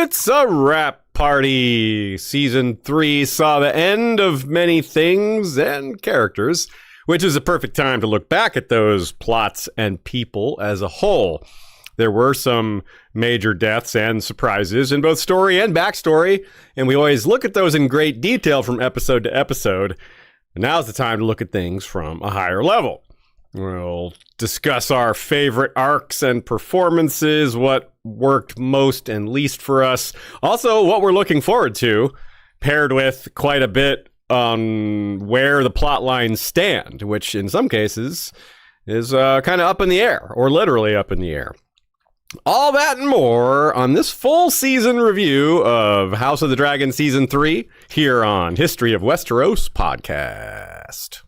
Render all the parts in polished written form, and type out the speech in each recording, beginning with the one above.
It's a wrap party. Season 3 saw the end of many things and characters, which is a perfect time to look back at those plots and people as a whole. There were some major deaths and surprises in both story and backstory, and we always look at those in great detail from episode to episode. Now's the time to look at things from a higher level. We'll discuss our favorite arcs and performances, what worked most and least for us. Also, what we're looking forward to, paired with quite a bit on where the plot lines stand, which in some cases is kind of up in the air, or literally up in the air. All that and more on this full season review of House of the Dragon Season 3 here on History of Westeros podcast.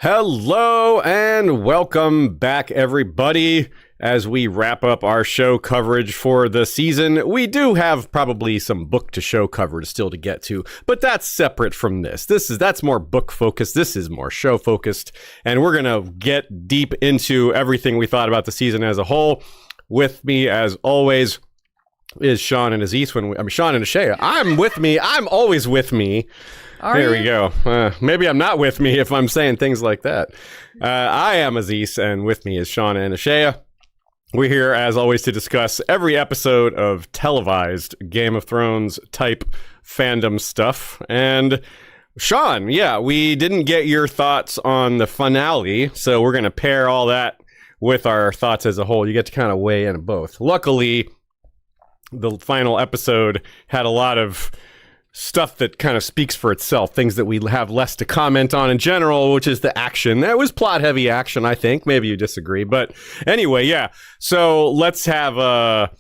Hello and welcome back, everybody. As we wrap up our show coverage for the season, we do have probably some book to show coverage still to get to, but that's separate from this. That's more book focused. This is more show focused, and we're gonna get deep into everything we thought about the season as a whole. With me, as always, is Sean and Aziz. Sean and Ashaya. I'm with me. I'm always with me. There we go. Maybe I'm not with me if I'm saying things like that. I am Aziz, and with me is Sean and Ashaya. We're here, as always, to discuss every episode of televised Game of Thrones type fandom stuff. And Sean, yeah, we didn't get your thoughts on the finale, so we're going to pair all that with our thoughts as a whole. You get to kind of weigh in both. Luckily, the final episode had a lot of stuff that kind of speaks for itself, things that we have less to comment on in general, which is the action. That was plot-heavy action, I think. Maybe you disagree. But anyway, yeah. So let's have a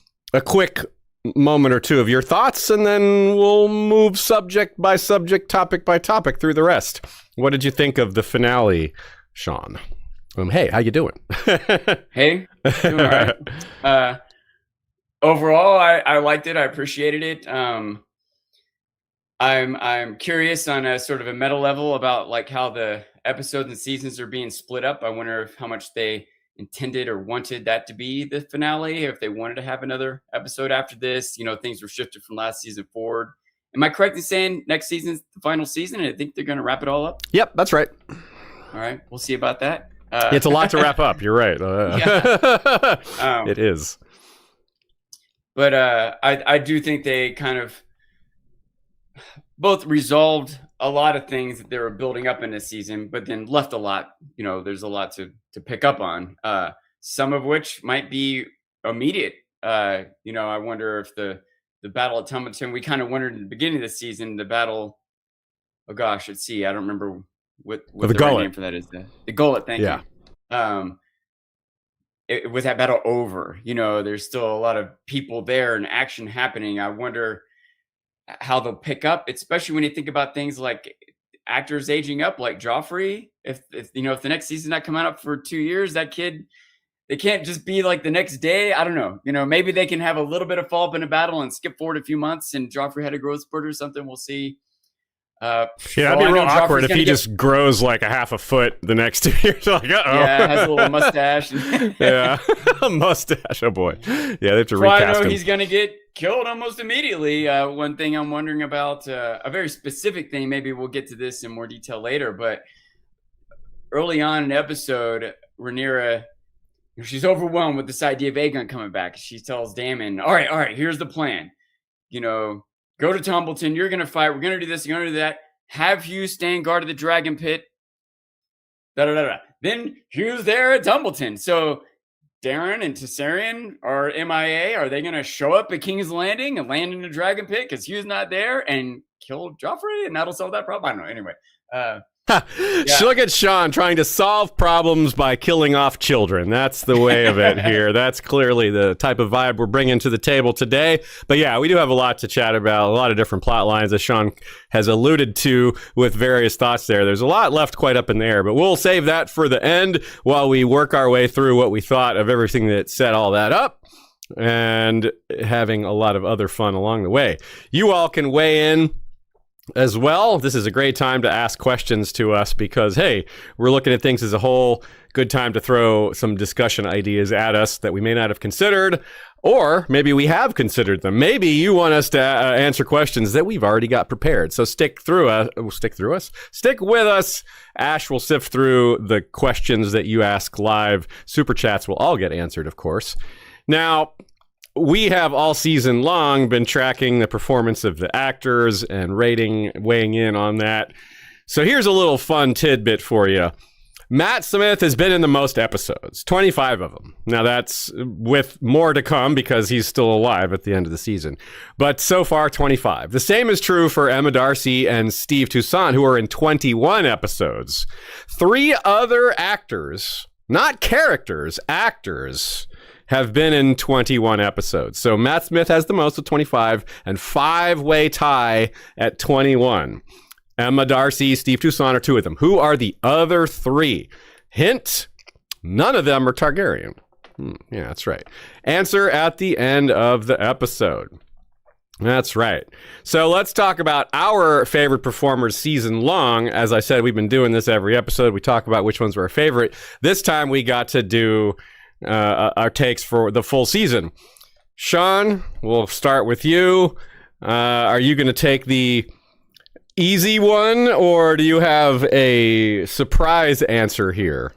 quick moment or two of your thoughts, and then we'll move subject by subject, topic by topic through the rest. What did you think of the finale, Sean? Hey, how you doing? Hey, doing all right. Overall, I liked it. I appreciated it. I'm curious on a sort of a meta level about like how the episodes and seasons are being split up. I wonder how much they intended or wanted that to be the finale, if they wanted to have another episode after this. You know, things were shifted from last season forward. Am I correct in saying next season's the final season, and I think they're going to wrap it all up? Yep, that's right. All right, we'll see about that. It's a lot to wrap up. You're right. It is. But I do think they kind of both resolved a lot of things that they were building up in this season, but then left a lot. You know, there's a lot to pick up on. Some of which might be immediate. You know, I wonder if the battle at Tumbleton, we kind of wondered in the beginning of the season, the battle. Oh gosh, let's see. I don't remember what the right name for that is. The Gullet. Thank you. Was that battle over? You know, there's still a lot of people there and action happening. I wonder how they'll pick up, especially when you think about things like actors aging up, like Joffrey. If you know, if the next season not coming up for 2 years, that kid, they can't just be like the next day. I don't know. You know, maybe they can have a little bit of follow up in a battle and skip forward a few months, and Joffrey had a growth spurt or something. We'll see. Yeah, that'd be real awkward if he just grows like a half a foot the next 2 years. Like, yeah, has a little mustache. Yeah, a mustache. Oh boy. Yeah, they have to recast him. I know he's gonna get killed almost immediately. One thing I'm wondering about, a very specific thing. Maybe we'll get to this in more detail later. But early on in the episode, Rhaenyra, she's overwhelmed with this idea of Aegon coming back. She tells Daemon, "All right, here's the plan. You know, go to Tumbleton. You're going to fight. We're going to do this. You're going to do that. Have Hugh stand guard of the dragon pit. Then Hugh's there at Tumbleton. So Darren and Tessarion are MIA. Are they going to show up at King's Landing and land in the dragon pit because Hugh's not there and kill Joffrey? And that'll solve that problem? I don't know. Anyway. Yeah. Look at Sean trying to solve problems by killing off children. That's the way of it here. That's clearly the type of vibe we're bringing to the table today. But yeah, we do have a lot to chat about, a lot of different plot lines, as Sean has alluded to with various thoughts there. There's a lot left quite up in the air, but we'll save that for the end while we work our way through what we thought of everything that set all that up, and having a lot of other fun along the way. You all can weigh in as well. This is a great time to ask questions to us because, hey, we're looking at things as a whole. Good time to throw some discussion ideas at us that we may not have considered, or maybe we have considered them. Maybe you want us to answer questions that we've already got prepared. So stick with us. Ash will sift through the questions that you ask live. Super chats will all get answered, of course. Now, we have all season long been tracking the performance of the actors and weighing in on that. So here's a little fun tidbit for you. Matt Smith has been in the most episodes, 25 of them. Now that's with more to come because he's still alive at the end of the season. But so far, 25. The same is true for Emma Darcy and Steve Toussaint, who are in 21 episodes. 3 other actors, not characters, actors, have been in 21 episodes. So Matt Smith has the most with 25 and 5-way tie at 21. Emma Darcy, Steve Toussaint are 2 of them. Who are the other 3? Hint, none of them are Targaryen. Yeah, that's right. Answer at the end of the episode. That's right. So let's talk about our favorite performers season long. As I said, we've been doing this every episode. We talk about which ones were our favorite. This time we got to do our takes for the full season. Sean, we'll start with you. Are you going to take the easy one, or do you have a surprise answer here?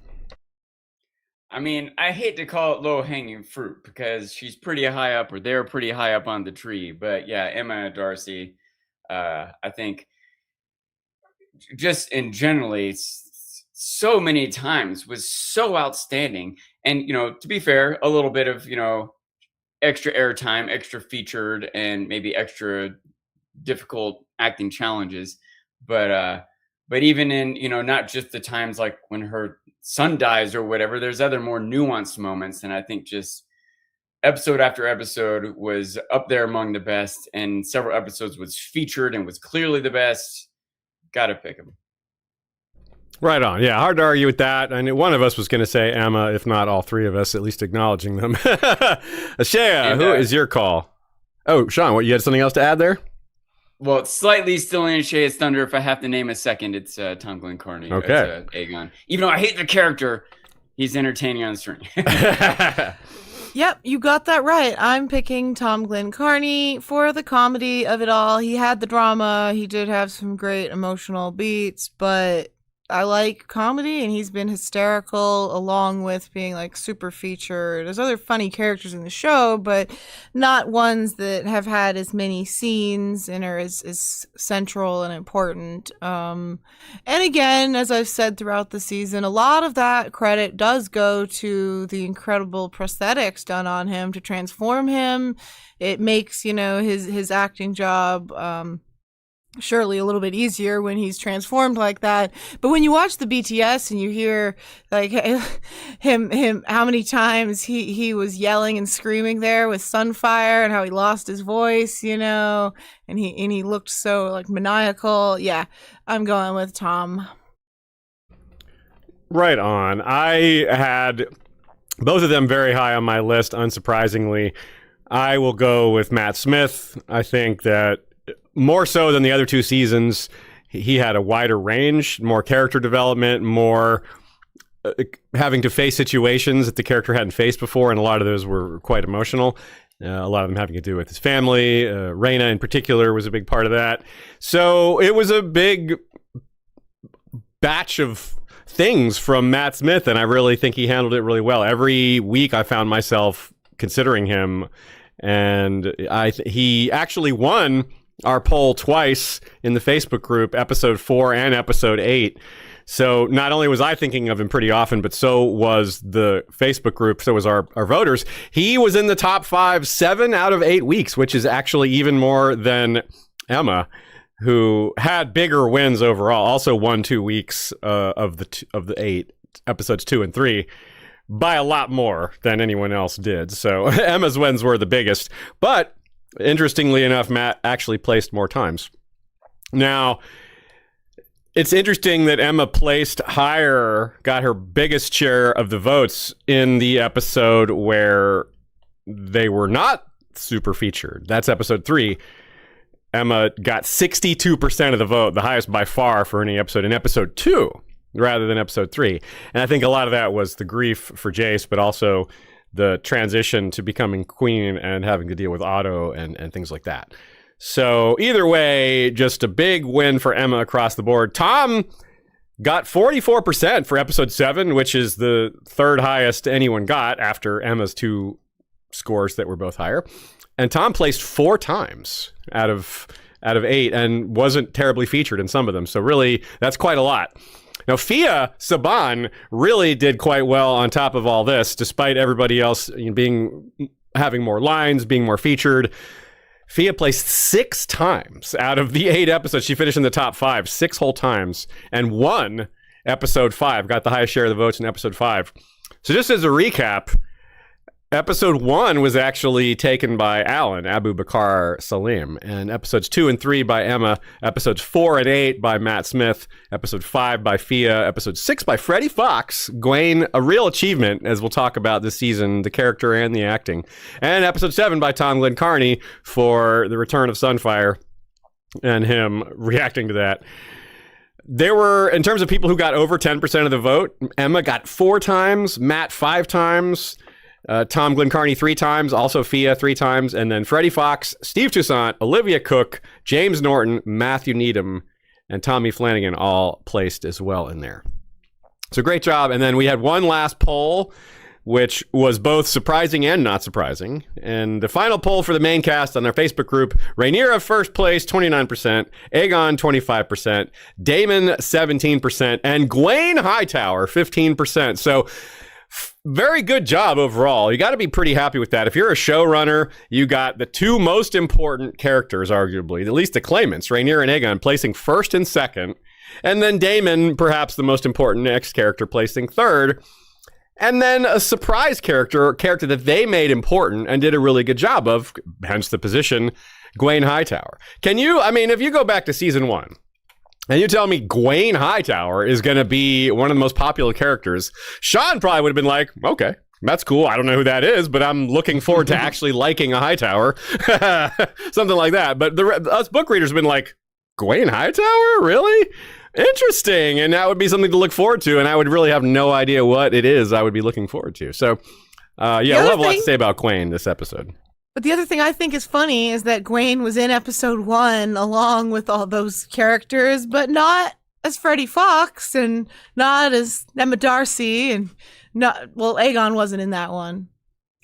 I mean, I hate to call it low-hanging fruit because she's pretty high up, or they're pretty high up on the tree. But yeah, Emma Darcy, I think just in generally so many times was so outstanding. And, to be fair, a little bit of, extra airtime, extra featured, and maybe extra difficult acting challenges. But even in, not just the times like when her son dies or whatever, there's other more nuanced moments. And I think just episode after episode was up there among the best, and several episodes was featured and was clearly the best. Gotta pick him. Right on. Yeah, hard to argue with that. I knew one of us was going to say Emma, if not all 3 of us, at least acknowledging them. Ashaya, who is your call? Oh, Sean, what, you had something else to add there? Well, it's slightly still in Shaya's thunder. If I have to name a second, it's Tom Glencarney. Okay. It's Aegon. Even though I hate the character, he's entertaining on the screen. Yep, you got that right. I'm picking Tom Glencarney for the comedy of it all. He had the drama. He did have some great emotional beats, but I like comedy, and he's been hysterical along with being like super featured. There's other funny characters in the show, but not ones that have had as many scenes and are as central and important. And again, as I've said throughout the season, a lot of that credit does go to the incredible prosthetics done on him to transform him. It makes, his acting job surely a little bit easier when he's transformed like that. But when you watch the BTS and you hear like him how many times he was yelling and screaming there with Sunfire, and how he lost his voice, and he looked so like maniacal. Yeah, I'm going with Tom. Right on. I had both of them very high on my list, unsurprisingly. I will go with Matt Smith. I think that more so than the other 2 seasons, he had a wider range, more character development, more having to face situations that the character hadn't faced before, and a lot of those were quite emotional. A lot of them having to do with his family. Rhaena in particular was a big part of that. So it was a big batch of things from Matt Smith, and I really think he handled it really well. Every week I found myself considering him, and he actually won our poll twice in the Facebook group, episode 4 and episode 8. So not only was I thinking of him pretty often, but so was the Facebook group, so was our voters. He was in the top 5 7 out of 8 weeks, which is actually even more than Emma, who had bigger wins overall. Also won 2 weeks of the 8, episodes 2 and 3, by a lot more than anyone else did. So Emma's wins were the biggest. But interestingly enough, Matt actually placed more times. Now, it's interesting that Emma placed higher, got her biggest share of the votes in the episode where they were not super featured. That's episode 3. Emma got 62% of the vote, the highest by far for any episode in episode 2 rather than episode 3. And I think a lot of that was the grief for Jace, but also the transition to becoming queen and having to deal with Otto and things like that. So either way, just a big win for Emma across the board. Tom got 44% for episode 7, which is the third highest anyone got after Emma's 2 scores that were both higher. And Tom placed 4 times out of 8 and wasn't terribly featured in some of them. So really, that's quite a lot. Now, Fia Saban really did quite well on top of all this, despite everybody else having more lines, being more featured. Fia placed 6 times out of the 8 episodes. She finished in the top 5, 6 whole times, and won episode 5, got the highest share of the votes in episode 5. So just as a recap, episode 1 was actually taken by Alan, Abu Bakar Salim, and episodes 2 and 3 by Emma, episodes 4 and 8 by Matt Smith, episode 5 by Fia, episode 6 by Freddie Fox, Gwaine, a real achievement, as we'll talk about this season, the character and the acting, and episode 7 by Tom Glenn Carney for the return of Sunfire, and him reacting to that. There were, in terms of people who got over 10% of the vote, Emma got 4 times, Matt 5 times, Tom Glenn Carney 3 times, also Fia 3 times, and then Freddie Fox, Steve Toussaint, Olivia Cook, James Norton, Matthew Needham, and Tommy Flanagan all placed as well in there. So great job. And then we had one last poll, which was both surprising and not surprising. And the final poll for the main cast on our Facebook group, Rhaenyra first place, 29%, Aegon 25%, Daemon 17%, and Gwaine Hightower 15%. So very good job overall. You got to be pretty happy with that. If you're a showrunner, you got the 2 most important characters, arguably, at least the claimants, Rhaenyra and Aegon, placing first and second, and then Daemon, perhaps the most important next character, placing third, and then a surprise character that they made important and did a really good job of, hence the position, Gwaine Hightower. If you go back to season 1, and you tell me Gwaine Hightower is going to be one of the most popular characters, Sean probably would have been like, okay, that's cool. I don't know who that is, but I'm looking forward to actually liking a Hightower. Something like that. But us book readers have been like, Gwaine Hightower? Really? Interesting. And that would be something to look forward to. And I would really have no idea what it is I would be looking forward to. So, we'll have a lot to say about Gwaine this episode. But the other thing I think is funny is that Gwaine was in episode 1 along with all those characters, but not as Freddie Fox and not as Emma Darcy and Aegon wasn't in that one.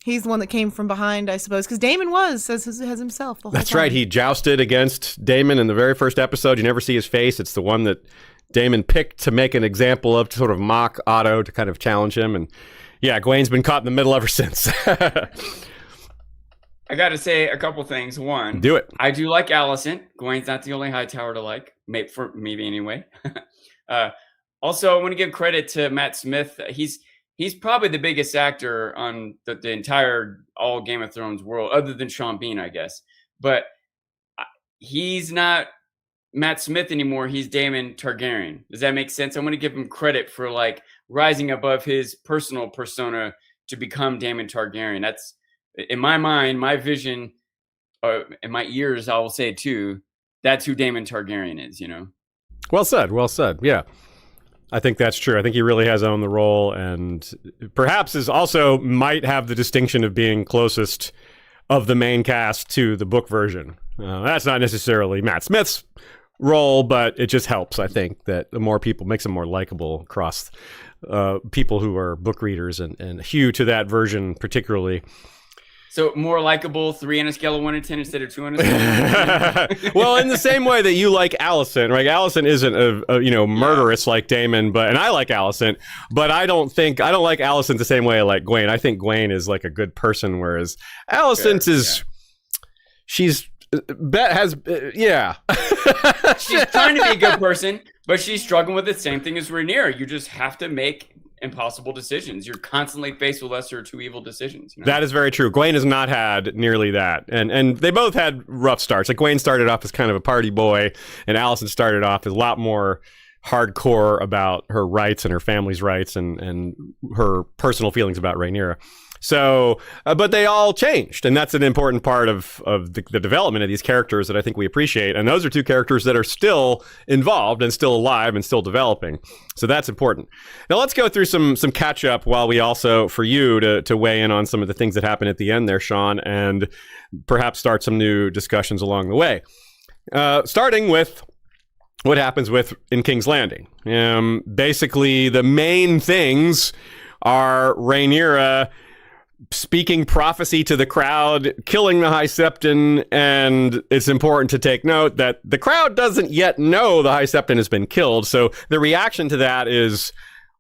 He's the one that came from behind, I suppose, because Daemon was as himself the whole That's time. right. He jousted against Daemon in the very first episode. You never see his face. It's the one that Daemon picked to make an example of, to sort of mock Otto, to kind of challenge him. And yeah, Gwaine's been caught in the middle ever since. I got to say a couple things. One, do it. I do like Alicent. Gwaine's not the only Hightower to like, maybe anyway. Also, I want to give credit to Matt Smith. He's probably the biggest actor on the entire all Game of Thrones world, other than Sean Bean, I guess. But he's not Matt Smith anymore. He's Daemon Targaryen. Does that make sense? I want to give him credit for like rising above his personal persona to become Daemon Targaryen. That's, in my mind, my vision, in my ears, I will say it too, that's who Daemon Targaryen is, Well said. Yeah. I think that's true. I think he really has owned the role, and perhaps might have the distinction of being closest of the main cast to the book version. That's not necessarily Matt Smith's role, but it just helps, I think, that the more people makes him more likable across people who are book readers, and Hugh to that version particularly. So more likable, 3 on a scale of 1 to 10 instead of 2 on a scale of 1 to 10? Well, in the same way that you like Alicent, right? Alicent isn't a murderess like Daemon, and I like Alicent, but I don't like Alicent the same way I like Gwaine. I think Gwaine is like a good person, whereas Alicent she's trying to be a good person, but she's struggling with the same thing as Rhaenyra. You just have to make impossible decisions. You're constantly faced with lesser of 2 evil decisions. That is very true. Gwaine has not had nearly that, and they both had rough starts. Like Gwaine started off as kind of a party boy, and Alicent started off as a lot more hardcore about her rights and her family's rights and her personal feelings about Rhaenyra. So, but they all changed, and that's an important part of the development of these characters that I think we appreciate. And those are two characters that are still involved and still alive and still developing. So that's important. Now let's go through some catch up while we also, for you to weigh in on some of the things that happened at the end there, Sean, and perhaps start some new discussions along the way. Starting with what happens in King's Landing. Basically, the main things are Rhaenyra speaking prophecy to the crowd, killing the High Septon, and it's important to take note that the crowd doesn't yet know the High Septon has been killed, so the reaction to that is,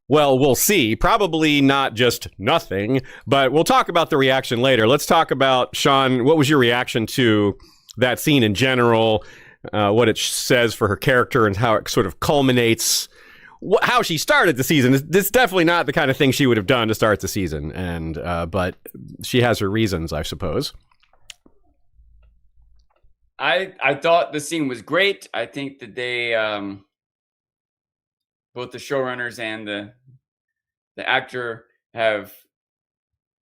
well, we'll see. Probably not just nothing, but we'll talk about the reaction later. Let's talk about, Sean, what was your reaction to that scene in general, what it says for her character and how it sort of culminates how she started the season. This is definitely not the kind of thing she would have done to start the season, and but she has her reasons, I suppose. I thought the scene was great. I think that they, both the showrunners and the actor, have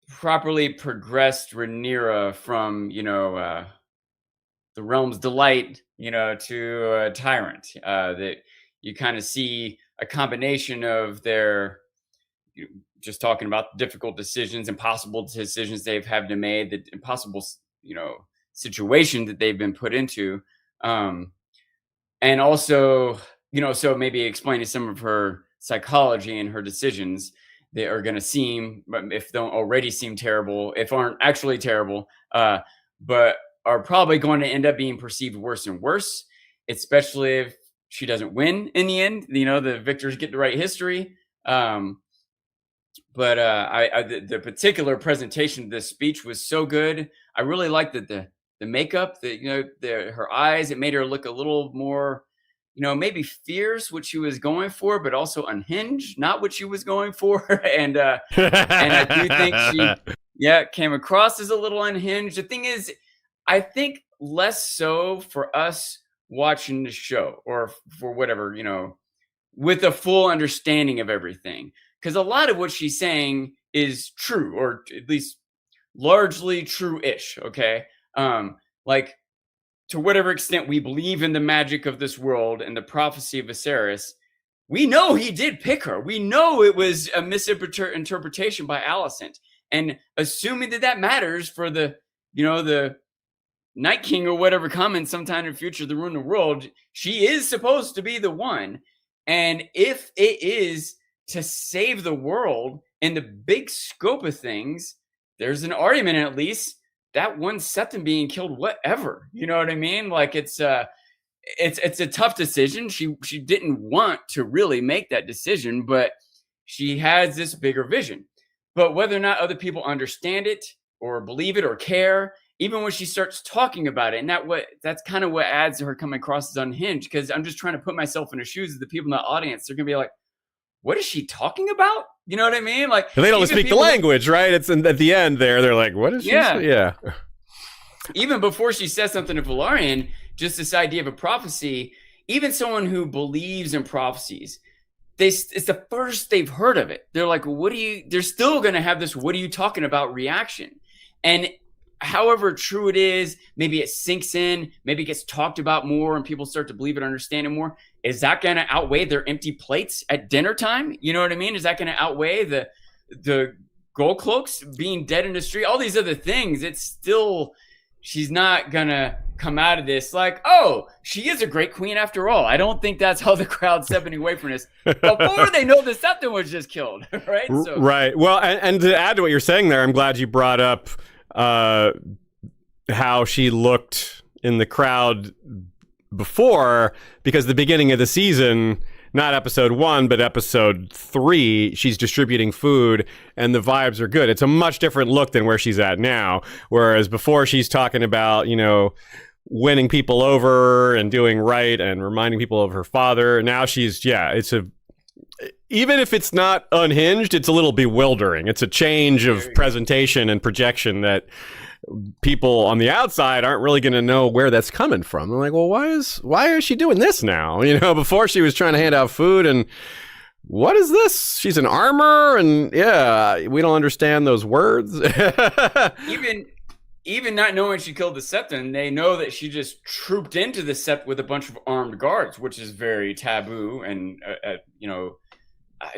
properly progressed Rhaenyra from the realm's delight, to a tyrant. That you kind of see a combination of their, just talking about difficult decisions, impossible decisions they've had to make, the impossible, situation that they've been put into. And also, so maybe explaining some of her psychology and her decisions that are going to seem, if don't already seem terrible, if aren't actually terrible, but are probably going to end up being perceived worse and worse, especially if she doesn't win in the end. The victors get to write history. But the particular presentation of this speech was so good. I really liked the makeup, her eyes. It made her look a little more, maybe fierce, what she was going for, but also unhinged, not what she was going for. and I do think she, came across as a little unhinged. The thing is, I think less so for us watching the show, or for whatever, with a full understanding of everything. Because a lot of what she's saying is true, or at least largely true-ish, okay? Like, to whatever extent we believe in the magic of this world and the prophecy of Viserys, we know he did pick her. We know it was a misinterpretation by Alicent. And assuming that matters for the Night King or whatever coming sometime in the future to ruin the world, she is supposed to be the one. And if it is to save the world in the big scope of things, there's an argument at least that one Septon being killed, whatever. You know what I mean? Like, it's a tough decision. She didn't want to really make that decision, but she has this bigger vision. But whether or not other people understand it or believe it or care, even when she starts talking about it, and that's kind of what adds to her coming across as unhinged, because I'm just trying to put myself in the shoes of the people in the audience. They're going to be like, what is she talking about? You know what I mean? Like, they don't speak the language, right? It's at the end there. They're like, what is she saying? Yeah. Even before she says something to Velaryon, just this idea of a prophecy, even someone who believes in prophecies, it's the first they've heard of it. They're like, they're still going to have this, what are you talking about reaction? And however true it is, maybe it sinks in, maybe it gets talked about more and people start to believe it, understand it more. Is that going to outweigh their empty plates at dinner time? You know what I mean? Is that going to outweigh the gold cloaks being dead in the street? All these other things, it's still, she's not going to come out of this like, oh, she is a great queen after all. I don't think that's how the crowd's stepping away from this before they know the Septon was just killed, right? So, right. Well, and to add to what you're saying there, I'm glad you brought up how she looked in the crowd before, because the beginning of the season, not episode 1, but episode 3, she's distributing food and the vibes are good. It's a much different look than where she's at now. Whereas before she's talking about, winning people over and doing right and reminding people of her father. Now she's, even if it's not unhinged, it's a little bewildering. It's a change of presentation and projection that people on the outside aren't really going to know where that's coming from. They're like, well, why is she doing this now? Before she was trying to hand out food, and what is this? She's in armor, and yeah, we don't understand those words. Even not knowing she killed the Septon, they know that she just trooped into the Sept with a bunch of armed guards, which is very taboo and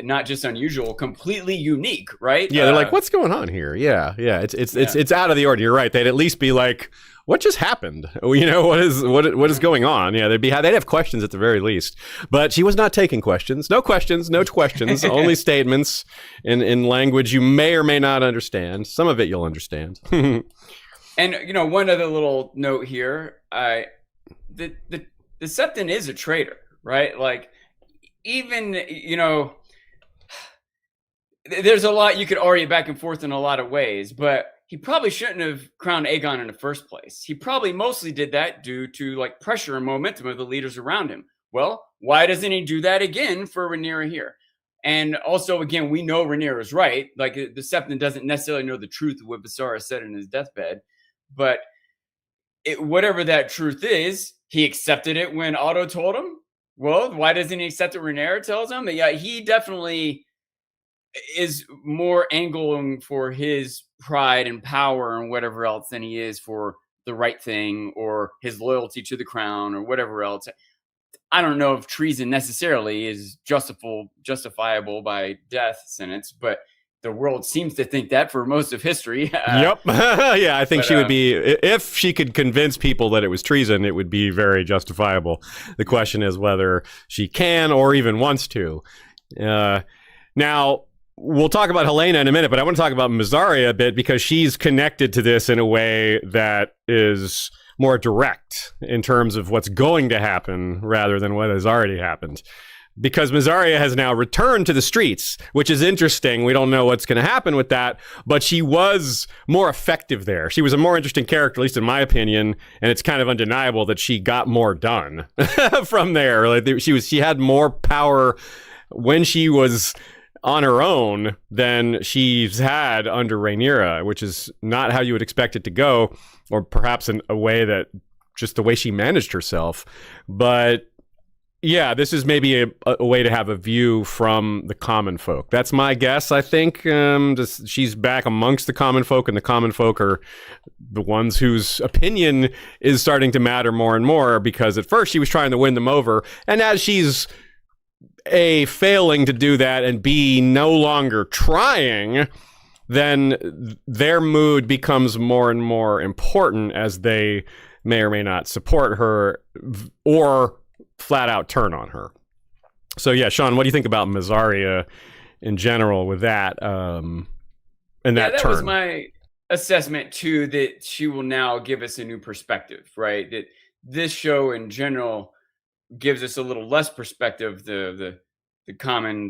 not just unusual, completely unique, right? Yeah, they're like, what's going on here? Yeah, it's out of the ordinary. You're right. They'd at least be like, what just happened? What is going on? Yeah, they'd have questions at the very least. But she was not taking questions. No questions. Only statements in language you may or may not understand. Some of it you'll understand. And one other little note here, the Septon is a traitor, right? Like, even there's a lot you could argue back and forth in a lot of ways, but he probably shouldn't have crowned Aegon in the first place. He probably mostly did that due to like pressure and momentum of the leaders around him. Well, why doesn't he do that again for Rhaenyra here? And also, again, we know Rhaenyra is right. Like, the Septon doesn't necessarily know the truth of what Viserys said in his deathbed. But whatever that truth is, he accepted it when Otto told him. Well, why doesn't he accept what Rhaenyra tells him? But yeah, he definitely is more angling for his pride and power and whatever else than he is for the right thing or his loyalty to the crown or whatever else. I don't know if treason necessarily is justifiable by death sentence, but the world seems to think that for most of history. Yep. Yeah, I think she would be, if she could convince people that it was treason, it would be very justifiable. The question is whether she can or even wants to. Now, we'll talk about Helena in a minute, but I want to talk about Mysaria a bit because she's connected to this in a way that is more direct in terms of what's going to happen rather than what has already happened. Because Mysaria has now returned to the streets, which is interesting. We don't know what's going to happen with that, but she was more effective there. She was a more interesting character, at least in my opinion, and it's kind of undeniable that she got more done from there. Like, she had more power when she was on her own than she's had under Rhaenyra, which is not how you would expect it to go, or perhaps in a way that just the way she managed herself. But yeah, this is maybe a way to have a view from the common folk. That's my guess, I think. She's back amongst the common folk, and the common folk are the ones whose opinion is starting to matter more and more, because at first she was trying to win them over, and as she's A, failing to do that, and B, no longer trying, then their mood becomes more and more important as they may or may not support her or flat out turn on her. So yeah, Sean, what do you think about Mysaria in general with that? And that turn? Was my assessment too, that she will now give us a new perspective, right? That this show in general gives us a little less perspective, the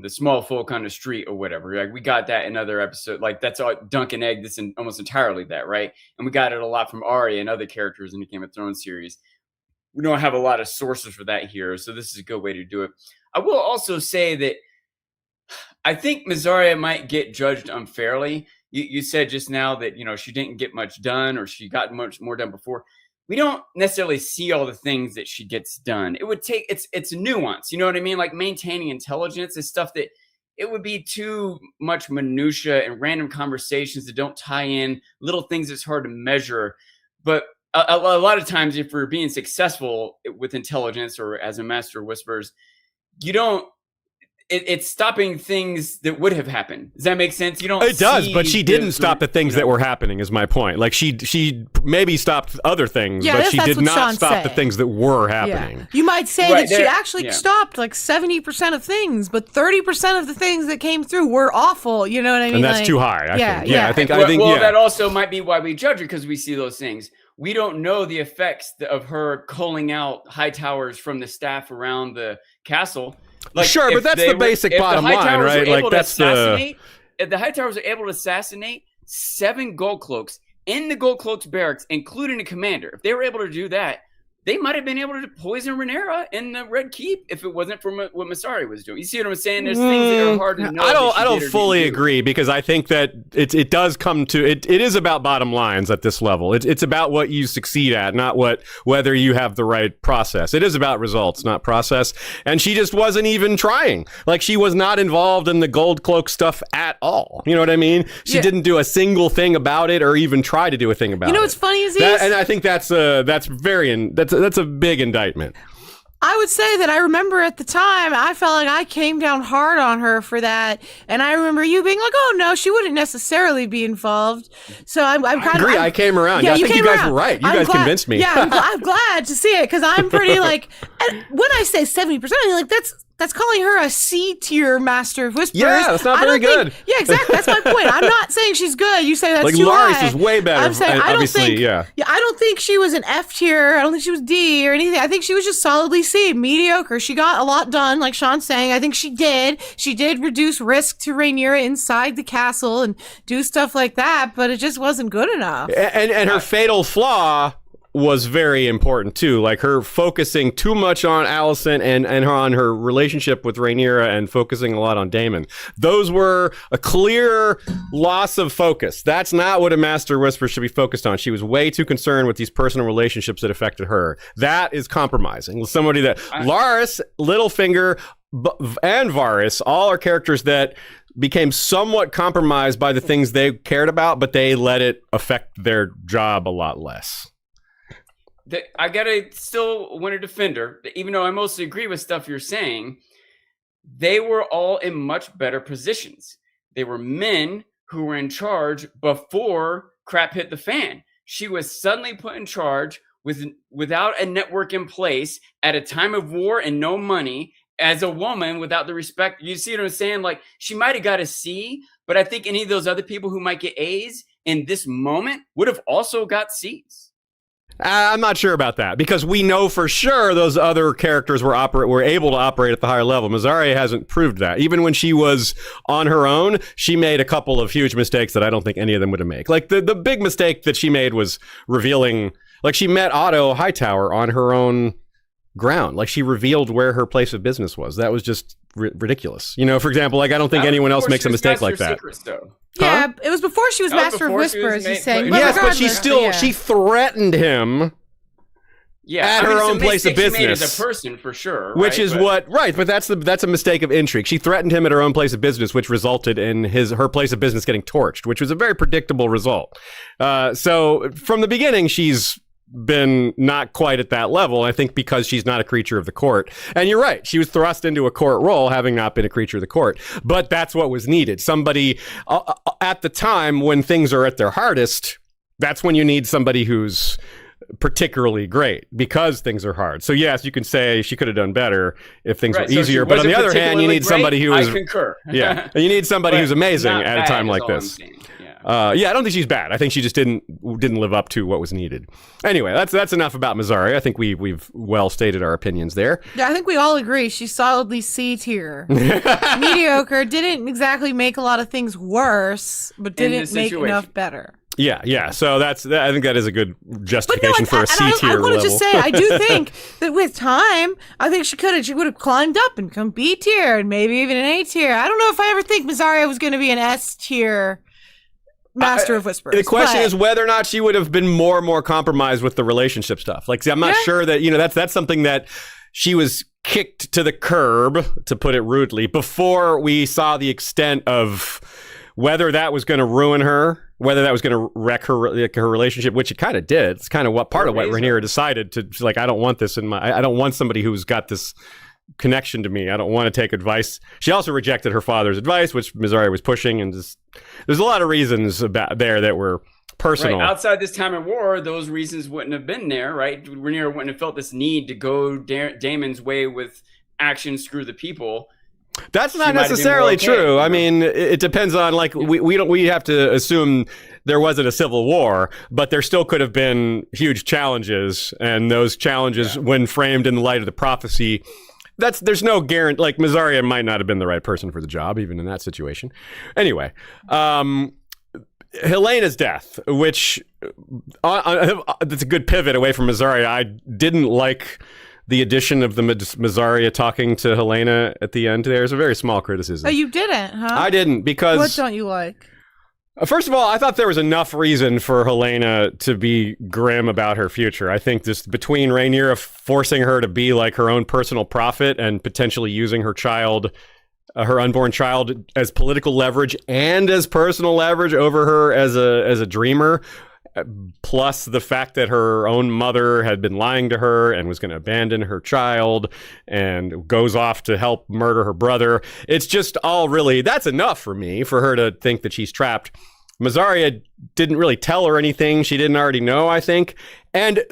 small folk on the street or whatever. Like, we got that in other episodes. Like, that's all Dunk and Egg. This is almost entirely that, right? And we got it a lot from Arya and other characters in the Game of Thrones series. We don't have a lot of sources for that here, so this is a good way to do it. I will also say that I think Mysaria might get judged unfairly. You said just now that, she didn't get much done, or she got much more done before. We don't necessarily see all the things that she gets done. It would take, it's nuance, you know what I mean? Like, maintaining intelligence is stuff that it would be too much minutia and random conversations that don't tie in, little things that's hard to measure. But a lot of times, if we're being successful with intelligence or as a master of whispers, you don't, it's stopping things that would have happened. Does that make sense? You don't. It does, but she didn't stop the things that were happening, is my point. Like, she maybe stopped other things, but she did not stop the things that were happening. Yeah. You might say that she actually stopped like 70% of things, but 30% of the things that came through were awful. You know what I mean? And that's too high. I think. I think. That also might be why we judge her, because we see those things. We don't know the effects of her calling out high towers from the staff around the castle. Like, sure, but that's the basic bottom line, right? Like, that's if the High Towers are able to assassinate 7 Gold Cloaks in the Gold Cloaks barracks, including the commander, if they were able to do that, they might have been able to poison Rhaenyra in the Red Keep if it wasn't for what Masari was doing. You see what I'm saying? There's things that are hard to know. I don't fully agree, because I think that it does come to it is about bottom lines at this level. It's about what you succeed at, not whether you have the right process. It is about results, not process. And she just wasn't even trying. Like, she was not involved in the Gold Cloak stuff at all. You know what I mean? She didn't do a single thing about it or even try to do a thing about it. You know what's funny, Aziz? And I think that's a big indictment. I would say that I remember at the time, I felt like I came down hard on her for that. And I remember you being like, oh, no, she wouldn't necessarily be involved. So I'm kind of... I agree. I came around. Yeah, I think you guys were right. You guys convinced me. Yeah, I'm glad to see it, because I'm pretty like... And when I say 70%, I mean, like, that's calling her a C-tier Master of Whisperers. Yeah, that's not very good. Yeah, exactly. That's my point. I'm not saying she's good. You say that's like too Laris high. is way better. I'm saying I don't think she was an F tier. I don't think she was D or anything. I think she was just solidly C, mediocre. She got a lot done, like Sean's saying. I think she did. She did reduce risk to Rhaenyra inside the castle and do stuff like that, but it just wasn't good enough. And her fatal flaw was very important too, like her focusing too much on Alicent and on her relationship with Rhaenyra and focusing a lot on Daemon. Those were a clear loss of focus. That's not what a Master Whisperer should be focused on. She was way too concerned with these personal relationships that affected her. That is compromising. Somebody that Laris, Littlefinger, and Varys all are characters that became somewhat compromised by the things they cared about, but they let it affect their job a lot less. I gotta still want to defend her, even though I mostly agree with stuff you're saying. They were all in much better positions. They were men who were in charge before crap hit the fan. She was suddenly put in charge without a network in place at a time of war and no money, as a woman without the respect. You see what I'm saying? Like, she might have got a C, but I think any of those other people who might get A's in this moment would have also got C's. I'm not sure about that, because we know for sure those other characters were able to operate at the higher level. Mazari hasn't proved that. Even when she was on her own, she made a couple of huge mistakes that I don't think any of them would have made. Like the big mistake that she made was revealing, like, she met Otto Hightower on her own ground. Like, she revealed where her place of business was. That was just ridiculous. You know, for example, like, I don't think anyone else makes a mistake like that. Yeah, it was before she was Master of Whispers, he's saying. Yes, but she threatened him. Yeah, at her own place of business. She made as a person, for sure. Which is but that's a mistake of intrigue. She threatened him at her own place of business, which resulted in her place of business getting torched, which was a very predictable result. So from the beginning, she's been not quite at that level, I think, because she's not a creature of the court. And you're right, she was thrust into a court role having not been a creature of the court, but that's what was needed. Somebody at the time when things are at their hardest, that's when you need somebody who's particularly great, because things are hard. So yes, you can say she could have done better if things were easier, but on the other hand, you need somebody who is... I concur. Yeah, and you need somebody who's amazing at a time like this. I don't think she's bad. I think she just didn't live up to what was needed. Anyway, that's enough about Mazari. I think we've well stated our opinions there. Yeah, I think we all agree she's solidly C tier. Mediocre, didn't exactly make a lot of things worse, but didn't make enough better. Yeah. So I think that is a good justification for a C tier level. I want to just say, I do think that with time, I think she would have climbed up and become B tier and maybe even an A tier. I don't know if I ever think Mazari was going to be an S tier Master of Whisperers. The question is whether or not she would have been more compromised with the relationship stuff. Like, see, I'm not sure that, that's something that she was kicked to the curb, to put it rudely, before we saw the extent of whether that was going to ruin her, whether that was going to wreck her relationship, which it kind of did. It's kind of what Rhaenyra decided to, like, I don't want this I don't want somebody who's got this connection to me. I don't want to take advice. She also rejected her father's advice, which Mazari was pushing, and just there's a lot of reasons about there that were personal. Right. Outside this time of war, those reasons wouldn't have been there, right? Rhaenyra wouldn't have felt this need to go Daemon's way with action, screw the people. That's not necessarily true. I mean, it depends on, like, we have to assume there wasn't a civil war, but there still could have been huge challenges, and those challenges, when framed in the light of the prophecy, there's no guarantee. Like, Mazari might not have been the right person for the job, even in that situation. Anyway, Helena's death, which that's a good pivot away from Missaria. I didn't like the addition of the Missaria talking to Helena at the end. There's a very small criticism. Oh, you didn't, huh? I didn't, because... What don't you like? First of all, I thought there was enough reason for Helena to be grim about her future. I think this, between Rhaenyra forcing her to be like her own personal prophet and potentially using her child, her unborn child, as political leverage and as personal leverage over her as a dreamer, plus the fact that her own mother had been lying to her and was going to abandon her child and goes off to help murder her brother. It's just all really, that's enough for me, for her to think that she's trapped. Missaria didn't really tell her anything she didn't already know, I think. And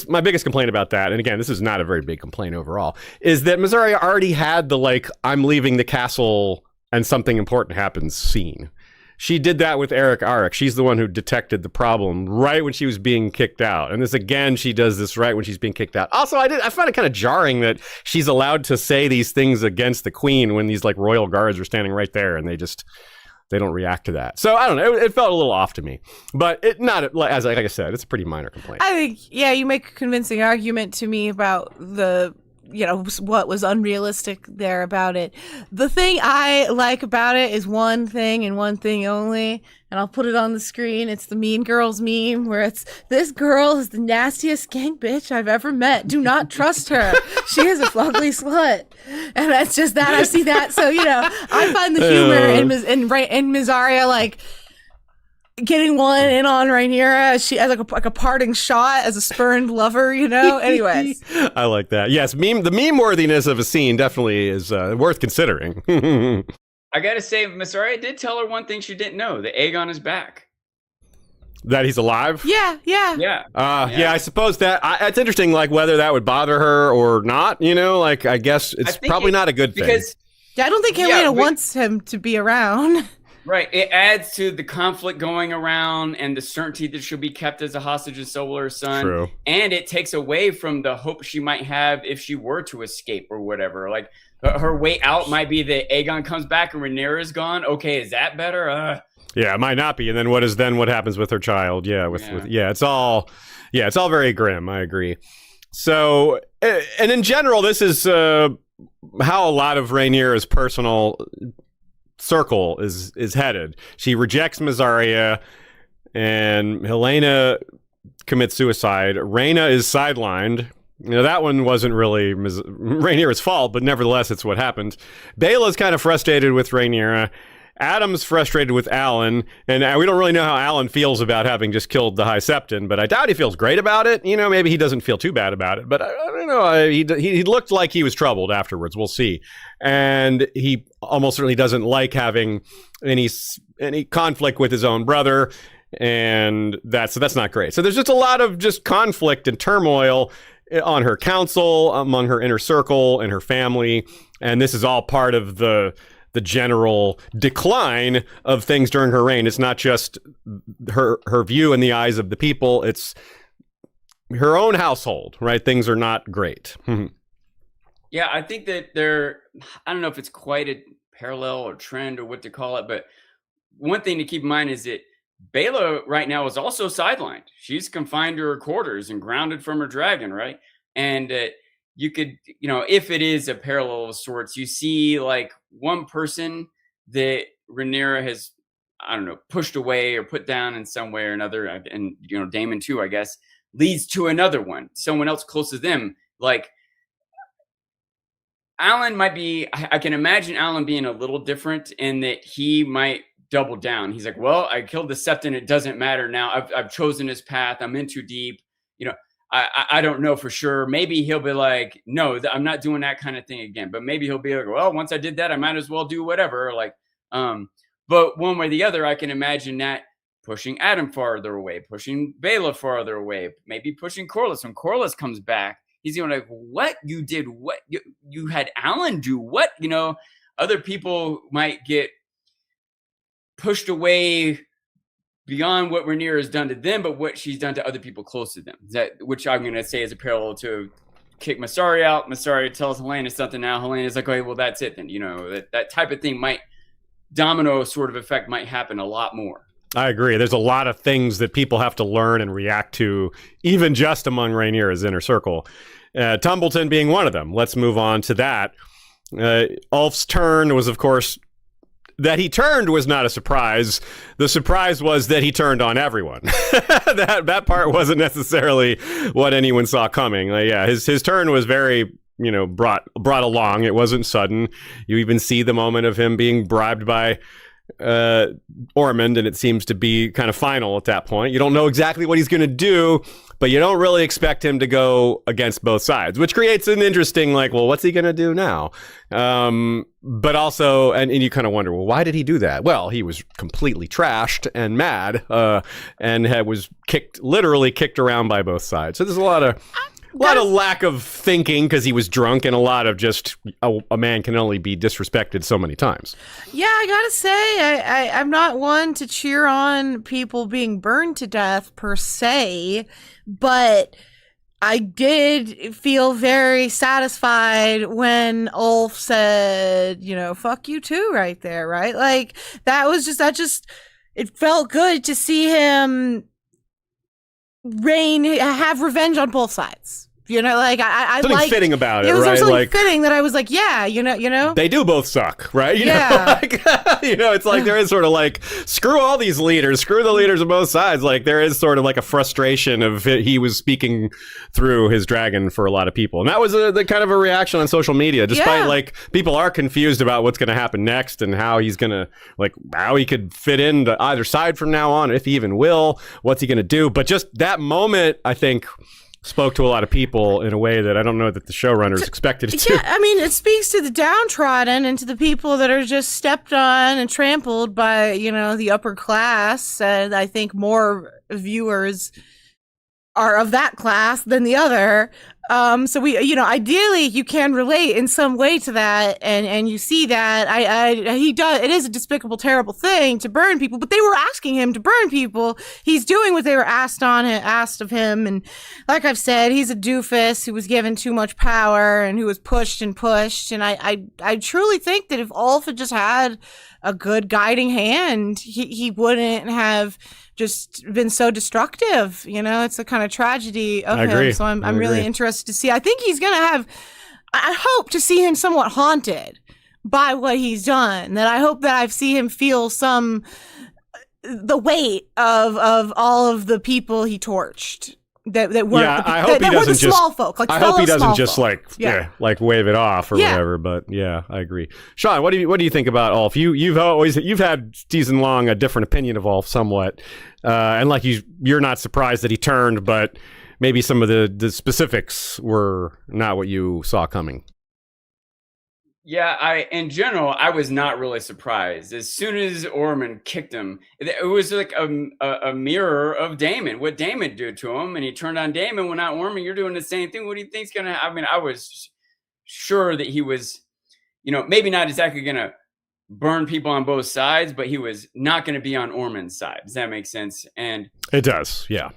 my biggest complaint about that, and again, this is not a very big complaint overall, is that Missaria already had the, like, I'm leaving the castle and something important happens scene. She did that with Eric Arik. She's the one who detected the problem right when she was being kicked out. And this, again, she does this right when she's being kicked out. Also, I find it kind of jarring that she's allowed to say these things against the queen when these, like, royal guards are standing right there and they don't react to that. So I don't know. It felt a little off to me, but like I said, it's a pretty minor complaint. I think, yeah, you make a convincing argument to me about what was unrealistic there about it. The thing I like about it is one thing and one thing only, and I'll put it on the screen. It's the Mean Girls meme where it's, this girl is the nastiest skank bitch I've ever met. Do not trust her. She is a ugly slut. And that's just that. I see that. So, I find the humor in Missaria, like, getting one in on Rhaenyra, she as like a parting shot as a spurned lover, Anyways, I like that. Yes, the meme worthiness of a scene definitely is worth considering. I gotta say, Missaria did tell her one thing she didn't know: that Aegon is back. That he's alive? Yeah. I suppose that it's interesting, like whether that would bother her or not. Like I guess it's probably not a good thing. Because I don't think Helena wants him to be around. Right. It adds to the conflict going around and the certainty that she'll be kept as a hostage and so will her son. True. And it takes away from the hope she might have if she were to escape or whatever. Like her way out might be that Aegon comes back and Rhaenyra is gone. Okay, is that better? Yeah, it might not be. And then what happens with her child? It's all very grim. I agree. So, and in general, this is how a lot of Rhaenyra's personal circle is headed. She rejects Missaria, and Helena commits suicide. Rhaena is sidelined. That one wasn't really Rhaenyra's fault, but nevertheless, it's what happened. Baela's kind of frustrated with Rhaenyra. Adam's frustrated with Alan, and we don't really know how Alan feels about having just killed the High Septon, but I doubt he feels great about it. Maybe he doesn't feel too bad about it, but I don't know. He looked like he was troubled afterwards. We'll see. And he almost certainly doesn't like having any conflict with his own brother, and that's not great. So there's just a lot of just conflict and turmoil on her council, among her inner circle and her family, and this is all part of the general decline of things during her reign. It's not just her view in the eyes of the people, it's her own household, right? Things are not great. Yeah, I think that I don't know if it's quite a parallel or trend or what to call it, but one thing to keep in mind is that Baela right now is also sidelined. She's confined to her quarters and grounded from her dragon, right? And you could, if it is a parallel of sorts, you see like one person that Rhaenyra has, I don't know, pushed away or put down in some way or another, and Daemon too, I guess, leads to another one, someone else close to them. Like Alan might be, I can imagine Alan being a little different in that he might double down. He's like, well, I killed the Septon, it doesn't matter now. I've chosen his path. I'm in too deep. I don't know for sure. Maybe he'll be like, no, I'm not doing that kind of thing again. But maybe he'll be like, well, once I did that, I might as well do whatever. But one way or the other, I can imagine that pushing Adam farther away, pushing Baela farther away, maybe pushing Corlys. When Corlys comes back, he's going like, what you did? What you had Alan do? What? Other people might get pushed away beyond what Rhaenyra has done to them, but what she's done to other people close to them. Which I'm going to say is a parallel to kick Missaria out. Missaria tells Helena something now. Helena's like, okay, well, that's it then. That type of thing domino sort of effect might happen a lot more. I agree. There's a lot of things that people have to learn and react to, even just among Rhaenyra's inner circle. Tumbleton being one of them. Let's move on to that. Ulf's turn was, of course, that he turned was not a surprise. The surprise was that he turned on everyone. that part wasn't necessarily what anyone saw coming. His turn was very, brought along. It wasn't sudden. You even see the moment of him being bribed by Ormond, and it seems to be kind of final at that point. You don't know exactly what he's going to do, but you don't really expect him to go against both sides, which creates an interesting, what's he going to do now? But also, and you kind of wonder, well, why did he do that? Well, he was completely trashed and mad, and was literally kicked around by both sides. So there's a lot of lack of thinking because he was drunk, and a lot of just a man can only be disrespected so many times. Yeah, I gotta say, I'm not one to cheer on people being burned to death per se, but I did feel very satisfied when Ulf said, fuck you too right there, right? Like, it felt good to see him have revenge on both sides. I something like fitting about it, right? It was right? something fitting that I was like, yeah, they do both suck, right? It's like there is sort of screw all these leaders, screw the leaders of both sides. Like there is sort of a frustration of he was speaking through his dragon for a lot of people, and that was the kind of a reaction on social media. Despite people are confused about what's going to happen next and how he's going to how he could fit into either side from now on, if he even will. What's he going to do? But just that moment, I think, spoke to a lot of people in a way that I don't know that the showrunners expected it to. Yeah, I mean, it speaks to the downtrodden and to the people that are just stepped on and trampled by, the upper class. And I think more viewers are of that class than the other. So we, ideally you can relate in some way to that. And you see that he does, it is a despicable, terrible thing to burn people, but they were asking him to burn people. He's doing what they were asked of him. And like I've said, he's a doofus who was given too much power and who was pushed. And I truly think that if Ulf had just had a good guiding hand, he wouldn't have just been so destructive. It's a kind of tragedy of him. So I'm really interested to see. I think he's going to have, I hope to see him somewhat haunted by what he's done. That I hope that I see him feel the weight of all of the people he torched. That were I hope he doesn't just small folk. I hope he doesn't just wave it off or whatever. But yeah, I agree. Sean, what do you think about Ulf? You've had season long a different opinion of Ulf somewhat, and you're not surprised that he turned, but maybe some of the specifics were not what you saw coming. Yeah, in general, I was not really surprised. As soon as Ormond kicked him, it was like a mirror of Daemon, what Daemon did to him, and he turned on Daemon. When not Ormond, you're doing the same thing. What do you think's gonna? I mean, I was sure that he was, maybe not exactly gonna burn people on both sides, but he was not gonna be on Ormond's side. Does that make sense? And it does, yeah.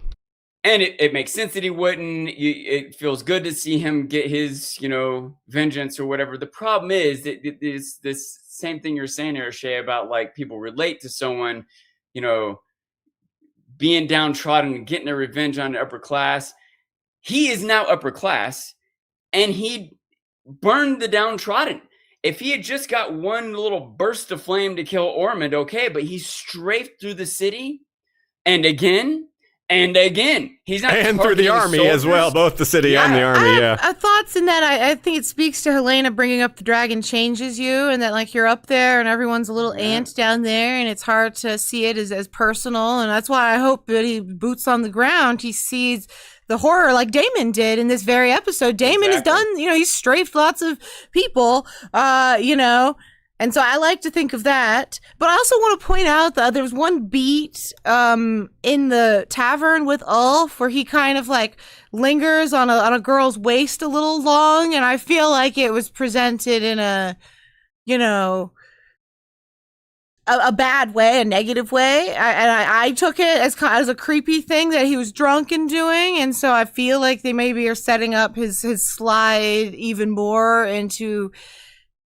And it makes sense that he wouldn't. It feels good to see him get his, vengeance or whatever. The problem is that this same thing you're saying here, Shay, about people relate to someone, being downtrodden and getting their revenge on the upper class. He is now upper class, and he burned the downtrodden. If he had just got one little burst of flame to kill Ormond, okay, but he strafed through the city, and again. And again, he's not, and through the army soldiers as well, both the city and the army. Thoughts in that. I think it speaks to Helena bringing up the dragon changes you, and that you're up there and everyone's a little ant down there, and it's hard to see it as personal. And that's why I hope that he boots on the ground. He sees the horror like Daemon did in this very episode. Daemon has done, he's strafed lots of people, And so I like to think of that. But I also want to point out that there was one beat in the tavern with Ulf where he kind of lingers on a girl's waist a little long, and I feel like it was presented in a bad way, a negative way. I took it as a creepy thing that he was drunk and doing, and so I feel like they maybe are setting up his slide even more into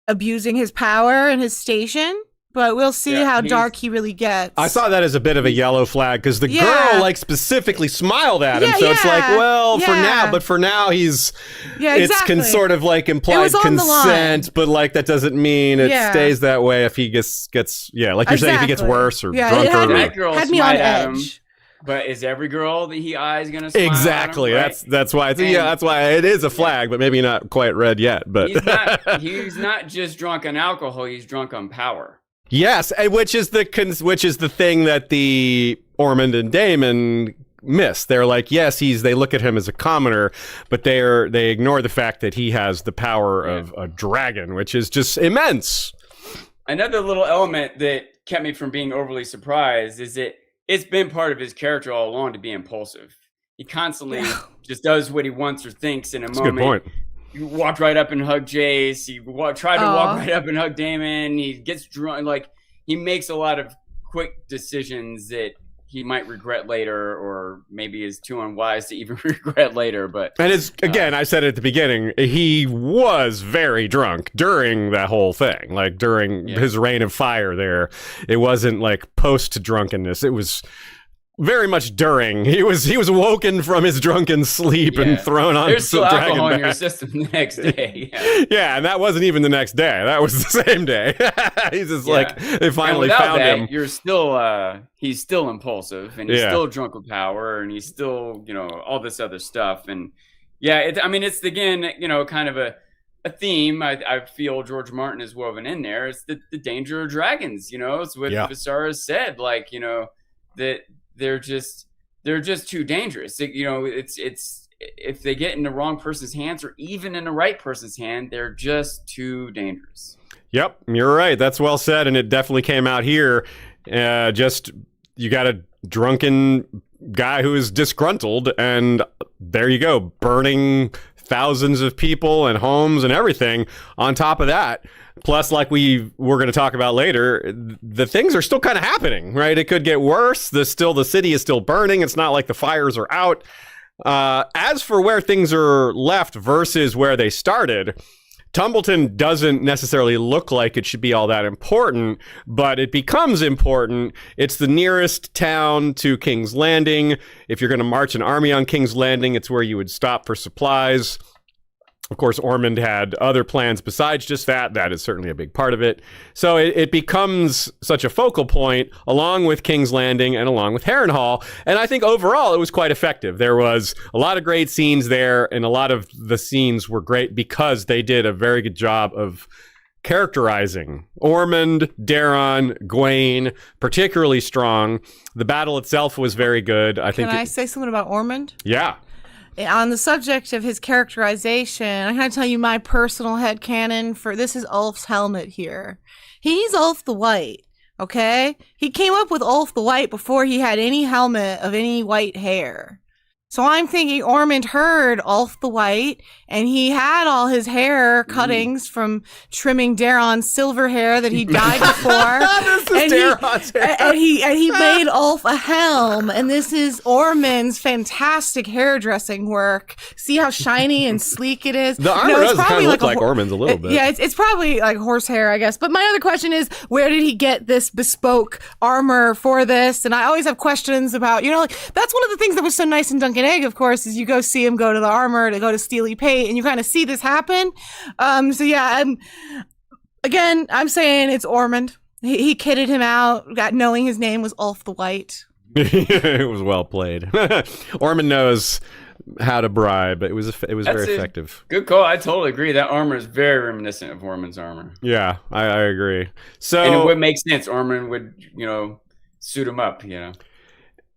abusing his power and his station. but we'll see how dark he really gets. I saw that as a bit of a yellow flag because the girl like specifically smiled at him, so it's like, well, for now he's it's sort of like implied consent, but like that doesn't mean it stays that way if he gets like you're saying, if he gets worse or drunker. That girl had me on edge. But is every girl that he eyes gonna smile exactly? At him, right? That's why that's why it is a flag, but maybe not quite red yet. But he's not just drunk on alcohol; he's drunk on power. Yes, which is the thing that the Ormond and Daemon miss. They're like, yes, they look at him as a commoner, but they ignore the fact that he has the power of a dragon, which is just immense. Another little element that kept me from being overly surprised is that it's been part of his character all along to be impulsive. He constantly just does what he wants or thinks in a moment. Good point. He walked right up and hugged Jace. He tried to walk right up and hug Daemon. He gets drunk. Like, he makes a lot of quick decisions that he might regret later, or maybe is too unwise to even regret later. But again, I said it at the beginning, he was very drunk during that whole thing. Like during his reign of fire there. It wasn't like post drunkenness. It was very much during. He was woken from his drunken sleep and thrown on There's some still dragon alcohol in back. your system the next day. Yeah, and that wasn't even the next day. That was the same day. He's just like, they finally found him. You're still, he's still impulsive, and he's still drunk with power, and he's still, all this other stuff. And it's again, kind of a theme I feel George Martin has woven in there. It's the danger of dragons. It's what Viserys said. Like, that they're just too dangerous. It's if they get in the wrong person's hands or even in the right person's hand, they're just too dangerous. Yep, you're right. That's well said, and it definitely came out here. You got a drunken guy who is disgruntled, and there you go, burning thousands of people and homes and everything on top of that. Plus, like we're going to talk about later, the things are still kind of happening, right? It could get worse. The city is still burning. It's not like the fires are out. As for where things are left versus where they started, Tumbleton doesn't necessarily look like it should be all that important, but it becomes important. It's the nearest town to King's Landing. If you're going to march an army on King's Landing, it's where you would stop for supplies. Of course, Ormond had other plans besides just that. That is certainly a big part of it. So it becomes such a focal point, along with King's Landing and along with Harrenhal. And I think overall it was quite effective. There was a lot of great scenes there, and a lot of the scenes were great because they did a very good job of characterizing Ormond, Daeron, Gwaine, particularly strong. The battle itself was very good. Can I say something about Ormond? Yeah. On the subject of his characterization, I'm going to tell you my personal headcanon for this is Ulf's helmet here. He's Ulf the White, okay? He came up with Ulf the White before he had any helmet of any white hair. So I'm thinking Ormond heard Ulf the White, and he had all his hair cuttings from trimming Daeron's silver hair that he dyed before. and he made Ulf a helm, and this is Ormond's fantastic hairdressing work. See how shiny and sleek it is? The armor does kind of look like Ormond's a little bit. Yeah, it's probably like horsehair, I guess. But my other question is, where did he get this bespoke armor for this? And I always have questions about, that's one of the things that was so nice in Duncan Egg, of course, is you go see him go to the armor to go to Steely Pate, and you kind of see this happen. I'm saying it's Ormond. He kidded him out, knowing his name was Ulf the White. It was well played. Ormond knows how to bribe, but it was very effective. Good call. I totally agree. That armor is very reminiscent of Ormond's armor. Yeah, I agree. So, and it would make sense. Ormond would, suit him up.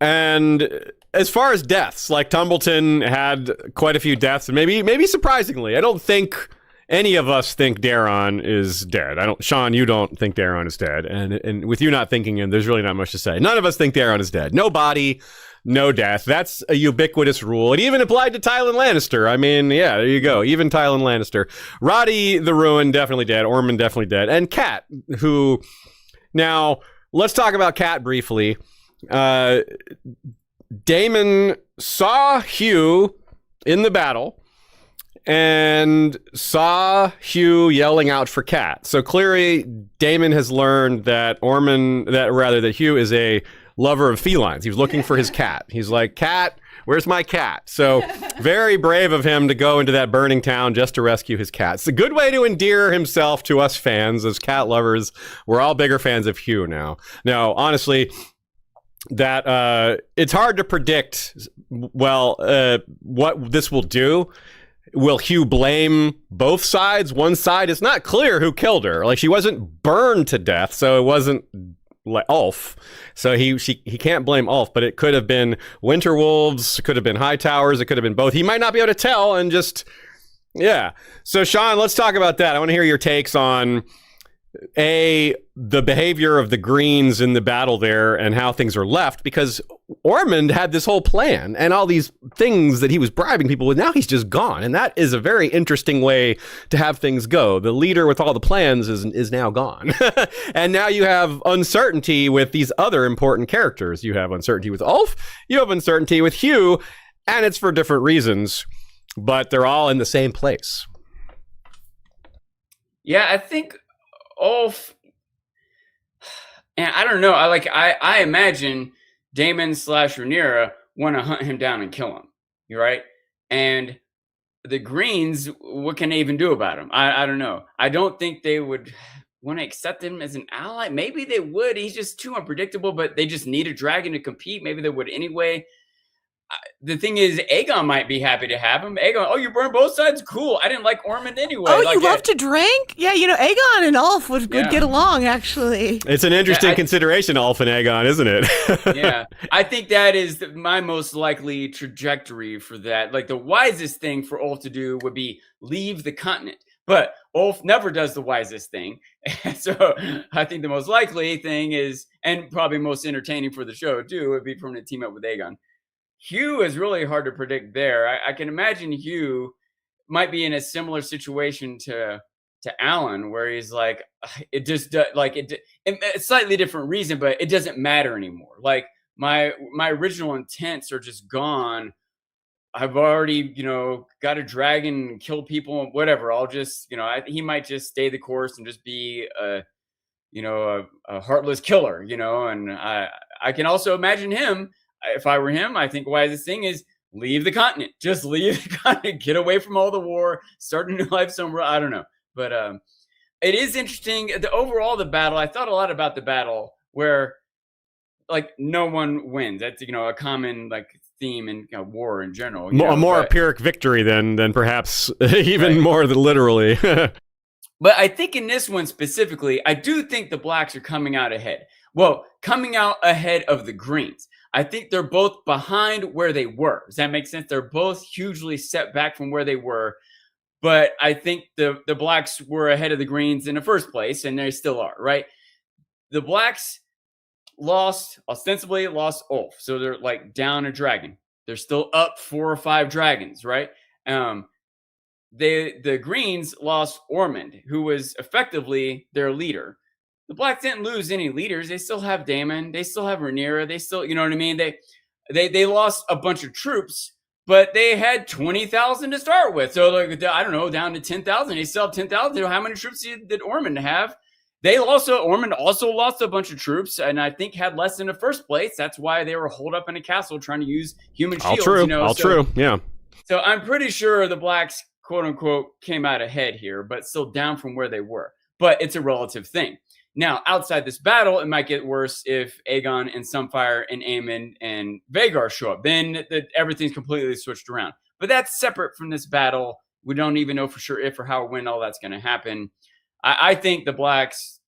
And as far as deaths, like Tumbleton had quite a few deaths, and maybe surprisingly, I don't think any of us think Daeron is dead. Sean, you don't think Daeron is dead, and with you not thinking him, there's really not much to say. None of us think Daeron is dead. No body, no death. That's a ubiquitous rule. It even applied to Tywin Lannister. I mean, yeah, there you go. Even Tywin Lannister. Roddy the Ruined, definitely dead. Ormond, definitely dead. And Cat, who... Now, let's talk about Cat briefly. Daemon saw Hugh in the battle, and saw Hugh yelling out for Cat. So clearly, Daemon has learned that Hugh is a lover of felines. He was looking for his cat. He's like, Cat, where's my cat? So very brave of him to go into that burning town just to rescue his cat. It's a good way to endear himself to us fans as cat lovers. We're all bigger fans of Hugh now. Now, honestly, that it's hard to predict, what this will do. Will Hugh blame both sides? One side, it's not clear who killed her. Like, she wasn't burned to death, so it wasn't like Ulf. So he can't blame Ulf, but it could have been Winter Wolves, it could have been High Towers, it could have been both. He might not be able to tell, and just, yeah. So Sean, let's talk about that. I want to hear your takes on the behavior of the Greens in the battle there and how things are left, because Ormond had this whole plan and all these things that he was bribing people with. Now he's just gone, and that is a very interesting way to have things go. The leader with all the plans is now gone. And now you have uncertainty with these other important characters. You have uncertainty with Ulf, you have uncertainty with Hugh, and it's for different reasons, but they're all in the same place. Yeah, I think Ulf, and I don't know. I imagine Daemon / Rhaenyra want to hunt him down and kill him. You're right. And the Greens, what can they even do about him? I don't know. I don't think they would want to accept him as an ally. Maybe they would. He's just too unpredictable, but they just need a dragon to compete. Maybe they would anyway. The thing is, Aegon might be happy to have him. Aegon, oh, you burned both sides? Cool. I didn't like Ormond anyway. Oh, you love to drink? Yeah, Aegon and Ulf would get along, actually. It's an interesting consideration, Ulf and Aegon, isn't it? Yeah. I think that is my most likely trajectory for that. Like, the wisest thing for Ulf to do would be leave the continent. But Ulf never does the wisest thing. So I think the most likely thing is, and probably most entertaining for the show too, would be for him to team up with Aegon. Hugh is really hard to predict there. I can imagine Hugh might be in a similar situation to Alan, where he's like, it just it's slightly different reason, but it doesn't matter anymore. Like, my original intents are just gone. I've already, got a dragon and kill people, whatever. I'll just, he might just stay the course and just be a heartless killer, and I can also imagine him. If I were him, I think wisest thing is leave the continent. Just leave the continent. Get away from all the war. Start a new life somewhere. I don't know. But it is interesting. The battle, I thought a lot about the battle where, like, no one wins. That's, a common, like, theme in war in general. A more Pyrrhic victory than perhaps even more than literally. But I think in this one specifically, I do think the Blacks are coming out ahead. Well, coming out ahead of the Greens. I think they're both behind where they were. Does that make sense? They're both hugely set back from where they were. But I think the Blacks were ahead of the Greens in the first place, and they still are, right? The Blacks ostensibly lost Ulf. So they're like down a dragon. They're still up 4 or 5 dragons, right? The Greens lost Ormond, who was effectively their leader. The Blacks didn't lose any leaders. They still have Daemon. They still have Rhaenyra. They still, you know what I mean? They lost a bunch of troops, but they had 20,000 to start with. So, like, I don't know, down to 10,000. They still have 10,000. How many troops did Ormond have? Ormond also lost a bunch of troops, and I think had less in the first place. That's why they were holed up in a castle trying to use human shields. All true, yeah. So I'm pretty sure the Blacks, quote unquote, came out ahead here, but still down from where they were. But it's a relative thing. Now, outside this battle, it might get worse if Aegon and Sunfire and Aemon and Vhagar show up. Then everything's completely switched around. But that's separate from this battle. We don't even know for sure if or how or when all that's going to happen. I think the Blacks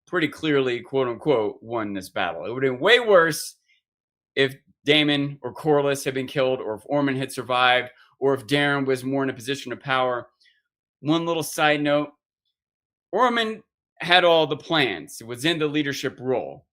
pretty clearly, quote unquote, won this battle. It would have been way worse if Daemon or Corlys had been killed, or if Ormond had survived, or if Darren was more in a position of power. One little side note, Ormond had all the plans. It was in the leadership role.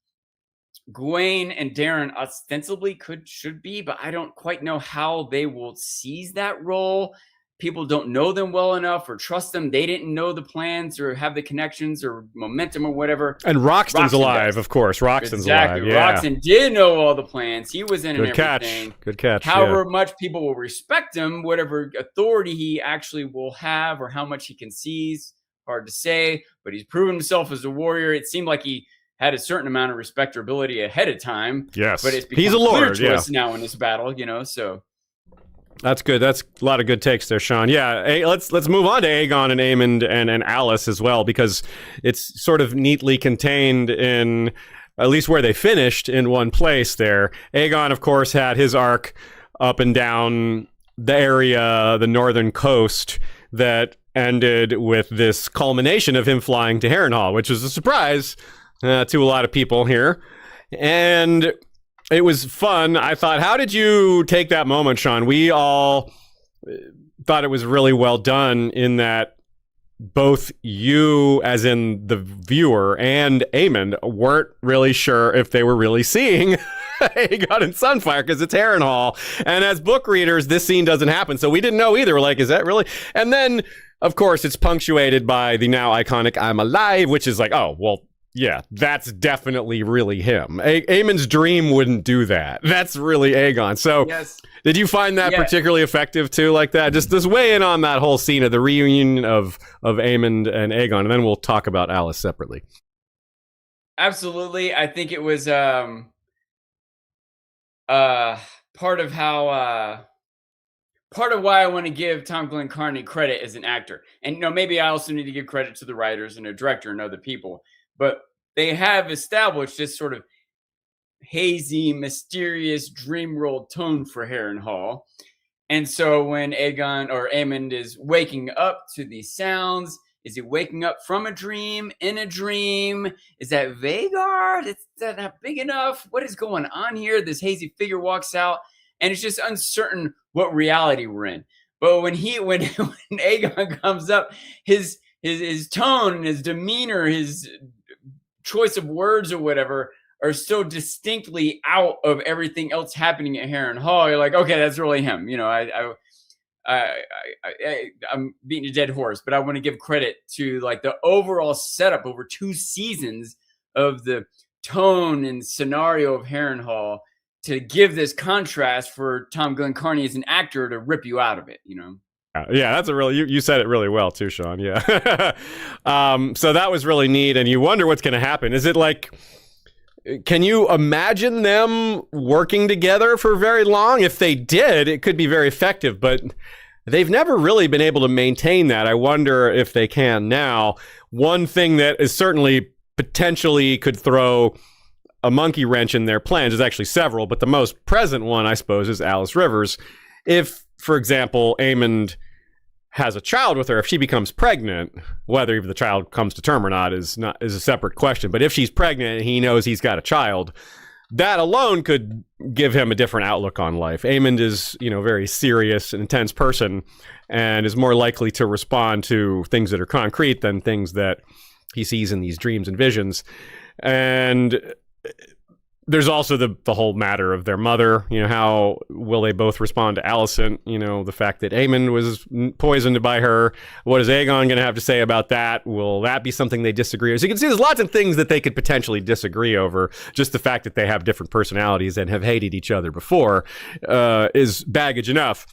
Gawain and Darren ostensibly should be, but I don't quite know how they will seize that role. people don't know them well enough or trust them. They didn't know the plans or have the connections or momentum or whatever. And Roxton's alive, of course. Roxton's alive. Yeah. Roxton did know all the plans. He was in Good everything. Good catch. However much people will respect him, whatever authority he actually will have or how much he can seize, hard to say. But he's proven himself as a warrior. It seemed like he had a certain amount of respectability ahead of time. Yes. But it's he's a lord, clear to us now in this battle, so... That's good. That's a lot of good takes there, Sean. Yeah, let's move on to Aegon and Aemond and Alice as well, because it's sort of neatly contained in at least where they finished in one place there. Aegon, of course, had his arc up and down the area, the northern coast, that ended with this culmination of him flying to Harrenhal, which was a surprise to a lot of people here. And it was fun. I thought, how did you take that moment, Sean? We all thought it was really well done in that both you, as in the viewer, and Aemond weren't really sure if they were really seeing Aegon and Sunfire because it's Harrenhal. And as book readers, this scene doesn't happen. So we didn't know either. We're like, is that really? And then, of course, it's punctuated by the now iconic I'm alive, which is like, oh, well, yeah, that's definitely really him. Aemon's dream wouldn't do that. That's really Aegon. So yes. Did you find that particularly effective too, like that? Just weigh in on that whole scene of the reunion of Aemond and Aegon, and then we'll talk about Alice separately. Absolutely. I think it was part of how part of why I want to give Tom Glenn Carney credit as an actor. And maybe I also need to give credit to the writers and the director and other people. But they have established this sort of hazy, mysterious, dream world tone for Harrenhal. And so when Aegon or Aemond is waking up to these sounds, is he waking up from a dream, in a dream? Is that Vagar? Is that not big enough? What is going on here? This hazy figure walks out, and it's just uncertain what reality we're in. But when Aegon comes up, his tone and his demeanor, his choice of words or whatever are so distinctly out of everything else happening at Harrenhal. You're like, okay, that's really him. I'm beating a dead horse, but I want to give credit to like the overall setup over 2 seasons of the tone and scenario of Harrenhal to give this contrast for Tom Glenn Carney as an actor to rip you out of it, Yeah, that's a really, you said it really well too, Sean. Yeah. So that was really neat. And you wonder what's going to happen. Is it like, can you imagine them working together for very long? If they did, it could be very effective, but they've never really been able to maintain that. I wonder if they can now. One thing that is certainly potentially could throw a monkey wrench in their plans is actually several, but the most present one, I suppose, is Alice Rivers. If, for example, Aemond has a child with her, if she becomes pregnant, whether even the child comes to term or not is a separate question. But if she's pregnant and he knows he's got a child, that alone could give him a different outlook on life. Aemond is, a very serious and intense person and is more likely to respond to things that are concrete than things that he sees in these dreams and visions. And there's also the whole matter of their mother. How will they both respond to Alicent? The fact that Aemond was poisoned by her. What is Aegon going to have to say about that? Will that be something they disagree on? So you can see there's lots of things that they could potentially disagree over. Just the fact that they have different personalities and have hated each other before is baggage enough.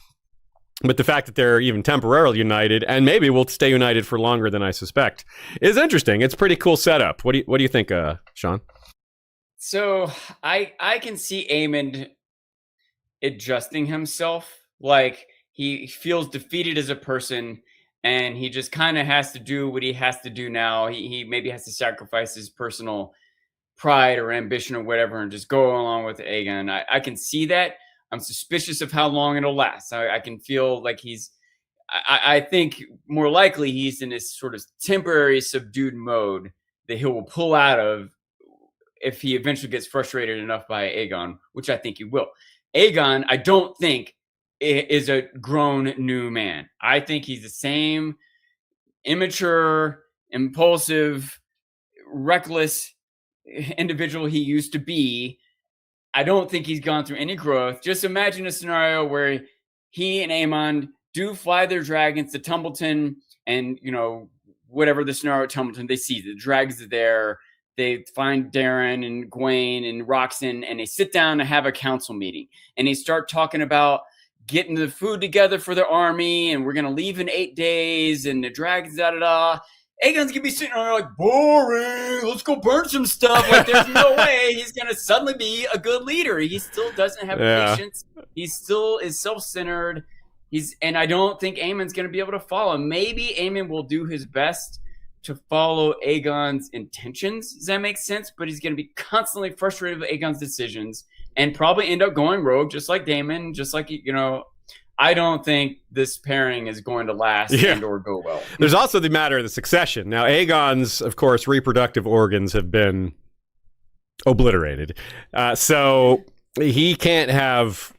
But the fact that they're even temporarily united, and maybe will stay united for longer than I suspect, is interesting. It's a pretty cool setup. What do you think, Sean? So I can see Aemond adjusting himself. Like he feels defeated as a person and he just kind of has to do what he has to do now. He maybe has to sacrifice his personal pride or ambition or whatever and just go along with Aegon. I can see that. I'm suspicious of how long it'll last. I can feel like I think more likely he's in this sort of temporary subdued mode that he will pull out of if he eventually gets frustrated enough by Aegon, which I think he will. Aegon, I don't think, is a grown new man. I think he's the same immature, impulsive, reckless individual he used to be. I don't think he's gone through any growth. Just imagine a scenario where he and Aemond do fly their dragons to Tumbleton, and whatever the scenario at Tumbleton, they see the dragons are there. They find Darren and Gwaine and Roxanne, and they sit down and have a council meeting, and they start talking about getting the food together for their army, and we're gonna leave in 8 days, and the dragons, da. Aegon's gonna be sitting there like, boring, let's go burn some stuff. Like, there's no way he's gonna suddenly be a good leader. He still doesn't have patience. He still is self-centered. And I don't think Aemon's gonna be able to follow. Maybe Aemon will do his best to follow Aegon's intentions. Does that make sense? But he's gonna be constantly frustrated with Aegon's decisions and probably end up going rogue, just like Daemon, just like, I don't think this pairing is going to last and or go well. There's also the matter of the succession. Now, Aegon's, of course, reproductive organs have been obliterated. So he can't have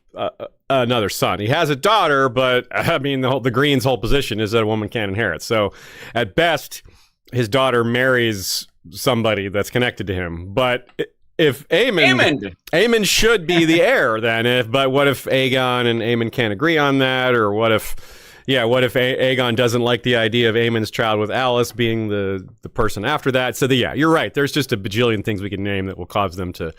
another son. He has a daughter, but I mean, the Green's whole position is that a woman can't inherit. So at best, his daughter marries somebody that's connected to him. But if Aemon should be the heir then, but what if Aegon and Aemon can't agree on that? Or what if Aegon doesn't like the idea of Aemon's child with Alice being the person after that? So you're right. There's just a bajillion things we can name that will cause them to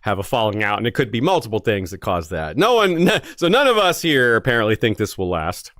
have a falling out, and it could be multiple things that cause that. So none of us here apparently think this will last.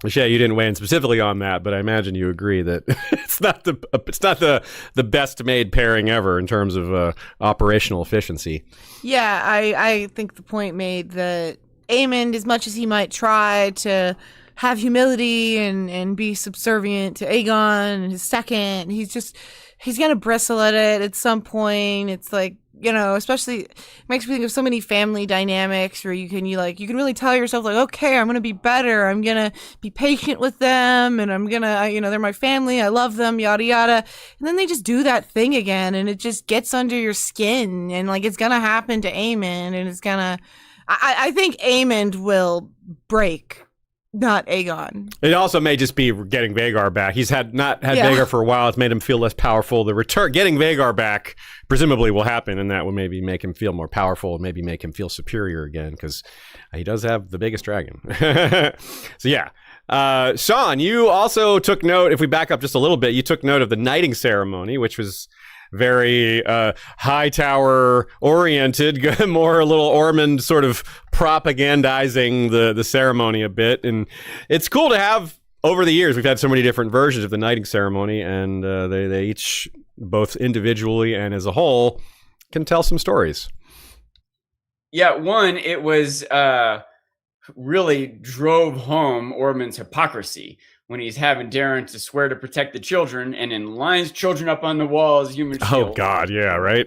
Shay, you didn't weigh in specifically on that, but I imagine you agree that it's not the best made pairing ever in terms of operational efficiency. Yeah, I think the point made that Aemon, as much as he might try to have humility and be subservient to Aegon and his second, he's gonna bristle at it at some point. It's like, especially it makes me think of so many family dynamics where you can really tell yourself, like, okay, I'm gonna be better, I'm gonna be patient with them, and I'm gonna, they're my family, I love them, yada yada, and then they just do that thing again, and it just gets under your skin, and like it's gonna happen to Aemon, and it's gonna, I think Aemon will break, not Aegon. It also may just be getting Vhagar back. He's not had Vhagar for a while. It's made him feel less powerful. The return, getting Vhagar back, presumably will happen, and that will maybe make him feel more powerful and maybe make him feel superior again, because he does have the biggest dragon. So Sean, you also took note, if we back up just a little bit, you took note of the knighting ceremony, which was very high tower oriented, more a little Ormond sort of propagandizing the ceremony a bit. And it's cool to have, over the years, we've had so many different versions of the knighting ceremony, and they each, both individually and as a whole, can tell some stories. Yeah, one, it was really drove home Ormond's hypocrisy when he's having Darren to swear to protect the children and then lines children up on the wall as human shield. Oh, God, yeah, right?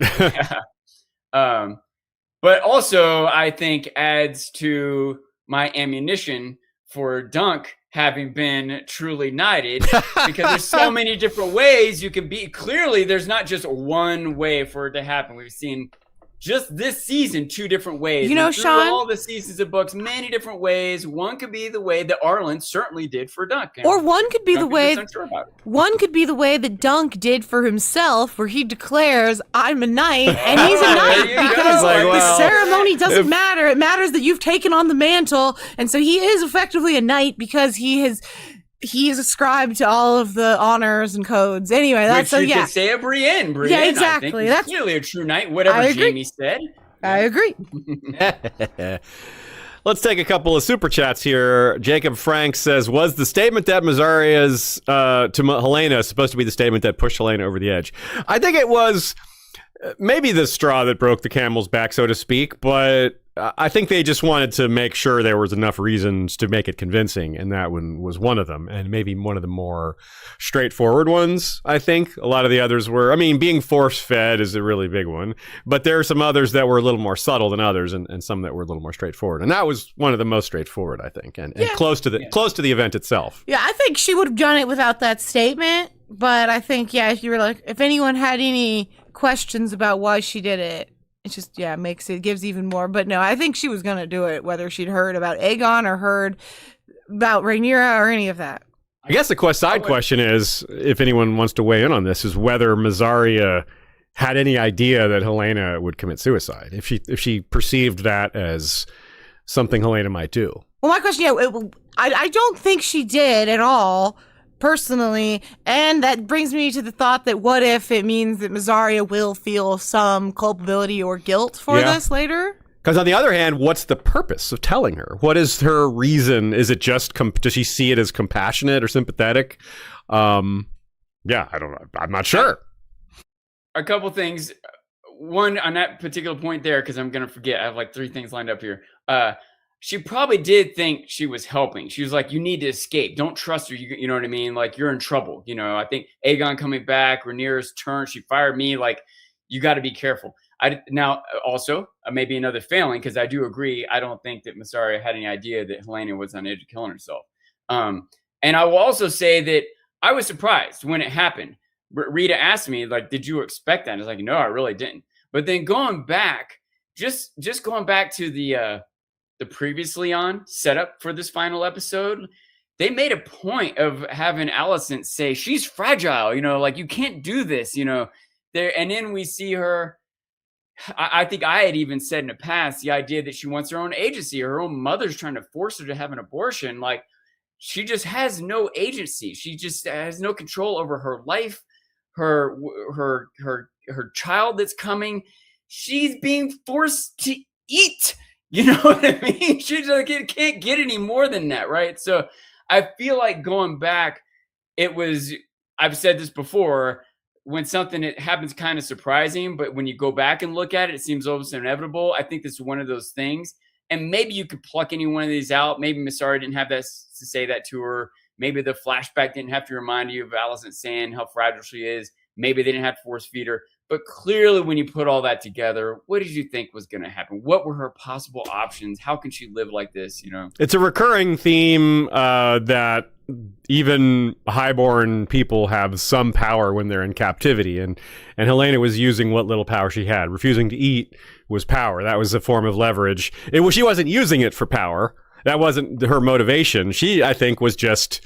But also, I think, adds to my ammunition for Dunk having been truly knighted, because there's so many different ways you can be. Clearly, there's not just one way for it to happen. We've seen just this season 2 different ways. Sean, all the seasons of books, many different ways. One could be the way that Arlen certainly did for Dunk, or one could be the way that Dunk did for himself, where he declares, "I'm a knight," and he's a knight because the ceremony doesn't matter. It matters that you've taken on the mantle, and so he is effectively a knight because he is ascribed to all of the honors and codes. Anyway, that's Which you could say a Brienne. Yeah, exactly. I think that's clearly a true knight. Whatever Jamie said. I agree. Let's take a couple of super chats here. Jacob Frank says, was the statement that Mazaria's to Helena supposed to be the statement that pushed Helena over the edge? I think it was maybe the straw that broke the camel's back, so to speak, but I think they just wanted to make sure there was enough reasons to make it convincing, and that one was one of them, and maybe one of the more straightforward ones, I think. A lot of the others were, being force-fed is a really big one, but there are some others that were a little more subtle than others, and some that were a little more straightforward, and that was one of the most straightforward, I think, and close to the event itself. Yeah, I think she would have done it without that statement, but I think, if you were like, if anyone had any questions about why she did it, it just, gives even more. But no, I think she was going to do it, whether she'd heard about Aegon or heard about Rhaenyra or any of that. I guess the side question is, if anyone wants to weigh in on this, is whether Mazzaria had any idea that Helena would commit suicide, if she perceived that as something Helena might do. Well, my question, I don't think she did at all, personally, and that brings me to the thought that what if it means that Mazzaria will feel some culpability or guilt for this later? Because on the other hand, what's the purpose of telling her? What is her reason? Is it just, does she see it as compassionate or sympathetic? I don't know. I'm not sure. A couple things. One, on that particular point there, because I'm going to forget. I have like 3 things lined up here. She probably did think she was helping. She was like, you need to escape. Don't trust her. You know what I mean? Like, you're in trouble. You know, I think Aegon coming back, Rhaenyra's turn, she fired me. Like, you got to be careful. Now, also, maybe another failing, because I do agree. I don't think that Mazzaria had any idea that Helena was on the edge of killing herself. And I will also say that I was surprised when it happened. Rita asked me, like, did you expect that? And I was like, no, I really didn't. But then going back, just going back to the previously on setup for this final episode, they made a point of having Alicent say she's fragile, you know, like, you can't do this, you know. There, and then we see her. I think I had even said in the past the idea that she wants her own agency. Her own mother's trying to force her to have an abortion. Like, she just has no agency. She just has no control over her life, her child that's coming. She's being forced to eat. You know what I mean? She just can't get any more than that, right? So I feel like going back, I've said this before, when something that happens kind of surprising, but when you go back and look at it, it seems almost inevitable. I think this is one of those things. And maybe you could pluck any one of these out. Maybe Mazzaria didn't have that to say that to her. Maybe the flashback didn't have to remind you of Alicent saying how fragile she is. Maybe they didn't have to force feed her. But clearly, when you put all that together, what did you think was going to happen? What were her possible options? How can she live like this? You know, it's a recurring theme that even highborn people have some power when they're in captivity, and Helena was using what little power she had. Refusing to eat was power. That was a form of leverage. She wasn't using it for power. That wasn't her motivation. She, I think, was just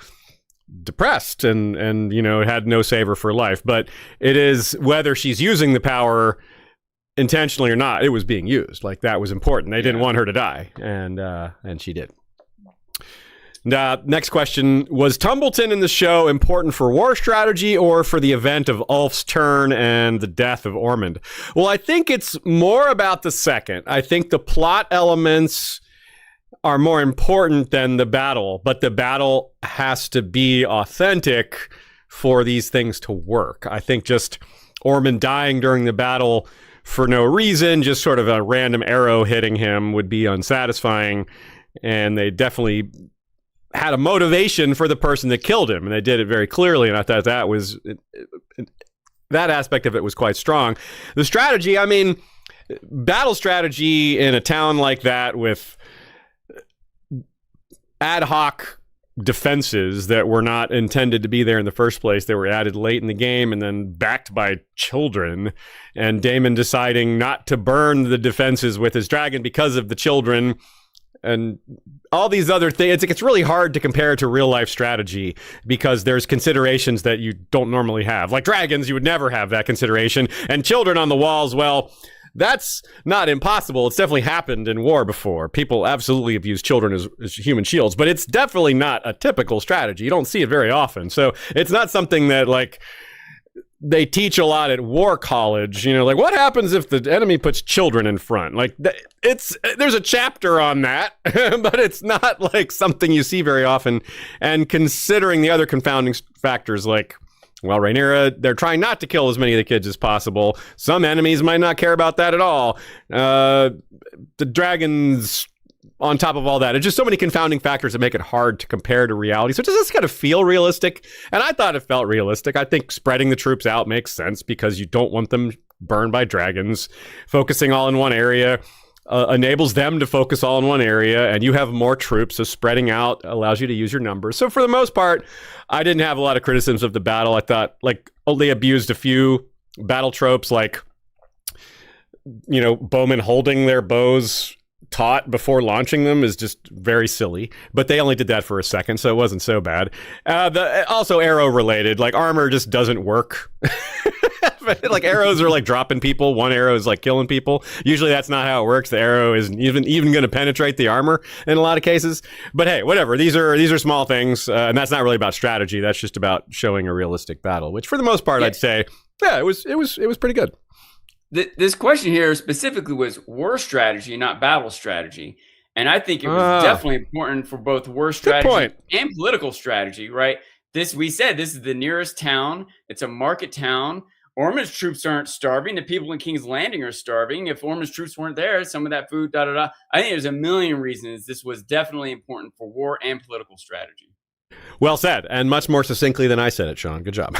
depressed and you know, had no savor for life. But it is whether she's using the power intentionally or not, it was being used. Like, that was important. They didn't want her to die, and she did. Next question: was Tumbleton in the show important for war strategy or for the event of Ulf's turn and the death of Ormond? Well, I think it's more about the second. I think the plot elements are more important than the battle, but the battle has to be authentic for these things to work. I think just Ormond dying during the battle for no reason, just sort of a random arrow hitting him, would be unsatisfying, and they definitely had a motivation for the person that killed him, and they did it very clearly, and I thought that aspect of it was quite strong. The strategy, I mean, battle strategy in a town like that with ad hoc defenses that were not intended to be there in the first place. They were added late in the game and then backed by children, and Daemon deciding not to burn the defenses with his dragon because of the children, and all these other things. It's really hard to compare to real life strategy because there's considerations that you don't normally have. Like dragons, you would never have that consideration, and children on the walls, well, that's not impossible. It's definitely happened in war before. People absolutely have used children as human shields, but it's definitely not a typical strategy. You don't see it very often. So it's not something that, like, they teach a lot at war college. You know, like, what happens if the enemy puts children in front? Like, there's a chapter on that, but it's not like something you see very often. And considering the other confounding factors, like, well, Rhaenyra, they're trying not to kill as many of the kids as possible. Some enemies might not care about that at all. The dragons, on top of all that, it's just so many confounding factors that make it hard to compare to reality. So does this kind of feel realistic? And I thought it felt realistic. I think spreading the troops out makes sense because you don't want them burned by dragons. Focusing all in one area enables them to focus all in one area, and you have more troops, so spreading out allows you to use your numbers. So for the most part, I didn't have a lot of criticisms of the battle. I thought, like, they abused a few battle tropes, like, you know, bowmen holding their bows taut before launching them is just very silly, but they only did that for a second, so it wasn't so bad. Also arrow related, like, armor just doesn't work Like arrows are like dropping people. One arrow is like killing people. Usually that's not how it works. The arrow isn't even going to penetrate the armor in a lot of cases. But hey, whatever. These are small things, and that's not really about strategy. That's just about showing a realistic battle, which for the most part, I'd say, yeah, it was pretty good. This question here specifically was war strategy, not battle strategy. And I think it was definitely important for both war strategy and political strategy, right? We said this is the nearest town. It's a market town. Ormond's troops aren't starving. The people in King's Landing are starving. If Ormond's troops weren't there, some of that food, I think there's a million reasons this was definitely important for war and political strategy. Well said, and much more succinctly than I said it, Sean. Good job.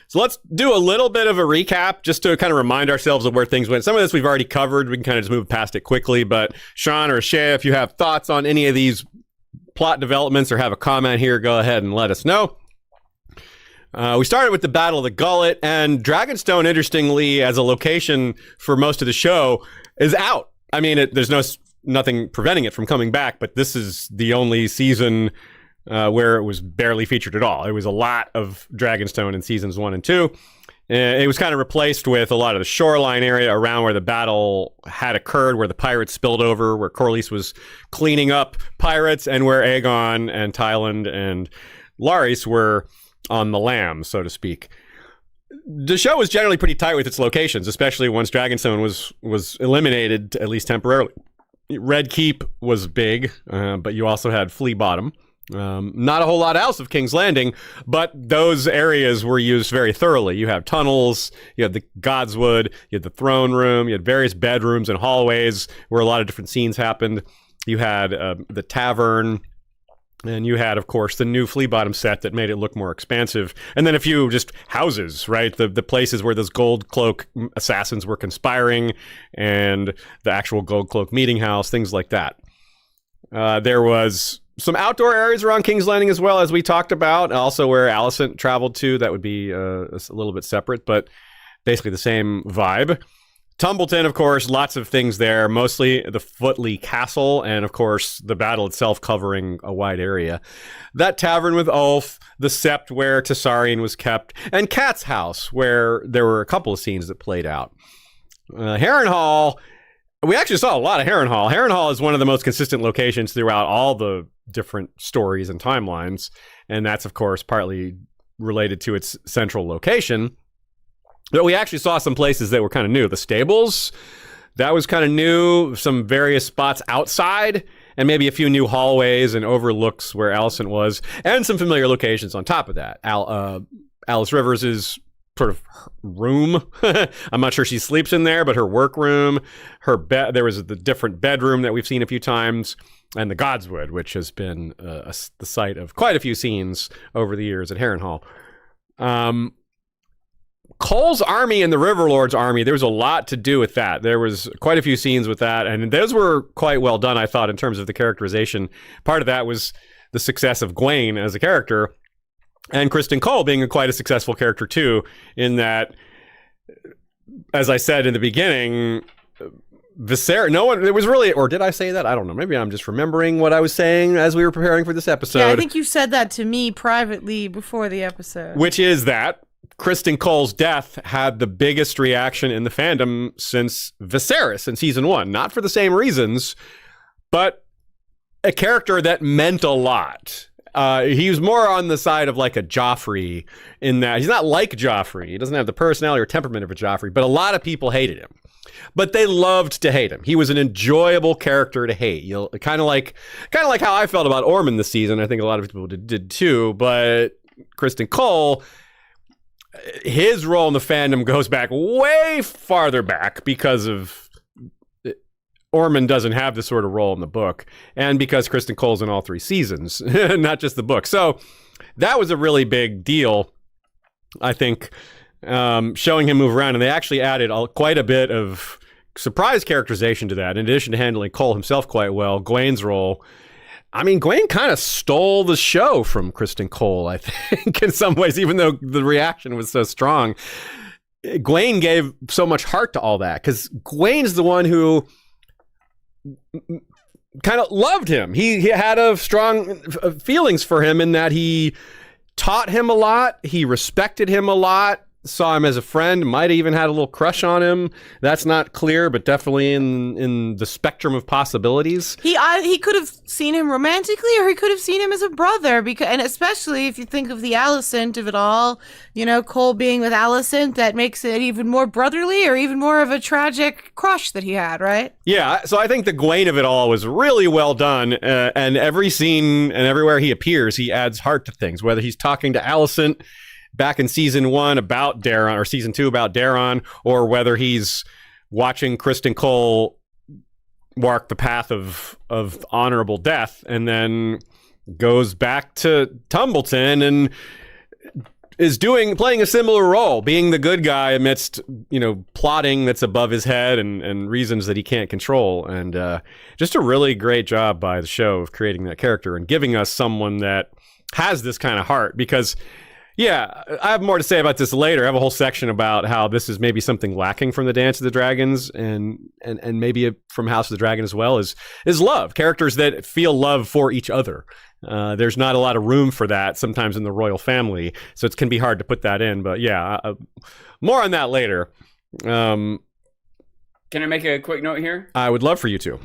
So let's do a little bit of a recap just to kind of remind ourselves of where things went. Some of this we've already covered. We can kind of just move past it quickly. But Sean or Shay, if you have thoughts on any of these plot developments or have a comment here, go ahead and let us know. We started with the Battle of the Gullet, and Dragonstone, interestingly, as a location for most of the show, is out. I mean, there's nothing preventing it from coming back, but this is the only season where it was barely featured at all. It was a lot of Dragonstone in seasons 1 and 2. It was kind of replaced with a lot of the shoreline area around where the battle had occurred, where the pirates spilled over, where Corlys was cleaning up pirates, and where Aegon and Tyland and Larys were on the lam, so to speak. The show was generally pretty tight with its locations, especially once Dragonstone was eliminated, at least temporarily. Red Keep was big, but you also had Flea Bottom. Not a whole lot else of King's Landing, but those areas were used very thoroughly. You have tunnels, you had the Godswood, you had the throne room, you had various bedrooms and hallways where a lot of different scenes happened. You had the tavern, and you had, of course, the new Flea Bottom set that made it look more expansive. And then a few just houses, right? The places where those Gold Cloak assassins were conspiring, and the actual Gold Cloak meeting house, things like that. There was some outdoor areas around King's Landing as well, as we talked about. Also where Alicent traveled to. That would be a little bit separate, but basically the same vibe. Tumbleton, of course, lots of things there. Mostly the Footley Castle, and of course the battle itself covering a wide area. That tavern with Ulf, the Sept where Tessarion was kept, and Cat's house where there were a couple of scenes that played out. Harrenhal, we actually saw a lot of Harrenhal. Harrenhal is one of the most consistent locations throughout all the different stories and timelines, and that's, of course, partly related to its central location. But we actually saw some places that were kind of new. The stables, that was kind of new. Some various spots outside, and maybe a few new hallways and overlooks where Alicent was, and some familiar locations on top of that. Alice Rivers' sort of room. I'm not sure she sleeps in there, but her workroom, her bed. There was the different bedroom that we've seen a few times, and the Godswood, which has been the site of quite a few scenes over the years at Harrenhal. Cole's army and the Riverlord's army, there was a lot to do with that. There was quite a few scenes with that, and those were quite well done, I thought, in terms of the characterization. Part of that was the success of Gwaine as a character, and Kristen Cole being quite a successful character too, in that, as I said in the beginning, Viserys, no one, it was really, or did I say that? I don't know. Maybe I'm just remembering what I was saying as we were preparing for this episode. Yeah, I think you said that to me privately before the episode. Which is that Kristen Cole's death had the biggest reaction in the fandom since Viserys in season 1. Not for the same reasons, but a character that meant a lot. He was more on the side of like a Joffrey, in that he's not like Joffrey. He doesn't have the personality or temperament of a Joffrey, but a lot of people hated him. But they loved to hate him. He was an enjoyable character to hate. You'll kind of like how I felt about Ormond this season. I think a lot of people did too. But Kristen Cole, his role in the fandom goes back way farther back because of Ormond doesn't have this sort of role in the book, and because Kristen Cole's in all 3 seasons, not just the book. So that was a really big deal, I think, showing him move around. And they actually added quite a bit of surprise characterization to that, in addition to handling Cole himself quite well. Gwaine's role, I mean, Gwaine kind of stole the show from Kristen Cole, I think, in some ways, even though the reaction was so strong. Gwaine gave so much heart to all that, because Gwaine's the one who kind of loved him. He had a strong feelings for him in that he taught him a lot. He respected him a lot. saw him as a friend, might have even had a little crush on him. That's not clear, but definitely in the spectrum of possibilities. He could have seen him romantically, or he could have seen him as a brother. And especially if you think of the Alicent of it all, Cole being with Alicent, that makes it even more brotherly, or even more of a tragic crush that he had, right? Yeah, so I think the Gwaine of it all was really well done, and every scene and everywhere he appears, he adds heart to things, whether he's talking to Alicent back in season 1 about Daron, or season 2 about Daron, or whether he's watching Kristen Cole walk the path of honorable death and then goes back to Tumbleton and is playing a similar role, being the good guy amidst, plotting that's above his head and reasons that he can't control. And just a really great job by the show of creating that character and giving us someone that has this kind of heart, because yeah, I have more to say about this later. I have a whole section about how this is maybe something lacking from the Dance of the Dragons, and maybe from House of the Dragon as well, is love. Characters that feel love for each other. There's not a lot of room for that sometimes in the royal family, so it can be hard to put that in. But yeah, more on that later. Can I make a quick note here? I would love for you to.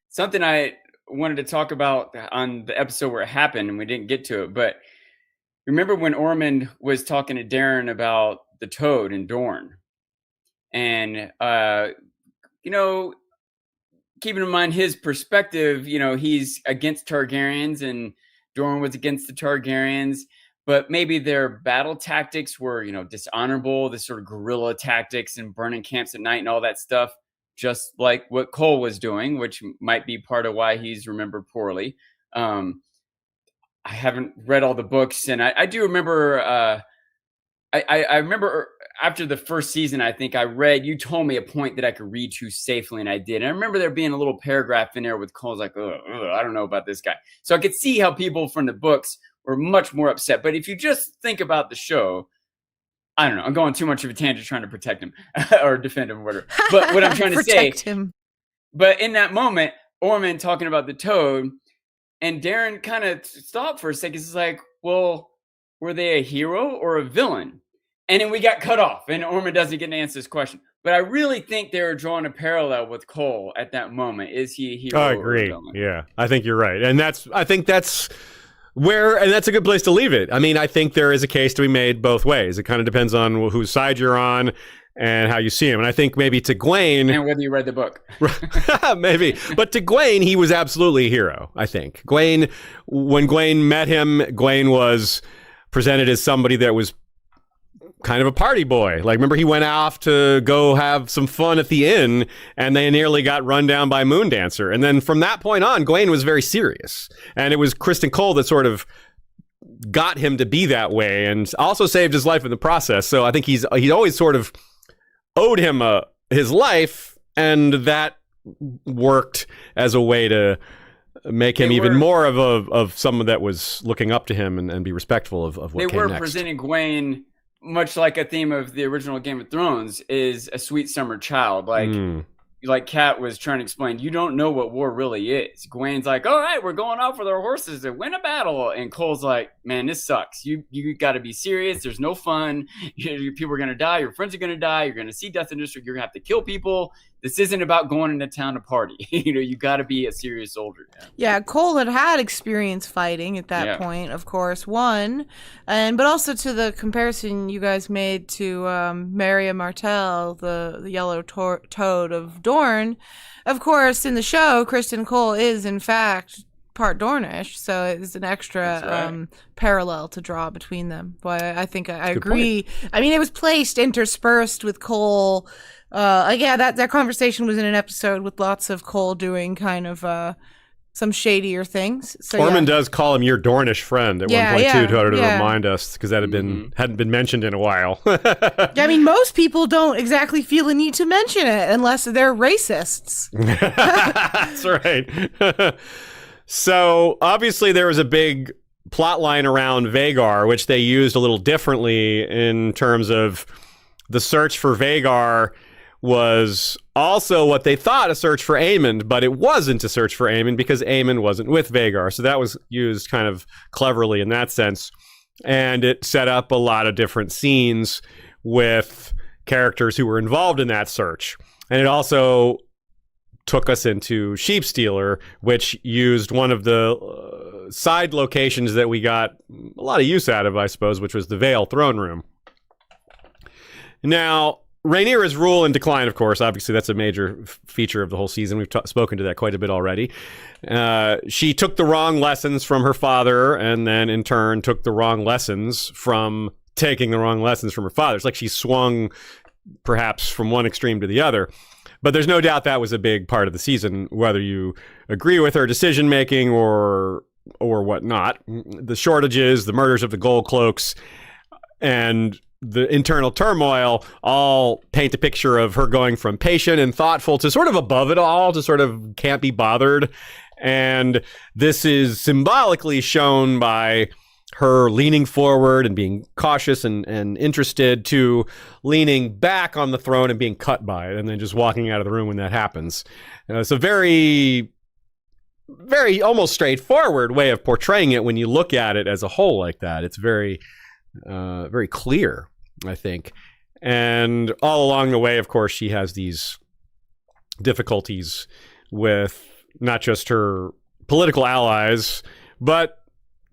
Something I wanted to talk about on the episode where it happened, and we didn't get to it, but remember when Ormond was talking to Darren about the Toad and Dorne? And, keeping in mind his perspective, he's against Targaryens and Dorne was against the Targaryens, but maybe their battle tactics were, dishonorable, this sort of guerrilla tactics and burning camps at night and all that stuff, just like what Cole was doing, which might be part of why he's remembered poorly. I haven't read all the books, and I do remember. I remember after the first season, I think I read. You told me a point that I could read to safely, and I did. And I remember there being a little paragraph in there with Cole's like, I don't know about this guy. So I could see how people from the books were much more upset. But if you just think about the show, I don't know. I'm going too much of a tangent trying to protect him or defend him or whatever. But what I'm trying to say, him. But in that moment, Ormond talking about the Toad. And Darren kind of stopped for a second. He's like, well, were they a hero or a villain? And then we got cut off, and Ormond doesn't get to answer this question. But I really think they were drawing a parallel with Cole at that moment. Is he a hero I agree. or a villain? Yeah, I think you're right. And I think that's that's a good place to leave it. I mean, I think there is a case to be made both ways. It kind of depends on whose side you're on and how you see him. And I think maybe to Gwaine... And whether you read the book. Maybe. But to Gwaine, he was absolutely a hero, I think. When Gwaine met him, Gwaine was presented as somebody that was kind of a party boy. Like, remember, he went off to go have some fun at the inn, and they nearly got run down by Moondancer. And then from that point on, Gwaine was very serious. And it was Kristen Cole that sort of got him to be that way, and also saved his life in the process. So I think he's always sort of owed him his life, and that worked as a way to make him even more of someone that was looking up to him and be respectful of what came next. They were presenting Gwaine much like a theme of the original Game of Thrones is a sweet summer child. Like Kat was trying to explain, you don't know what war really is. Gwaine's like, all right, we're going out with our horses to win a battle. And Cole's like, man, this sucks. You got to be serious. There's no fun. People are going to die. Your friends are going to die. You're going to see death in the district. You're going to have to kill people. This isn't about going into town to party. You got to be a serious soldier. Yeah, Cole had experience fighting at that point, of course, but also to the comparison you guys made to Maria Martell, the yellow toad of Dorne. Of course, in the show, Kristen Cole is, in fact, part Dornish, so it's an extra parallel to draw between them. But I think I agree. Point. I mean, it was placed interspersed with Cole. That conversation was in an episode with lots of Cole doing kind of some shadier things. So Ormond does call him your Dornish friend at one point too, to remind us, because that hadn't been mentioned in a while. I mean, most people don't exactly feel a need to mention it unless they're racists. That's right. So obviously there was a big plot line around Vhagar, which they used a little differently in terms of the search for Vhagar was also what they thought a search for Aemond, but it wasn't a search for Aemond because Aemond wasn't with Vhagar. So that was used kind of cleverly in that sense. And it set up a lot of different scenes with characters who were involved in that search. And it also took us into Sheep Stealer, which used one of the side locations that we got a lot of use out of, I suppose, which was the Vale throne room. Now, Rhaenyra's rule and decline, of course, obviously that's a major feature of the whole season. We've spoken to that quite a bit already. She took the wrong lessons from her father, and then in turn took the wrong lessons from taking the wrong lessons from her father. It's like she swung perhaps from one extreme to the other. But there's no doubt that was a big part of the season, whether you agree with her decision making or whatnot. The shortages, the murders of the Gold Cloaks, and the internal turmoil all paint a picture of her going from patient and thoughtful to sort of above it all, to sort of can't be bothered. And this is symbolically shown by her leaning forward and being cautious and interested, to leaning back on the throne and being cut by it, and then just walking out of the room when that happens. It's a very, very almost straightforward way of portraying it when you look at it as a whole like that. It's very, very clear, I think. And all along the way, of course, she has these difficulties with not just her political allies, but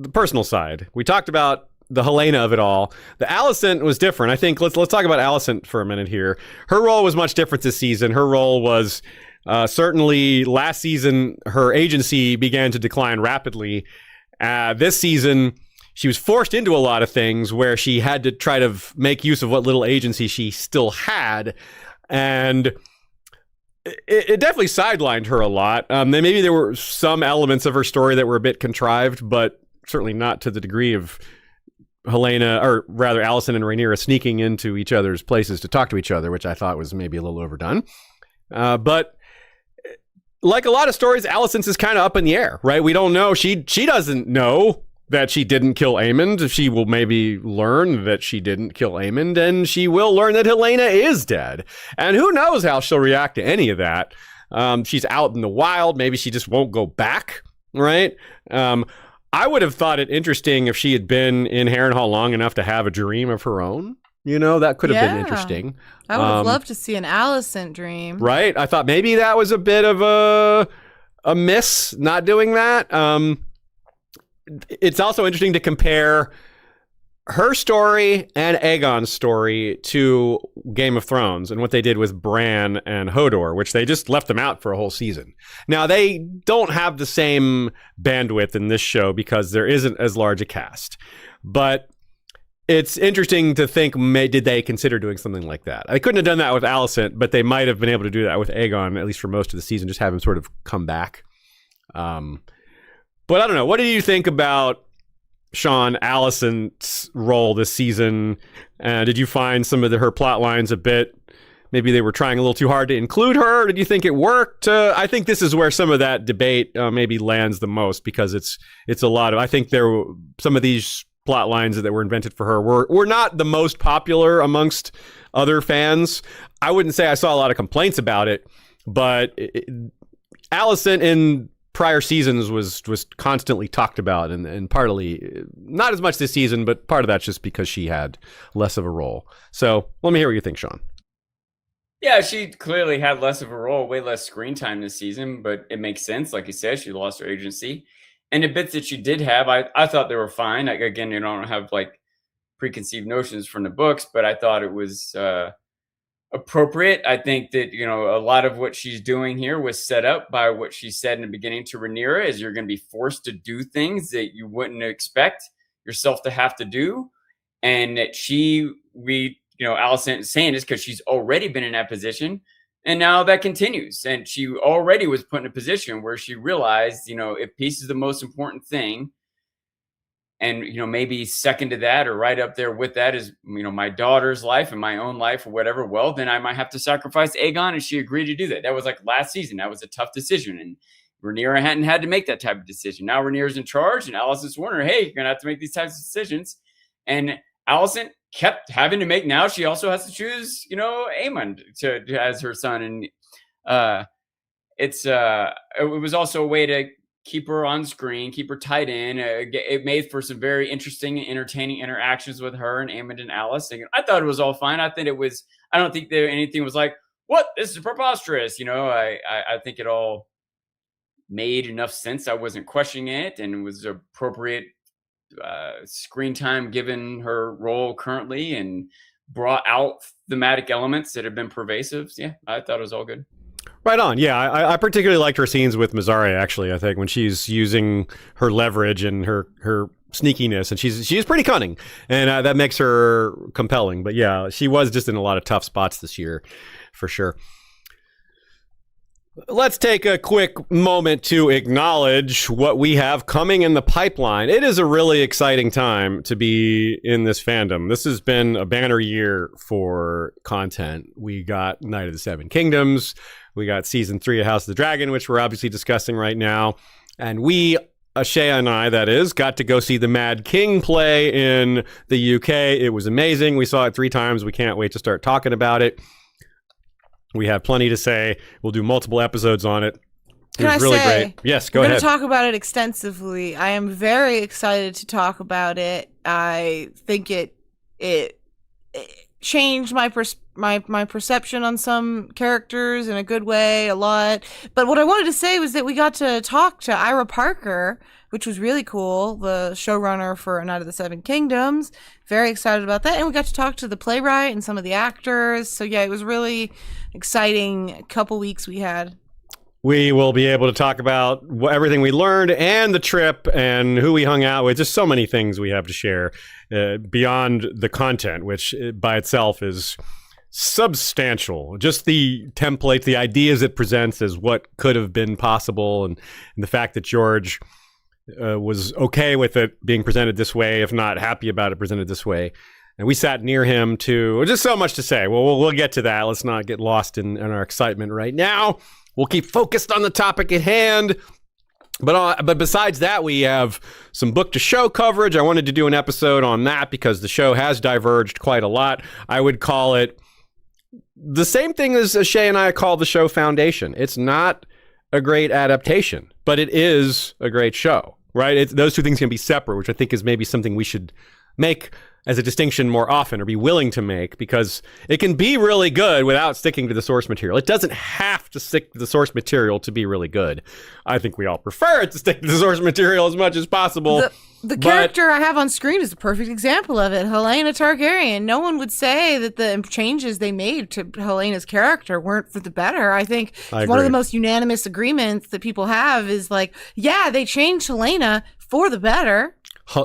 the personal side. We talked about the Helena of it all. The Alicent was different. I think let's talk about Alicent for a minute here. Her role was much different this season. Her role was certainly last season, her agency began to decline rapidly. This season, she was forced into a lot of things where she had to try to make use of what little agency she still had. And it definitely sidelined her a lot. Maybe there were some elements of her story that were a bit contrived, but certainly not to the degree of Helena, or rather Alicent and Rhaenyra sneaking into each other's places to talk to each other, which I thought was maybe a little overdone. But like a lot of stories, Alicent's is kind of up in the air, right? We don't know. She doesn't know that she didn't kill Aemond. She will maybe learn that she didn't kill Aemond, and she will learn that Helena is dead. And who knows how she'll react to any of that. She's out in the wild. Maybe she just won't go back, right? I would have thought it interesting if she had been in Harrenhal long enough to have a dream of her own. You know, that could have been interesting. I would have loved to see an Alicent dream. Right? I thought maybe that was a bit of a miss, not doing that. It's also interesting to compare her story and Aegon's story to Game of Thrones and what they did with Bran and Hodor, which they just left them out for a whole season. Now, they don't have the same bandwidth in this show because there isn't as large a cast. But it's interesting to think, did they consider doing something like that? I couldn't have done that with Alicent, but they might have been able to do that with Aegon, at least for most of the season, just have him sort of come back. But I don't know. What did you think about Sean Alicent's role this season? Did you find some of her plot lines a bit, maybe they were trying a little too hard to include her? Did you think it worked? I think this is where some of that debate maybe lands the most, because it's a lot of, I think some of these plot lines that were invented for her were not the most popular amongst other fans. I wouldn't say I saw a lot of complaints about it, but Alicent in prior seasons was constantly talked about, and partly, not as much this season, but part of that's just because she had less of a role. So let me hear what you think, Sean. Yeah, she clearly had less of a role, way less screen time this season, but it makes sense. Like you said, she lost her agency. And the bits that she did have, I thought they were fine. Like, again, you don't have like preconceived notions from the books, but I thought it was appropriate. I think that, a lot of what she's doing here was set up by what she said in the beginning to Rhaenyra, is you're going to be forced to do things that you wouldn't expect yourself to have to do. And that Alicent is saying this because she's already been in that position. And now that continues. And she already was put in a position where she realized, if peace is the most important thing, and, maybe second to that or right up there with that is, my daughter's life and my own life or whatever, well, then I might have to sacrifice Aegon. And she agreed to do that. That was like last season. That was a tough decision. And Rhaenyra hadn't had to make that type of decision. Now Rhaenyra's in charge, and Alicent's warning her, hey, you're going to have to make these types of decisions. And Alicent kept having to make, now she also has to choose, Aemond as her son. And it was also a way to keep her on screen, keep her tied in. It made for some very interesting and entertaining interactions with her and Aemond and Alice. And I thought it was all fine. I don't think anything was like, what? This is preposterous. I think it all made enough sense. I wasn't questioning it, and it was appropriate screen time given her role currently, and brought out thematic elements that have been pervasive. Yeah, I thought it was all good. Right on. Yeah, I particularly liked her scenes with Mazzari, actually, I think, when she's using her leverage and her sneakiness, and she's pretty cunning, and that makes her compelling. But yeah, she was just in a lot of tough spots this year, for sure. Let's take a quick moment to acknowledge what we have coming in the pipeline. It is a really exciting time to be in this fandom. This has been a banner year for content. We got Night of the Seven Kingdoms. We got season 3 of House of the Dragon, which we're obviously discussing right now. And we, Ashaya and I, that is, got to go see the Mad King play in the UK. It was amazing. We saw it 3 times. We can't wait to start talking about it. We have plenty to say. We'll do multiple episodes on it. It was really great. Yes, go ahead. We're going to talk about it extensively. I am very excited to talk about it. I think it changed my perception on some characters in a good way a lot. But what I wanted to say was that we got to talk to Ira Parker, which was really cool, the showrunner for A Night of the Seven Kingdoms. Very excited about that. And we got to talk to the playwright and some of the actors. So yeah, it was really exciting couple weeks we had. We will be able to talk about everything we learned and the trip and who we hung out with. Just so many things we have to share beyond the content, which by itself is substantial. Just the templates, the ideas it presents as what could have been possible, and the fact that George was okay with it being presented this way, if not happy about it presented this way. And we sat near him too. Just so much to say. Well, we'll get to that. Let's not get lost in our excitement right now. We'll keep focused on the topic at hand. But besides that, we have some book to show coverage. I wanted to do an episode on that because the show has diverged quite a lot. I would call it the same thing as Shay and I call the show Foundation. It's not a great adaptation, but it is a great show, right? Those two things can be separate, which I think is maybe something we should make as a distinction more often, or be willing to make, because it can be really good without sticking to the source material. It doesn't have to stick to the source material to be really good. I think we all prefer it to stick to the source material as much as possible. The character I have on screen is a perfect example of it. Helena Targaryen. No one would say that the changes they made to Helena's character weren't for the better. I think one of the most unanimous agreements that people have is like, yeah, they changed Helena for the better.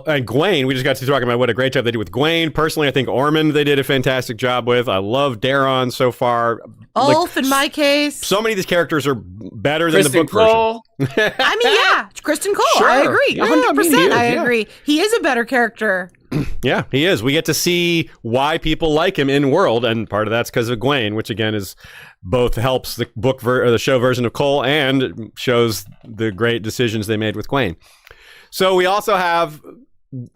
And Gwaine, we just got to talking about what a great job they did with Gwaine. Personally, I think Ormond they did a fantastic job with. I love Daron so far. Ulf, in my case. So many of these characters are better than the book Cole. version. I mean, yeah, Kristen Cole. Sure. I agree. 100%. I agree. He is a better character. Yeah, he is. We get to see why people like him in world, and part of that's because of Gwaine, which again is both helps the book or the show version of Cole and shows the great decisions they made with Gwaine. So we also have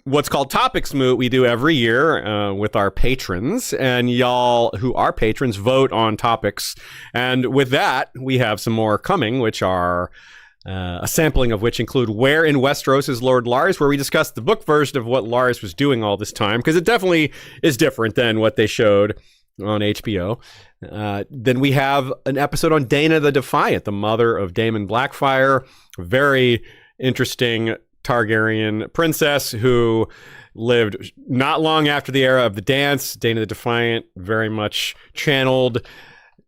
what's called Topics Moot we do every year with our patrons, and y'all who are patrons vote on topics. And with that, we have some more coming, which are a sampling of which include Where in Westeros is Lord Lars, where we discuss the book version of what Lars was doing all this time, because it definitely is different than what they showed on HBO. Then we have an episode on Dana the Defiant, the mother of Daemon Blackfyre. Very interesting Targaryen princess who lived not long after the era of the dance. Dana the Defiant very much channeled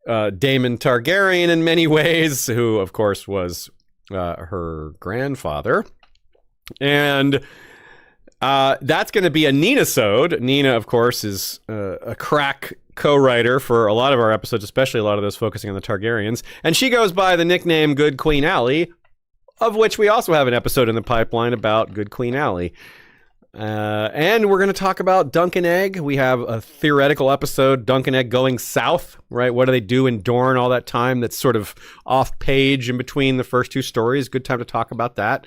Daemon Targaryen in many ways, who of course was her grandfather. And that's going to be a Nina-sode. Nina, of course, is a crack co-writer for a lot of our episodes, especially a lot of those focusing on the Targaryens. And she goes by the nickname Good Queen Allie, of which we also have an episode in the pipeline about Good Queen Allie. And we're going to talk about Dunk and Egg. We have a theoretical episode, Dunk and Egg going south, right? What do they do in Dorne all that time? That's sort of off page in between the first two stories. Good time to talk about that.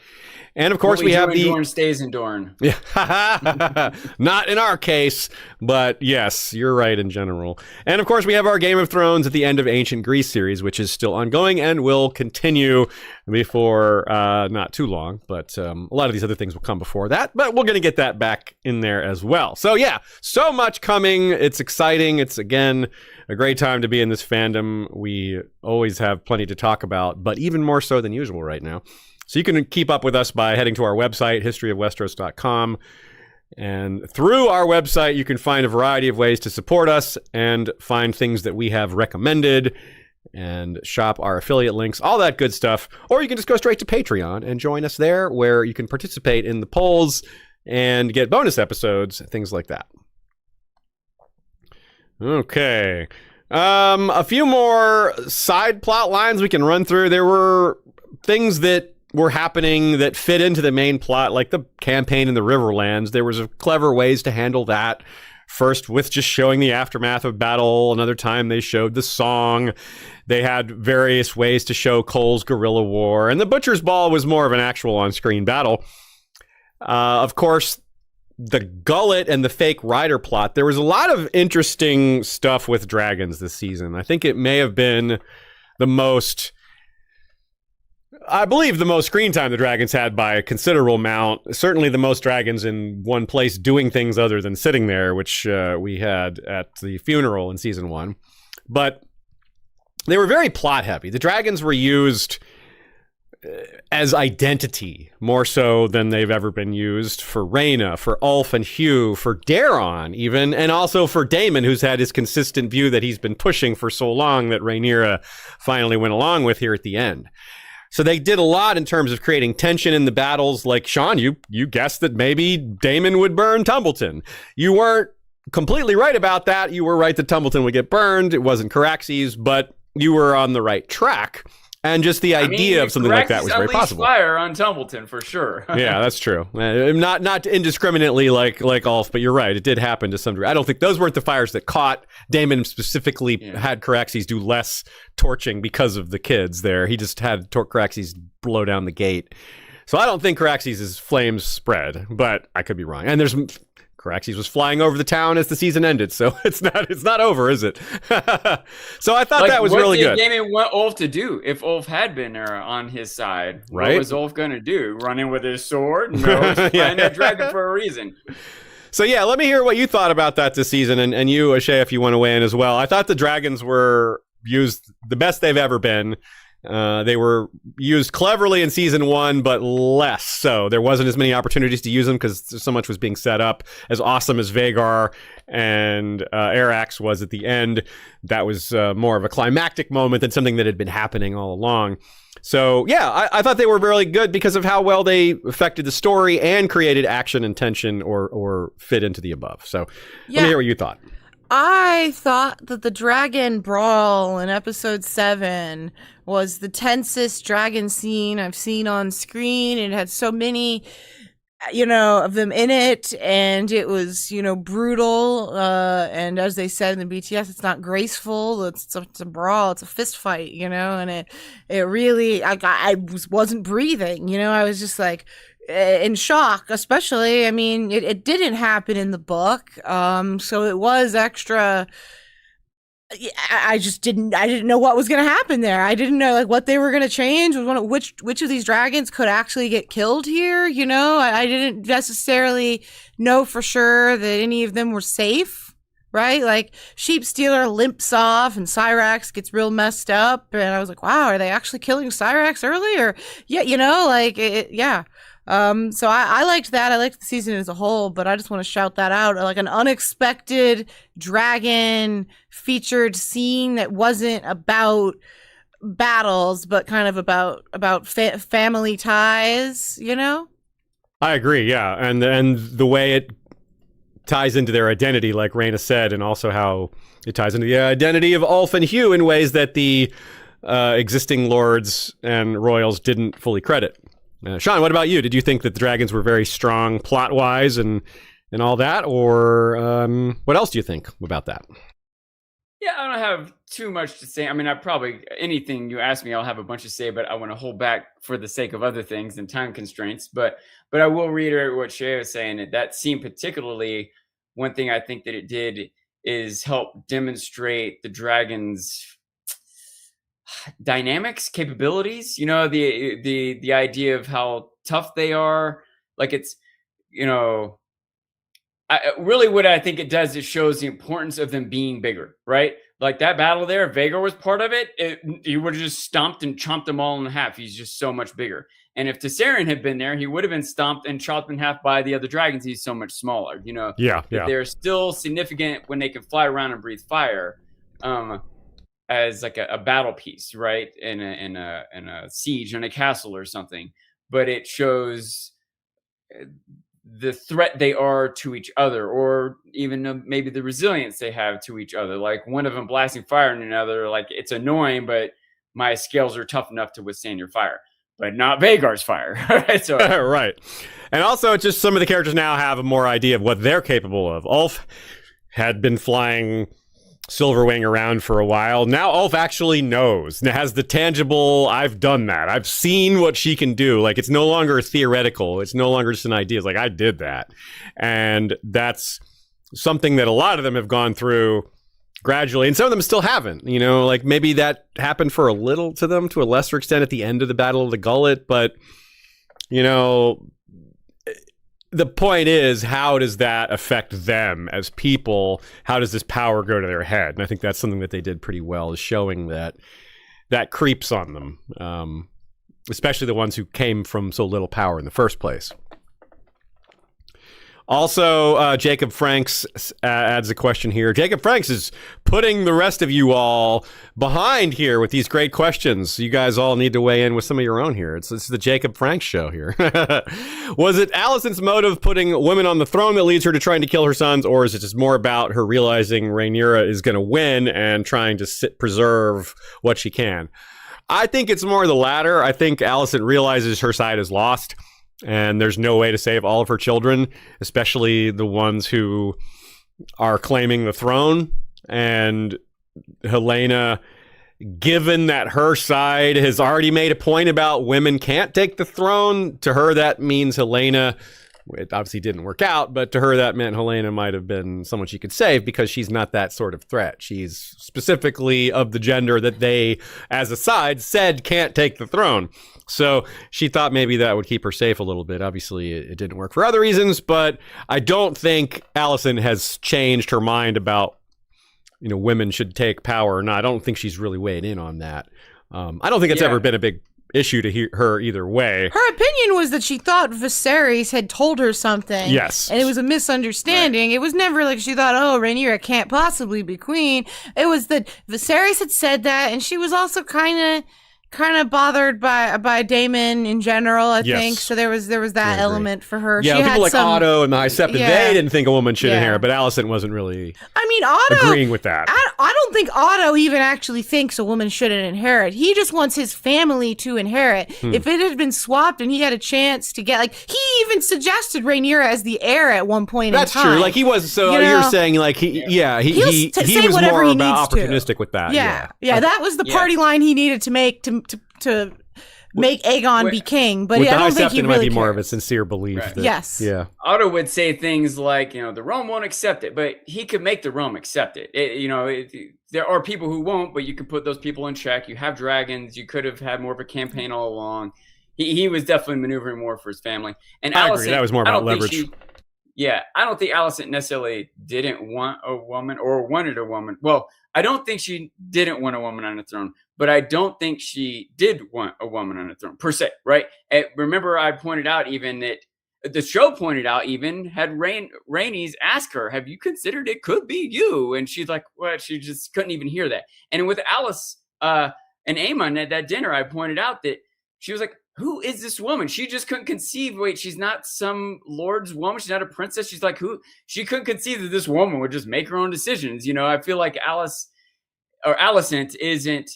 And of course, we have the Dorne stays in Dorne. Yeah, not in our case, but yes, you're right in general. And of course, we have our Game of Thrones at the end of Ancient Greece series, which is still ongoing and will continue before not too long, but a lot of these other things will come before that, but we're going to get that back in there as well. So yeah, so much coming. It's exciting. It's, again, a great time to be in this fandom. We always have plenty to talk about, but even more so than usual right now. So you can keep up with us by heading to our website, historyofwesteros.com. And through our website, you can find a variety of ways to support us and find things that we have recommended and shop our affiliate links, all that good stuff. Or you can just go straight to Patreon and join us there, where you can participate in the polls and get bonus episodes, things like that. Okay. A few more side plot lines we can run through. There were things that were happening that fit into the main plot, like the campaign in the Riverlands. There was clever ways to handle that. First, with just showing the aftermath of battle. Another time, they showed the song. They had various ways to show Cole's guerrilla war. And the Butcher's Ball was more of an actual on-screen battle. Of course, the Gullet and the fake rider plot. There was a lot of interesting stuff with dragons this season. I think it may have been the most screen time the dragons had by a considerable amount. Certainly the most dragons in one place doing things other than sitting there, which we had at the funeral in season 1. But they were very plot heavy. The dragons were used as identity more so than they've ever been used for Rhaena, for Ulf and Hugh, for Daron even, and also for Daemon, who's had his consistent view that he's been pushing for so long that Rhaenyra finally went along with here at the end. So they did a lot in terms of creating tension in the battles. Like, Sean, you guessed that maybe Daemon would burn Tumbleton. You weren't completely right about that. You were right that Tumbleton would get burned. It wasn't Caraxes, but you were on the right track. And just the idea of something like that was very possible. Fire on Tumbleton for sure. Yeah, that's true. Not indiscriminately like Ulf, but you're right. It did happen to some degree. I don't think those weren't the fires that caught. Daemon specifically had Caraxes do less torching because of the kids there. He just had Caraxes blow down the gate. So I don't think Caraxes' flames spread, but I could be wrong. And Caraxes was flying over the town as the season ended, so it's not over, is it? So I thought that was really good. What did Daemon want Ulf to do if Ulf had been on his side? Right? What was Ulf going to do? Run in with his sword? No, he's flying that dragon for a reason. So yeah, let me hear what you thought about that this season, and you, O'Shea, if you want to weigh in as well. I thought the dragons were used the best they've ever been. They were used cleverly in season 1, but less so. There wasn't as many opportunities to use them because so much was being set up. As awesome as Vhagar and Arax was at the end, that was more of a climactic moment than something that had been happening all along. So yeah, I thought they were really good because of how well they affected the story and created action and tension or fit into the above. So let me hear what you thought. I thought that the dragon brawl in episode 7 was the tensest dragon scene I've seen on screen. It had so many, of them in it, and it was, brutal. And as they said in the BTS, it's not graceful. It's a brawl. It's a fist fight, and it really, I wasn't breathing. I was just like, in shock, especially. I mean, it didn't happen in the book, so it was extra. I didn't know what was going to happen there. I didn't know what they were going to change. Which of these dragons could actually get killed here. I didn't necessarily know for sure that any of them were safe. Right, like Sheep Stealer limps off and Syrax gets real messed up, and I was like, wow, are they actually killing Syrax early? Or yeah. So I liked that. I liked the season as a whole, but I just want to shout that out. Like an unexpected dragon featured scene that wasn't about battles, but kind of about family ties, I agree, yeah. And the way it ties into their identity, like Rhaena said, and also how it ties into the identity of Ulf and Hugh in ways that the existing lords and royals didn't fully credit. Sean, what about you? Did you think that the dragons were very strong plot-wise and all that? Or what else do you think about that? Yeah, I don't have too much to say. I mean, anything you ask me, I'll have a bunch to say, but I want to hold back for the sake of other things and time constraints. But I will reiterate what Shea was saying. That scene particularly, one thing I think that it did is help demonstrate the dragons' dynamics, capabilities, you know, the idea of how tough they are. Like it's, you know, really what I think it does is shows the importance of them being bigger, right? Like that battle there, if Vhagar was part of it, he would have just stomped and chomped them all in half. He's just so much bigger. And if Tessarion had been there, he would have been stomped and chopped in half by the other dragons. He's so much smaller, you know. Yeah. They're still significant when they can fly around and breathe fire, as like a battle piece, right? In a siege in a castle or something. But it shows the threat they are to each other, or even maybe the resilience they have to each other. Like one of them blasting fire on another, like it's annoying, but my scales are tough enough to withstand your fire, but not Vhagar's fire. So, right. And also, it's just some of the characters now have a more idea of what they're capable of. Ulf had been flying Silverwing around for a while. Now Ulf actually knows and has the tangible, I've done that. I've seen what she can do. Like, it's no longer theoretical. It's no longer just an idea. It's like, I did that. And that's something that a lot of them have gone through gradually, and some of them still haven't. You know, like maybe that happened for a little to them to a lesser extent at the end of the Battle of the Gullet, but you know, the point is, how does that affect them as people? How does this power go to their head? And I think that's something that they did pretty well, is showing that that creeps on them, especially the ones who came from so little power in the first place. Also, Jacob Franks adds a question here. Jacob Franks is putting the rest of you all behind here with these great questions. You guys all need to weigh in with some of your own here. It's the Jacob Franks show here. Was it Alicent's motive putting women on the throne that leads her to trying to kill her sons, or is it just more about her realizing Rhaenyra is going to win and trying to preserve what she can? I think it's more the latter. I think Alicent realizes her side is lost, and there's no way to save all of her children, especially the ones who are claiming the throne. And Helaena, given that her side has already made a point about women can't take the throne, to her that means Helaena, it obviously didn't work out, but to her that meant Helaena might have been someone she could save, because she's not that sort of threat. She's specifically of the gender that they, as a side, said can't take the throne. So she thought maybe that would keep her safe a little bit. Obviously, it didn't work for other reasons, but I don't think Alicent has changed her mind about, you know, women should take power or not. I don't think she's really weighed in on that. I don't think it's ever been a big issue to her either way. Her opinion was that she thought Viserys had told her something. Yes. And it was a misunderstanding. Right. It was never like she thought, oh, Rhaenyra can't possibly be queen. It was that Viserys had said that, and she was also kind of bothered by Daemon in general, I think. So there was that element for her. Yeah, she people like Otto and the High Septon, they didn't think a woman should inherit, but Alicent wasn't really Otto, agreeing with that. I don't think Otto even actually thinks a woman shouldn't inherit. He just wants his family to inherit. If it had been swapped and he had a chance to get, like, he even suggested Rhaenyra as the heir at one point in time. That's true. Like, he was, so you're saying, like, he was more about opportunistic with that. Yeah, that was the party line he needed to make to make Aegon be king, but I don't think he really might be cared. more of a sincere belief. Right. That, yes. Yeah. Otto would say things like, you know, the Rome won't accept it, but he could make the Rome accept it. There are people who won't, but you can put those people in check. You have dragons. You could have had more of a campaign all along. He was definitely maneuvering more for his family. And I Alicent, agree. That was more about leverage. I don't think Alicent necessarily didn't want a woman or wanted a woman. Well, I don't think she didn't want a woman on the throne, but I don't think she did want a woman on the throne per se, right? And remember, I pointed out even that the show pointed out even had Rhaenys ask her, have you considered it could be you? And she's like, well, she just couldn't even hear that. And with Alice and Aemon at that dinner, I pointed out that she was like, who is this woman? She just couldn't conceive. Wait, she's not some lord's woman. She's not a princess. She's like, who? She couldn't conceive that this woman would just make her own decisions. You know, I feel like Alicent isn't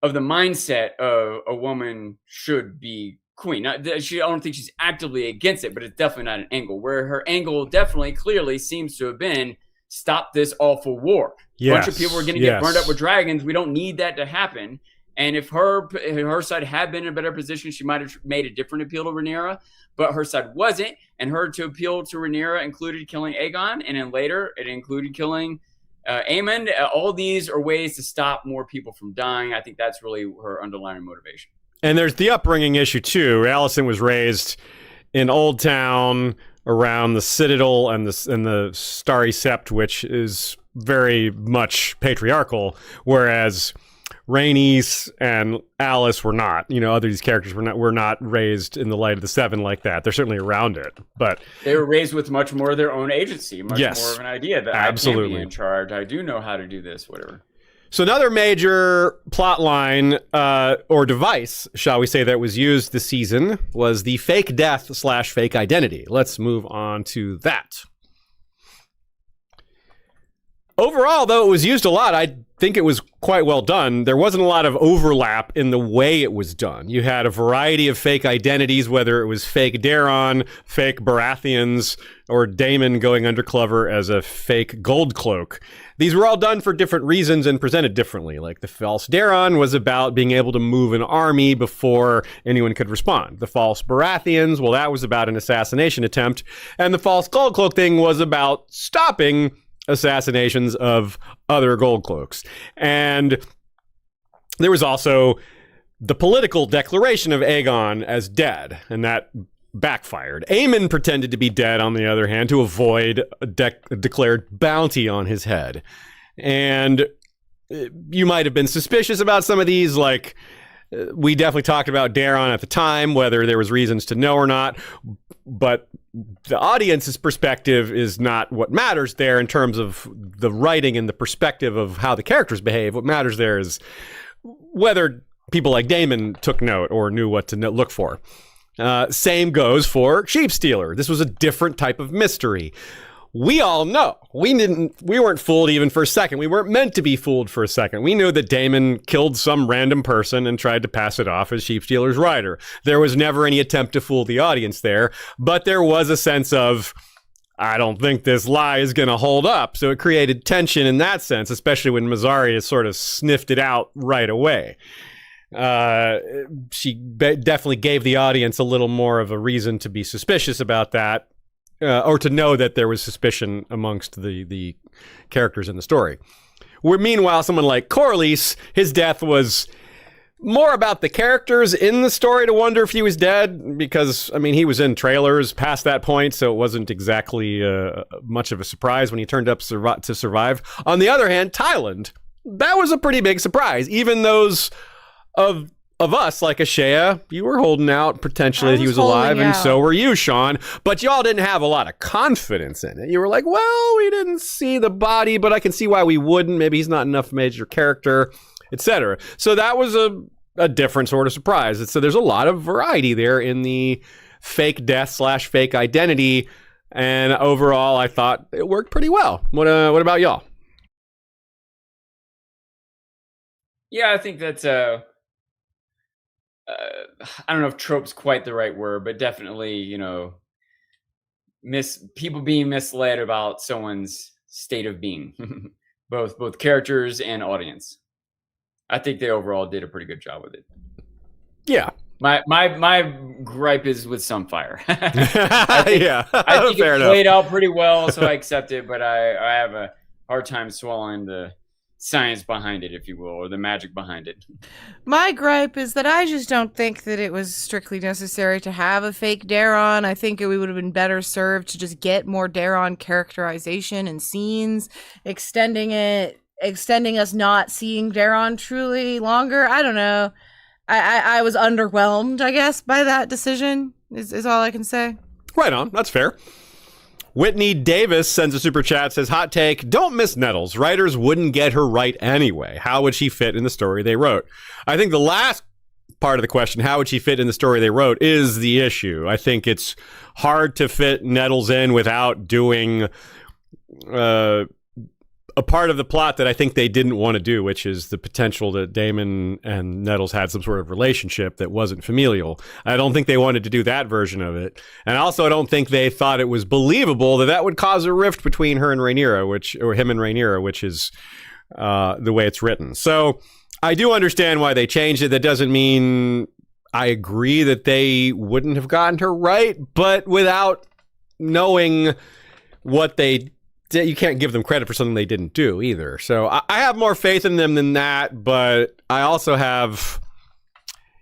of the mindset of a woman should be queen. I don't think she's actively against it, but it's definitely not an angle. Where her angle definitely clearly seems to have been, stop this awful war. A bunch of people are going to get burned up with dragons. We don't need that to happen. And if her side had been in a better position, she might have made a different appeal to Rhaenyra, but her side wasn't. And her to appeal to Rhaenyra included killing Aegon, and then later it included killing Aemon, all these are ways to stop more people from dying. I think that's really her underlying motivation. And there's the upbringing issue, too. Alicent was raised in Old Town around the Citadel and the Starry Sept, which is very much patriarchal, whereas Rhaenys and Alice were not. Other these characters were not raised in the light of the Seven like that. They're certainly around it, but they were raised with much more of their own agency, much yes, more of an idea that absolutely. I can't be in charge. I do know how to do this, whatever. So another major plot line or device, shall we say, that was used this season was the fake death / fake identity. Let's move on to that. Overall, though it was used a lot, I think it was quite well done. There wasn't a lot of overlap in the way it was done. You had a variety of fake identities, whether it was fake Daeron, fake Baratheons, or Daemon going undercover as a fake gold cloak. These were all done for different reasons and presented differently. Like the false Daeron was about being able to move an army before anyone could respond. The false Baratheons, well, that was about an assassination attempt. And the false gold cloak thing was about stopping assassinations of other gold cloaks. And there was also the political declaration of Aegon as dead, and that backfired. Aemon pretended to be dead, on the other hand, to avoid a declared bounty on his head. And you might have been suspicious about some of these, like we definitely talked about Daeron at the time, whether there was reasons to know or not, but the audience's perspective is not what matters there in terms of the writing and the perspective of how the characters behave. What matters there is whether people like Daemon took note or knew what to look for. Same goes for Sheep Stealer. This was a different type of mystery. We all know. We weren't fooled even for a second. We weren't meant to be fooled for a second. We knew that Daemon killed some random person and tried to pass it off as Sheep Stealer's rider. There was never any attempt to fool the audience there, but there was a sense of, I don't think this lie is going to hold up. So it created tension in that sense, especially when Mazzaria sort of sniffed it out right away. She definitely gave the audience a little more of a reason to be suspicious about that. Or to know that there was suspicion amongst the characters in the story. Where meanwhile, someone like Corlys, his death was more about the characters in the story to wonder if he was dead, because, I mean, he was in trailers past that point, so it wasn't exactly much of a surprise when he turned up to survive. On the other hand, Thailand, that was a pretty big surprise. Even those of us, like Ashea, you were holding out potentially that he was alive, and so were you, Sean. But y'all didn't have a lot of confidence in it. You were like, well, we didn't see the body, but I can see why we wouldn't. Maybe he's not enough major character, etc. So that was a different sort of surprise. So there's a lot of variety there in the fake death / fake identity. And overall, I thought it worked pretty well. What about y'all? Yeah, I think that's I don't know if trope's quite the right word, but definitely, people being misled about someone's state of being, both characters and audience. I think they overall did a pretty good job with it. Yeah. My gripe is with Sunfire. I think fair it enough. played out pretty well, so I accept it, but I have a hard time swallowing the science behind it, if you will, or the magic behind it. My gripe is that I just don't think that it was strictly necessary to have a fake Daeron. I think we would have been better served to just get more Daeron characterization and scenes, extending us not seeing Daeron truly longer. I don't know. I was underwhelmed, I guess, by that decision, is all I can say. Right on. That's fair. Whitney Davis sends a super chat, says, hot take, don't miss Nettles. Writers wouldn't get her right anyway. How would she fit in the story they wrote? I think the last part of the question, how would she fit in the story they wrote, is the issue. I think it's hard to fit Nettles in without doing a part of the plot that I think they didn't want to do, which is the potential that Daemon and Nettles had some sort of relationship that wasn't familial. I don't think they wanted to do that version of it. And also, I don't think they thought it was believable that would cause a rift between her and Rhaenyra, him and Rhaenyra, which is the way it's written. So I do understand why they changed it. That doesn't mean I agree that they wouldn't have gotten her right, but without knowing what they you can't give them credit for something they didn't do either. So I have more faith in them than that, but I also have...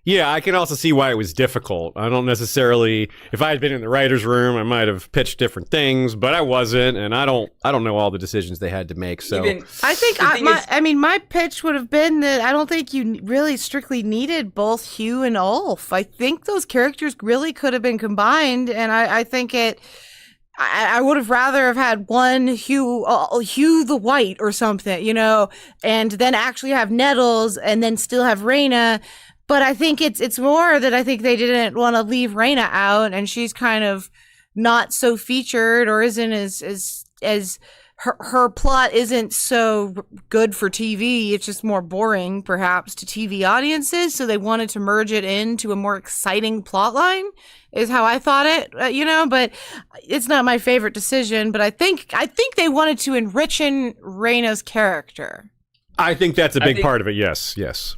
Yeah, I can also see why it was difficult. I don't necessarily, if I had been in the writer's room, I might have pitched different things, but I wasn't, and I don't know all the decisions they had to make. So I think my pitch would have been that I don't think you really strictly needed both Hugh and Ulf. I think those characters really could have been combined, and I think I would have rather have had one Hugh the White or something, and then actually have Nettles and then still have Rhaena. But I think it's more that I think they didn't want to leave Rhaena out, and she's kind of not so featured, or isn't as her plot isn't so good for TV. It's just more boring, perhaps, to TV audiences. So they wanted to merge it into a more exciting plot line, is how I thought it. But it's not my favorite decision. But I think they wanted to enrich Rhaena's character. I think that's a big part of it. Yes.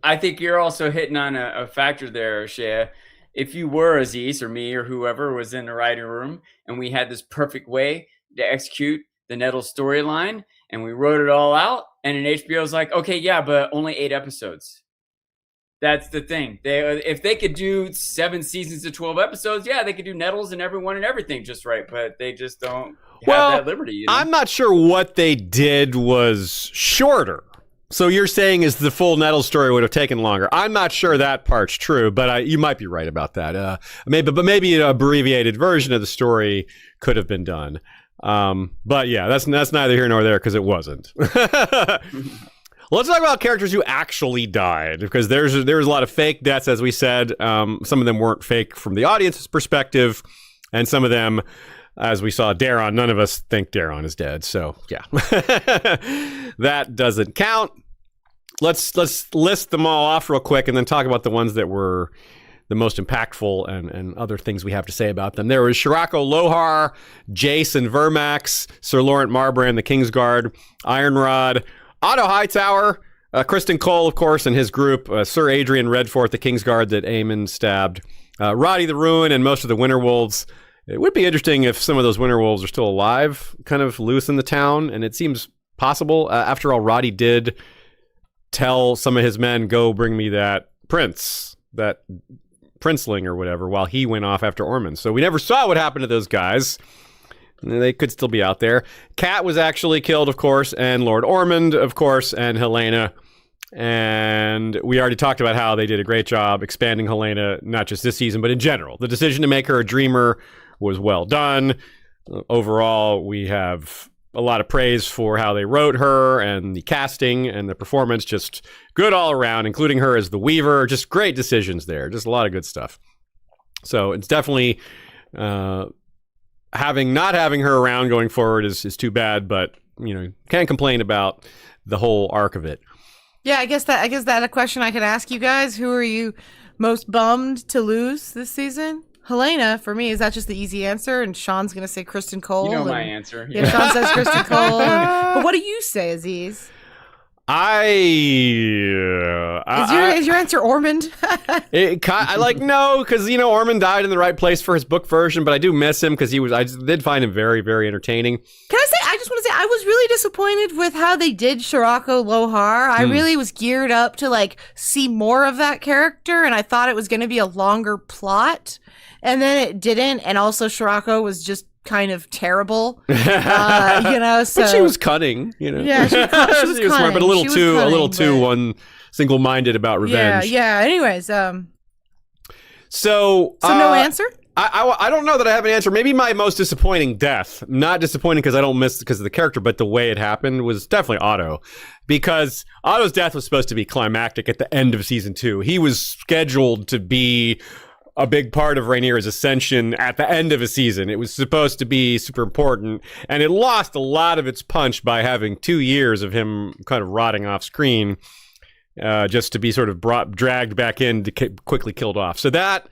I think you're also hitting on a factor there, Shea. If you were Aziz or me or whoever was in the writing room and we had this perfect way to execute the Nettles storyline and we wrote it all out, and then HBO's like, okay, yeah, but only 8 episodes. That's the thing. If they could do 7 seasons of 12 episodes, yeah, they could do Nettles and everyone and everything just right, but they just don't have that liberty. I'm not sure what they did was shorter. So you're saying is the full Nettles story would have taken longer. I'm not sure that part's true, but you might be right about that. Maybe an abbreviated version of the story could have been done. But yeah, that's neither here nor there because it wasn't. Let's talk about characters who actually died, because there's a lot of fake deaths, as we said. Some of them weren't fake from the audience's perspective, and some of them, as we saw Daron, none of us think Daron is dead. So yeah, that doesn't count. Let's list them all off real quick and then talk about the ones that were the most impactful and other things we have to say about them. There was Shirako Lohar, Jace and Vermax, Sir Laurent Marbrand, the Kingsguard, Ironrod, Otto Hightower, Kristen Cole, of course, and his group, Sir Adrian Redforth, the Kingsguard that Aemon stabbed, Roddy the Ruin, and most of the Winterwolves. It would be interesting if some of those Winterwolves are still alive, kind of loose in the town, and it seems possible. After all, Roddy did tell some of his men, go bring me that princeling or whatever, while he went off after Ormond. So we never saw what happened to those guys. They could still be out there. Kat was actually killed, of course, and Lord Ormond, of course, and Helena. And we already talked about how they did a great job expanding Helena, not just this season, but in general. The decision to make her a dreamer was well done. Overall, we have a lot of praise for how they wrote her and the casting and the performance. Just good all around, including her as the Weaver. Just great decisions there. Just a lot of good stuff. So it's definitely not having her around going forward is too bad, but can't complain about the whole arc of it. Yeah, I guess that a question I could ask you guys. Who are you most bummed to lose this season? Helena, for me, is that just the easy answer? And Sean's going to say Kristen Cole. You know my answer. Yeah, Sean says Kristen Cole. But what do you say, Aziz? Is your answer Ormond? No, because Ormond died in the right place for his book version, but I do miss him because I did find him very, very entertaining. Can I say? I just want to say I was really disappointed with how they did Shirako Lohar. I really was geared up to see more of that character, and I thought it was going to be a longer plot, and then it didn't. And also Shirako was just kind of terrible, so. But she was cunning, Yeah, she was smart, but a little too single-minded about revenge. Yeah. Anyways, so no answer. I don't know that I have an answer. Maybe my most disappointing death, not disappointing because I don't miss because of the character, but the way it happened, was definitely Otto, because Otto's death was supposed to be climactic at the end of season 2. He was scheduled to be a big part of Rhaenyra's ascension at the end of a season. It was supposed to be super important, and it lost a lot of its punch by having 2 years of him kind of rotting off screen, just to be sort of dragged back in to quickly killed off. So that,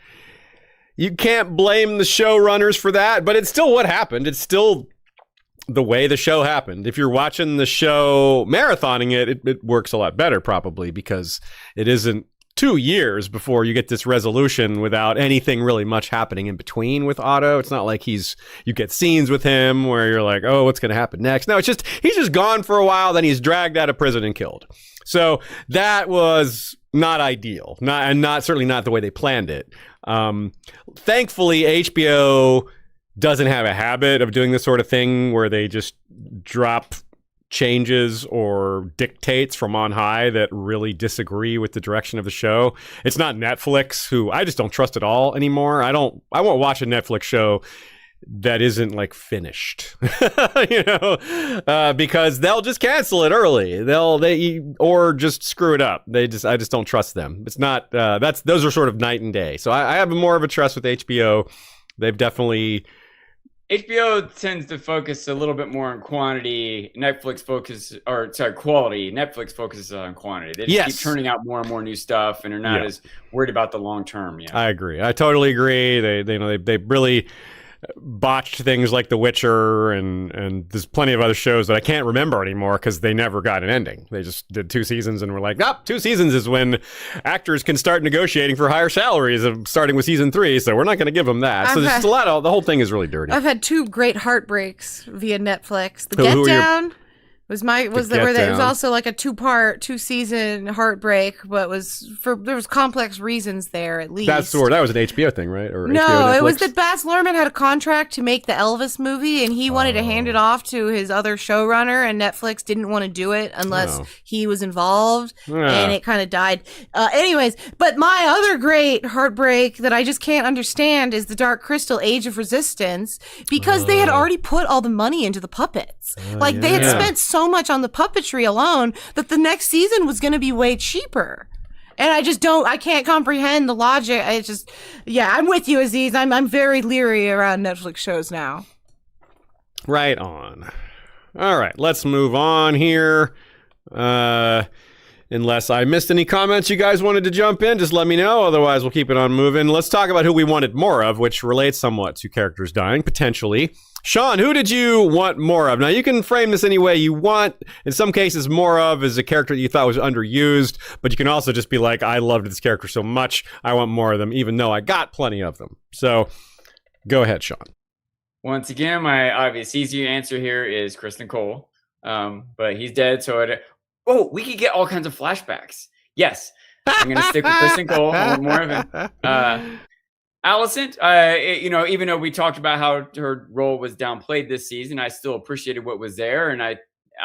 you can't blame the showrunners for that, but it's still what happened. It's still the way the show happened. If you're watching the show, marathoning it works a lot better probably, because it isn't 2 years before you get this resolution without anything really much happening in between with Otto. It's not like you get scenes with him where you're like, oh, what's going to happen next? No, it's just, he's just gone for a while, then he's dragged out of prison and killed. So that was not ideal, certainly not the way they planned it. Thankfully, HBO doesn't have a habit of doing this sort of thing where they just drop changes or dictates from on high that really disagree with the direction of the show. It's not Netflix, who I just don't trust at all anymore. I won't watch a Netflix show that isn't like finished, because they'll just cancel it early. Or just screw it up. I just don't trust them. It's not, those are sort of night and day. So I have more of a trust with HBO. They've definitely, HBO tends to focus a little bit more on quantity. Quality. Netflix focuses on quantity. They just keep turning out more and more new stuff, and are not as worried about the long term. Yeah, I agree. I totally agree. They really botched things like The Witcher, and there's plenty of other shows that I can't remember anymore because they never got an ending. They just did 2 seasons and were like, 2 seasons is when actors can start negotiating for higher salaries of starting with season 3, so we're not going to give them that. So there's just a lot of, the whole thing is really dirty. I've had 2 great heartbreaks via Netflix. The Get Down was it was also like a 2-season heartbreak, but there was complex reasons there at least. That was an HBO thing, right? Or no, HBO it was that Baz Luhrmann had a contract to make the Elvis movie, and he wanted to hand it off to his other showrunner, and Netflix didn't want to do it unless he was involved, and it kind of died. Anyways, but my other great heartbreak that I just can't understand is the Dark Crystal: Age of Resistance, because they had already put all the money into the puppets. They had spent so much on the puppetry alone that the next season was going to be way cheaper. And I can't comprehend the logic. I'm with you, Aziz. I'm very leery around Netflix shows now. Right on. All right, let's move on here. Unless I missed any comments you guys wanted to jump in, just let me know. Otherwise, we'll keep it on moving. Let's talk about who we wanted more of, which relates somewhat to characters dying, potentially. Sean, who did you want more of? Now, you can frame this any way you want. In some cases, more of is a character that you thought was underused, but you can also just be like, I loved this character so much, I want more of them, even though I got plenty of them. So, go ahead, Sean. Once again, my obvious easy answer here is Kristen Cole, but he's dead, so we could get all kinds of flashbacks. Yes, I'm going to stick with Kristen Cole. I want more of him. Alicent, even though we talked about how her role was downplayed this season, I still appreciated what was there, and I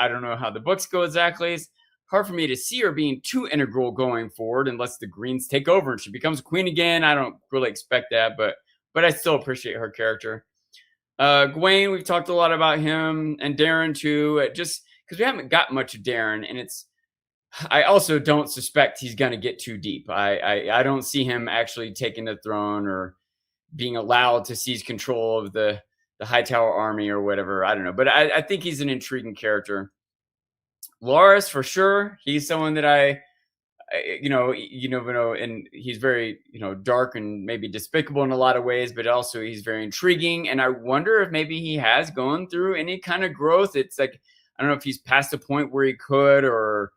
don't know how the books go exactly. It's hard for me to see her being too integral going forward unless the Greens take over and she becomes queen again. I don't really expect that, but I still appreciate her character. Gwaine, we've talked a lot about him, and Darren too, just because we haven't got much of Darren, and I also don't suspect he's going to get too deep. I don't see him actually taking the throne or being allowed to seize control of the Hightower army or whatever. I don't know. But I think he's an intriguing character. Loras, for sure. He's someone that you never know. And he's very, dark and maybe despicable in a lot of ways, but also he's very intriguing. And I wonder if maybe he has gone through any kind of growth. It's like, I don't know if he's past a point where he could, or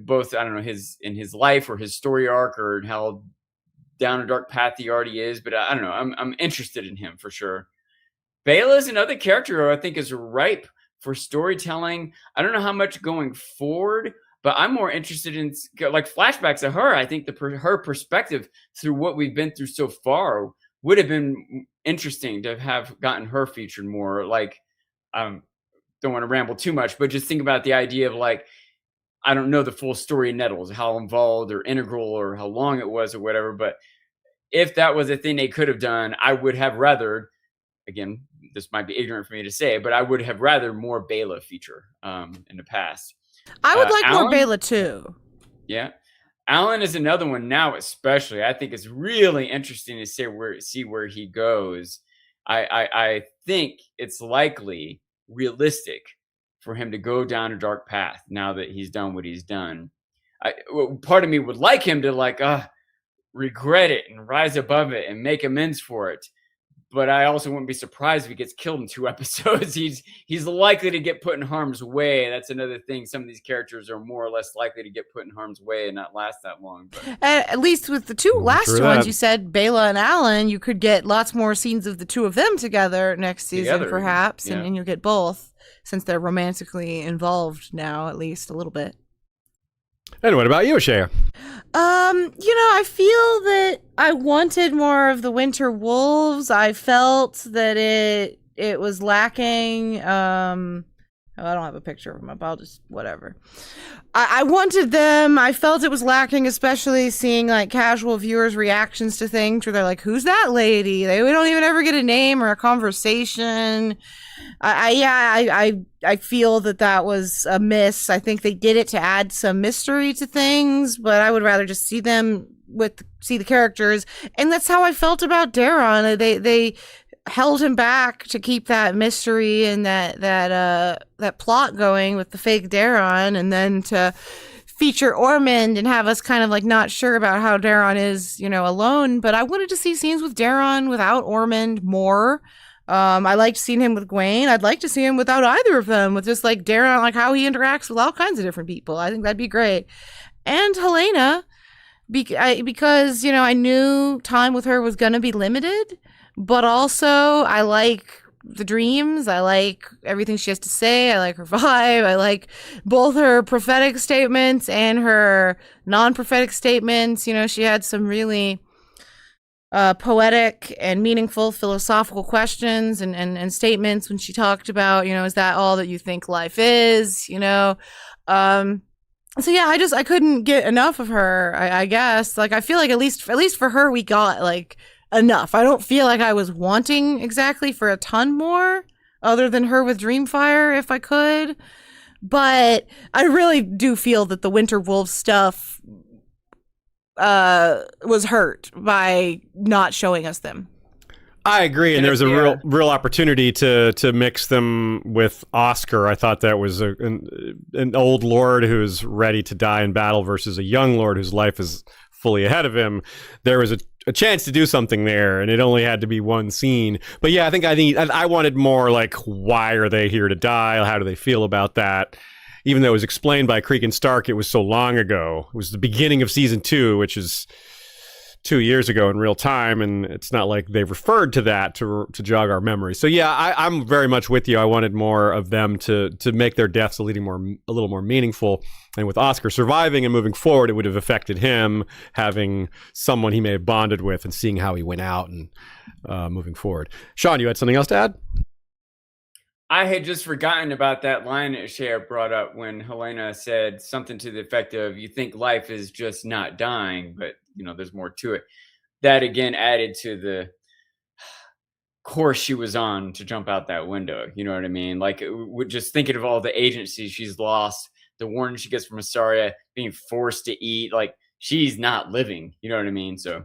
both, I don't know, in his life or his story arc, or how down a dark path he already is, but I don't know. I'm interested in him for sure. Bela is another character who I think is ripe for storytelling. I don't know how much going forward, but I'm more interested in like flashbacks of her. I think her perspective through what we've been through so far would have been interesting to have gotten her featured more. Like, don't want to ramble too much, but just think about the idea of like, I don't know the full story of Nettles, how involved or integral or how long it was or whatever. But if that was a thing they could have done, I would have rather, again, this might be ignorant for me to say, but I would have rather more Bela feature in the past. I would like Alan, more Bela too. Yeah. Alan is another one now, especially. I think it's really interesting to see where he goes. I think it's likely realistic for him to go down a dark path now that he's done what he's done. Part of me would like him to regret it and rise above it and make amends for it. but I also wouldn't be surprised if he gets killed in 2 episodes. He's likely to get put in harm's way. That's another thing. Some of these characters are more or less likely to get put in harm's way and not last that long. But. At least with the last two ones you said, Bela and Alan, you could get lots more scenes of the two of them together next season, perhaps, and you'll get both since they're romantically involved now, at least a little bit. And what about you, Shea? I feel that I wanted more of the Winter Wolves. I felt that it was lacking. I don't have a picture of them up. I'll just whatever. I wanted them. I felt it was lacking, especially seeing like casual viewers' reactions to things where they're like, "Who's that lady?" We don't even ever get a name or a conversation. I feel that was a miss. I think they did it to add some mystery to things, but I would rather just see the characters, and that's how I felt about Daron. They held him back to keep that mystery and that plot going with the fake Daron, and then to feature Ormond and have us kind of like not sure about how Daron is, alone. But I wanted to see scenes with Daron without Ormond more. I liked seeing him with Gwaine. I'd like to see him without either of them, with just like Daron, like how he interacts with all kinds of different people. I think that'd be great. And Helena, because I knew time with her was going to be limited, but also I like the dreams. I like everything she has to say. I like her vibe. I like both her prophetic statements and her non-prophetic statements. She had some really poetic and meaningful philosophical questions and statements when she talked about, is that all that you think life is, So yeah, I couldn't get enough of her, I guess. Like, I feel like at least for her, we got like enough. I don't feel like I was wanting exactly for a ton more other than her with Dreamfire if I could. But I really do feel that the Winter Wolf stuff was hurt by not showing us them. I agree, and there's a real opportunity to mix them with Oscar. I thought that was an old lord who's ready to die in battle versus a young lord whose life is fully ahead of him. There was a chance to do something there, and it only had to be one scene. But yeah, I wanted more like, why are they here to die? How do they feel about that? Even though it was explained by Creek and Stark, it was so long ago. It was the beginning of season 2, which is 2 years ago in real time, and it's not like they referred to that to jog our memory. So yeah, I'm very much with you. I wanted more of them to make their deaths a little more meaningful. And with Oscar surviving and moving forward, it would have affected him having someone he may have bonded with and seeing how he went out and moving forward. Sean, you had something else to add? I had just forgotten about that line that Shea brought up when Helena said something to the effect of, "You think life is just not dying, but there's more to it." That again added to the course she was on to jump out that window. You know what I mean? Like, just thinking of all the agencies she's lost, the warning she gets from Asaria, being forced to eat, like she's not living. You know what I mean? So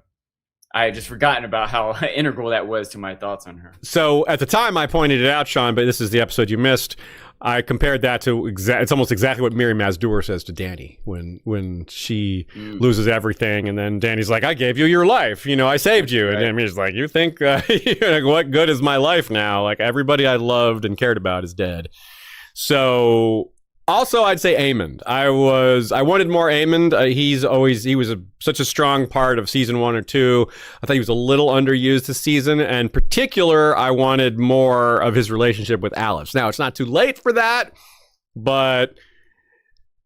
I had just forgotten about how integral that was to my thoughts on her. So at the time I pointed it out, Sean, but this is the episode you missed. I compared that to it's almost exactly what Miri Mazdur says to Dany when she loses everything, and then Dany's like, "I gave you your life, I saved you," right. And Miri's like, "You think what good is my life now? Like everybody I loved and cared about is dead." So. Also, I'd say Aemond. I wanted more Aemond. He was such a strong part of season 1 or 2. I thought he was a little underused this season. And in particular, I wanted more of his relationship with Alice. Now, it's not too late for that, but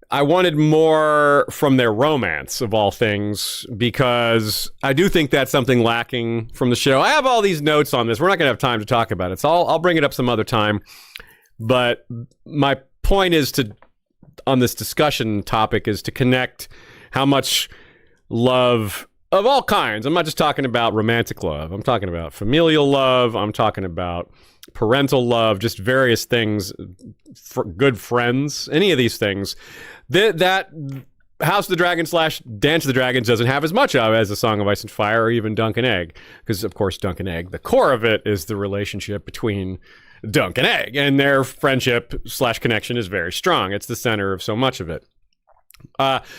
I wanted more from their romance, of all things, because I do think that's something lacking from the show. I have all these notes on this. We're not going to have time to talk about it, so I'll bring it up some other time. But my point is on this discussion topic is to connect how much love of all kinds. I'm not just talking about romantic love. I'm talking about familial love. I'm talking about parental love, just various things, for good friends, any of these things that House of the Dragon / Dance of the Dragons doesn't have as much of as A Song of Ice and Fire or even Dunk and Egg. Because, of course, Dunk and Egg, the core of it is the relationship between Dunk and Egg, and their friendship / connection is very strong. It's the center of so much of it.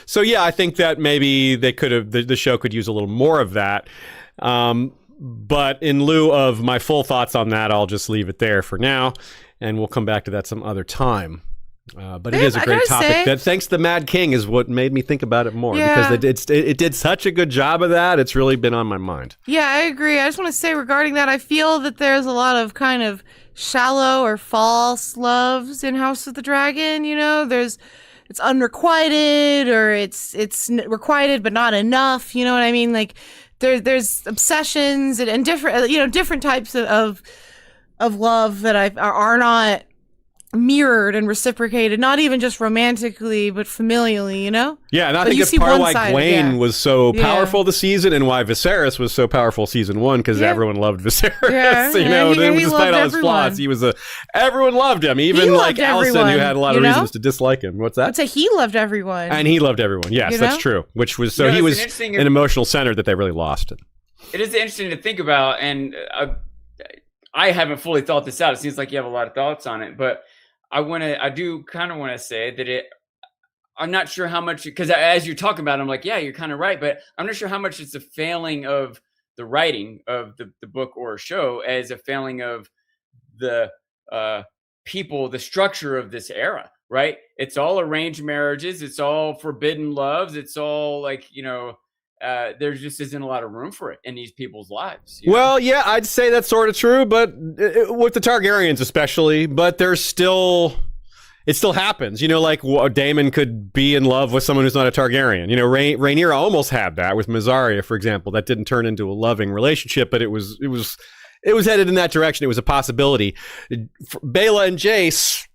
So yeah, I think that maybe they could have the show could use a little more of that. But in lieu of my full thoughts on that, I'll just leave it there for now, and we'll come back to that some other time. But it is a great topic. That thanks to Mad King is what made me think about it more, because it did such a good job of that. It's really been on my mind. Yeah, I agree. I just want to say regarding that, I feel that there's a lot of kind of shallow or false loves in House of the Dragon. You know, it's unrequited, or it's requited but not enough. You know what I mean? Like there's obsessions and different types of love that are not mirrored and reciprocated, not even just romantically but familially, you know? Yeah, and I think that's part of why Gwaine was so powerful this season, and why Viserys was so powerful season 1, because everyone loved Viserys. Despite all his flaws, everyone loved him. Even like Alicent, who had a lot of reasons to dislike him. What's that? I'd say he loved everyone. And he loved everyone. Yes, that's true. Which was he was an emotional center that they really lost. It is interesting to think about, and I haven't fully thought this out. It seems like you have a lot of thoughts on it, but I do kind of want to say that I'm not sure how much, because as you're talking about it, I'm like, yeah, you're kind of right, but I'm not sure how much it's a failing of the writing of the book or show as a failing of the people, the structure of this era, right? It's all arranged marriages. It's all forbidden loves. It's all like, there just isn't a lot of room for it in these people's lives. Well, yeah, I'd say that's sort of true, but with the Targaryens especially, but it still happens. Like Daemon could be in love with someone who's not a Targaryen. Rhaenyra almost had that with Mysaria, for example. That didn't turn into a loving relationship, but it was headed in that direction. It was a possibility. Baela and Jace,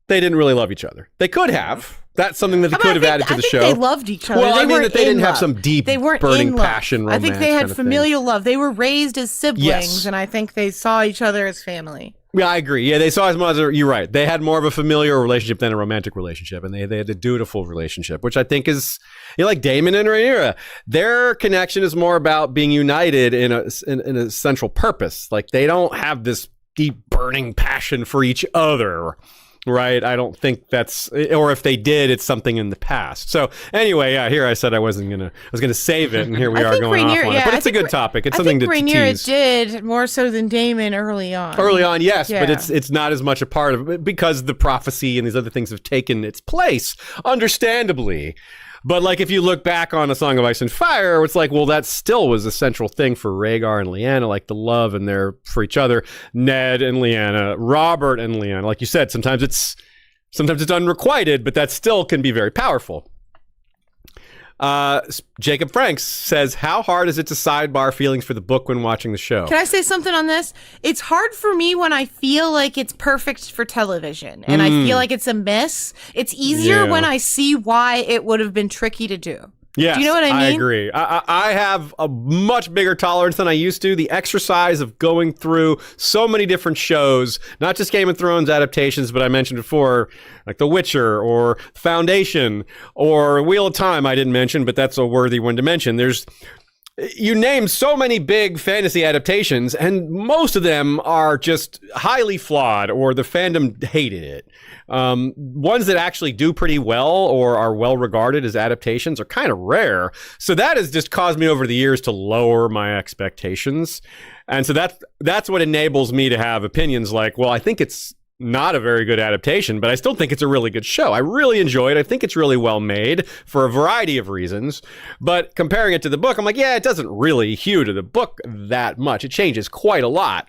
they didn't really love each other. They could have. That's something that they could have added to the show. They loved each other. Well, I mean that they didn't have some deep, burning passion romance. I think they had familial love. They were raised as siblings, and I think they saw each other as family. Yeah, I agree. Yeah, they saw his mother. You're right. They had more of a familial relationship than a romantic relationship, and they had a dutiful relationship, which I think is, like Daemon and Rhaenyra. Their connection is more about being united in a central purpose. Like they don't have this deep, burning passion for each other. Right, I don't think that's, or if they did, it's something in the past. So anyway, here I said I was gonna save it, and here we are going off on it. But it's a good topic. It's something to tease. Rhaenyra did more so than Daemon early on. Early on, yes, but it's not as much a part of it because the prophecy and these other things have taken its place, understandably. But like if you look back on A Song of Ice and Fire, it's like, well, that still was a central thing for Rhaegar and Lyanna, like the love and their for each other. Ned and Lyanna, Robert and Lyanna. Like you said, sometimes it's unrequited, but that still can be very powerful. Jacob Franks says, how hard is it to sidebar feelings for the book when watching the show? Can I say something on this? It's hard for me when I feel like it's perfect for television and I feel like it's a miss. It's easier when I see why it would have been tricky to do. Yes, do you know what I mean? I agree. I have a much bigger tolerance than I used to. The exercise of going through so many different shows, not just Game of Thrones adaptations, but I mentioned before, like The Witcher or Foundation or Wheel of Time I didn't mention, but that's a worthy one to mention. You name so many big fantasy adaptations, and most of them are just highly flawed, or the fandom hated it. Ones that actually do pretty well or are well regarded as adaptations are kind of rare. So that has just caused me over the years to lower my expectations. And so that's what enables me to have opinions like, well, I think it's not a very good adaptation, but I still think it's a really good show. I really enjoy it. I think it's really well made for a variety of reasons. But comparing it to the book, I'm like, yeah, it doesn't really hew to the book that much. It changes quite a lot.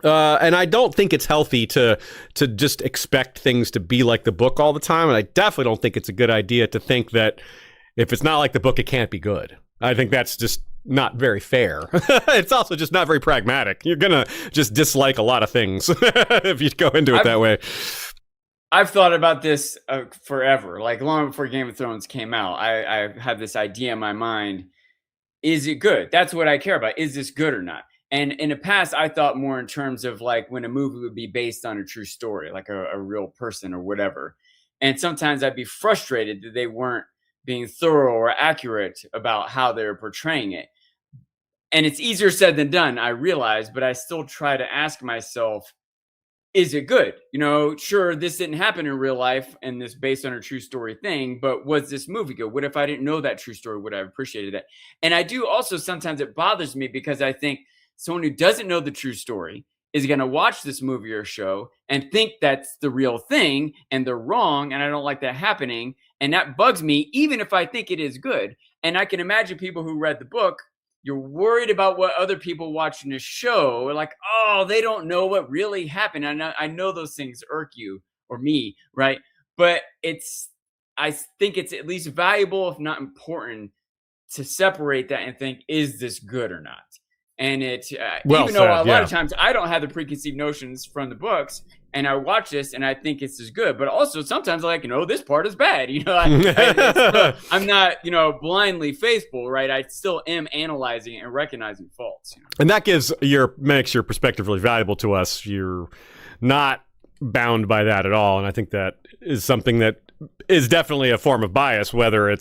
And I don't think it's healthy to just expect things to be like the book all the time. And I definitely don't think it's a good idea to think that if it's not like the book, it can't be good. I think that's just not very fair. It's also just not very pragmatic. You're gonna just dislike a lot of things if you go into it that way. I've thought about this forever, like long before Game of Thrones came out. I had this idea in my mind. Is it good? That's what I care about. Is this good or not? And in the past, I thought more in terms of like when a movie would be based on a true story, like a real person or whatever. And sometimes I'd be frustrated that they weren't being thorough or accurate about how they're portraying it. And it's easier said than done, I realize, but I still try to ask myself, is it good? Sure, this didn't happen in real life and this based on a true story thing, but was this movie good? What if I didn't know that true story? Would I have appreciated that? And I do also, sometimes it bothers me because I think someone who doesn't know the true story is going to watch this movie or show and think that's the real thing, and they're wrong, and I don't like that happening, and that bugs me even if I think it is good. And I can imagine people who read the book, you're worried about what other people watching the show are like, oh, they don't know what really happened. I know those things irk you or me, right? But I think it's at least valuable, if not important, to separate that and think, is this good or not? And even though a lot of times I don't have the preconceived notions from the books, and I watch this and I think it's as good, but also sometimes I'm like, this part is bad. I'm not, blindly faithful, right? I still am analyzing and recognizing faults. And that makes your perspective really valuable to us. You're not bound by that at all. And I think that is something that is definitely a form of bias, whether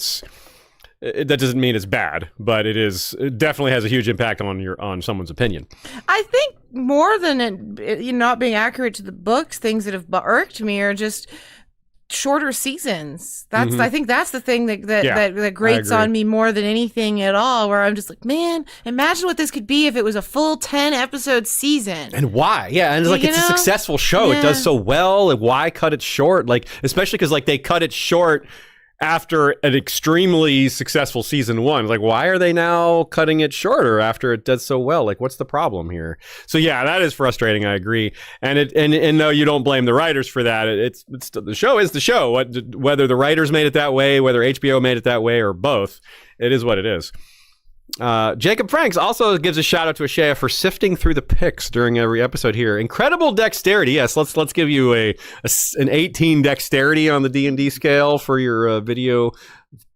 that doesn't mean it's bad, but it definitely has a huge impact on someone's opinion. I think more than it not being accurate to the books, things that have irked me are just shorter seasons. I think that's the thing that grates on me more than anything at all, where I'm just like, man, imagine what this could be if it was a full 10 episode season. And why? Yeah, and it's a successful show. Yeah. It does so well. Like, why cut it short? Like, especially because they cut it short after an extremely successful season 1. Like, why are they now cutting it shorter after it does so well? Like, what's the problem here? So yeah, that is frustrating. I agree. And no, you don't blame the writers for that. It's the show is the show. Whether the writers made it that way, whether HBO made it that way, or both, it is what it is. Jacob Franks also gives a shout out to Ashea for sifting through the picks during every episode here. Incredible dexterity. Yes, let's give you an 18 dexterity on the D&D scale for your video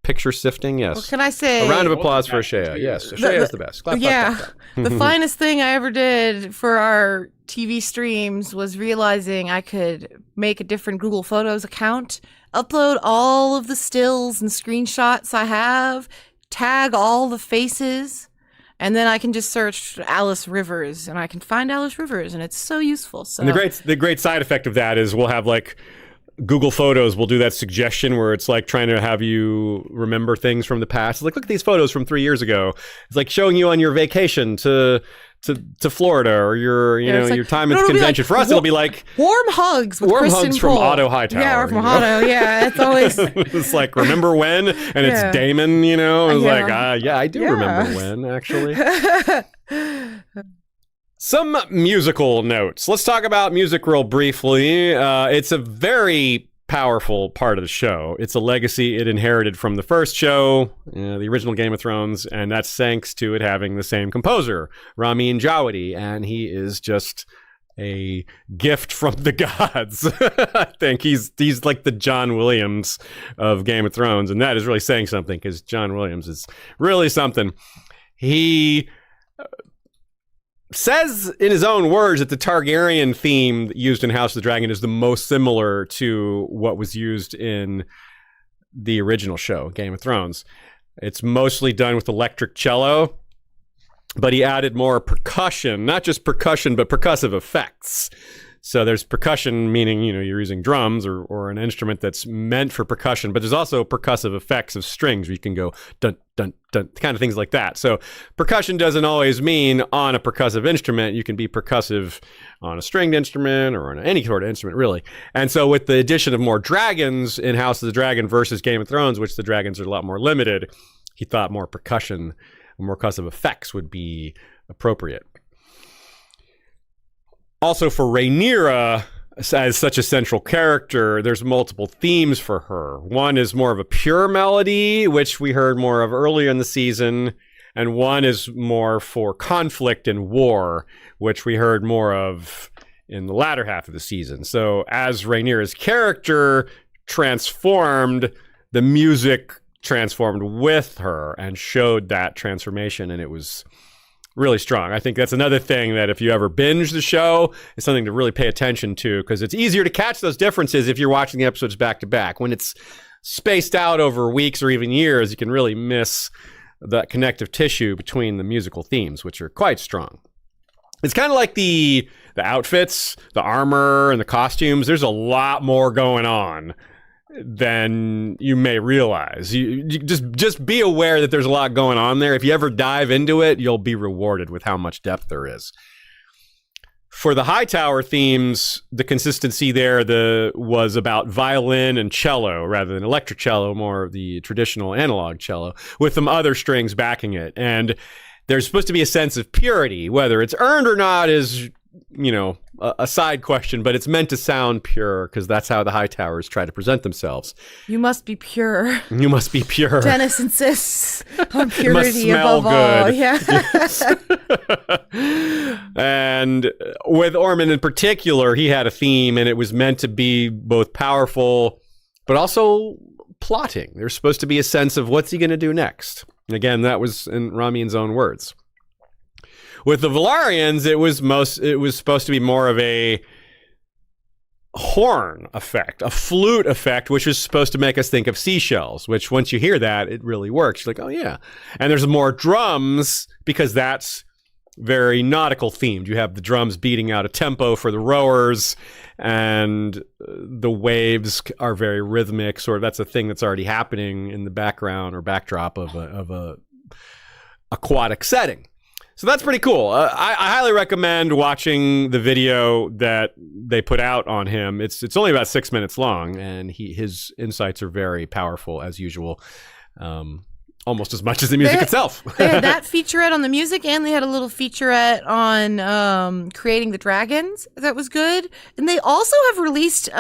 picture sifting. Yes. Well, can I say a round of applause for Ashea? Yes, Ashea is the best. Clap, clap, clap. The finest thing I ever did for our TV streams was realizing I could make a different Google Photos account, upload all of the stills and screenshots I have, tag all the faces, and then I can just search Alice Rivers and I can find Alice Rivers, and it's so useful. So and the great side effect of that is we'll have Google Photos will do that suggestion where it's trying to have you remember things from the past. It's look at these photos from 3 years ago. It's showing you on your vacation to Florida or your time at the convention. For us, it'll be warm hugs with Kristen from Cole. Otto Hightower. Yeah, from Otto. Yeah, it's always it's remember when, and it's Damon. It's I do remember when actually. Some musical notes. Let's talk about music real briefly. It's a very powerful part of the show. It's a legacy it inherited from the first show, the original Game of Thrones, and that's thanks to it having the same composer, Ramin Djawadi, and he is just a gift from the gods. I think he's like the John Williams of Game of Thrones, and that is really saying something because John Williams is really something. He says in his own words that the Targaryen theme used in House of the Dragon is the most similar to what was used in the original show, Game of Thrones. It's mostly done with electric cello, but he added more percussion, not just percussion, but percussive effects. So there's percussion, meaning, you're using drums or an instrument that's meant for percussion, but there's also percussive effects of strings where you can go dun, dun, dun, kind of things like that. So percussion doesn't always mean on a percussive instrument. You can be percussive on a stringed instrument or on any sort of instrument, really. And so with the addition of more dragons in House of the Dragon versus Game of Thrones, which the dragons are a lot more limited, he thought more percussion, more percussive effects would be appropriate. Also, for Rhaenyra, as such a central character, there's multiple themes for her. One is more of a pure melody, which we heard more of earlier in the season, and one is more for conflict and war, which we heard more of in the latter half of the season. So as Rhaenyra's character transformed, the music transformed with her and showed that transformation, and it was really strong. I think that's another thing that if you ever binge the show, it's something to really pay attention to, because it's easier to catch those differences if you're watching the episodes back to back. When it's spaced out over weeks or even years, you can really miss that connective tissue between the musical themes, which are quite strong. It's kind of like the outfits, the armor, and the costumes. There's a lot more going on than you may realize. You just be aware that there's a lot going on there. If you ever dive into it, you'll be rewarded with how much depth there is. For the Hightower themes, the consistency there was about violin and cello rather than electric cello, more of the traditional analog cello, with some other strings backing it. And there's supposed to be a sense of purity. Whether it's earned or not is, a side question, but it's meant to sound pure because that's how the Hightowers try to present themselves. You must be pure. You must be pure. Dennis insists on purity must smell above all. good. Yeah. Yes. And with Ormond in particular, he had a theme, and it was meant to be both powerful, but also plotting. There's supposed to be a sense of what's he going to do next. And again, that was in Ramin's own words. With the Velaryons, it was supposed to be more of a horn effect, a flute effect, which was supposed to make us think of seashells, which once you hear that, it really works. You're like, oh yeah. And there's more drums because that's very nautical themed. You have the drums beating out a tempo for the rowers, and the waves are very rhythmic. Sort of that's a thing that's already happening in the background or backdrop of a aquatic setting. So that's pretty cool. I highly recommend watching the video that they put out on him. It's only about 6 minutes long, and his insights are very powerful as usual, almost as much as the music itself. They had that featurette on the music, and they had a little featurette on creating the dragons that was good. And they also have released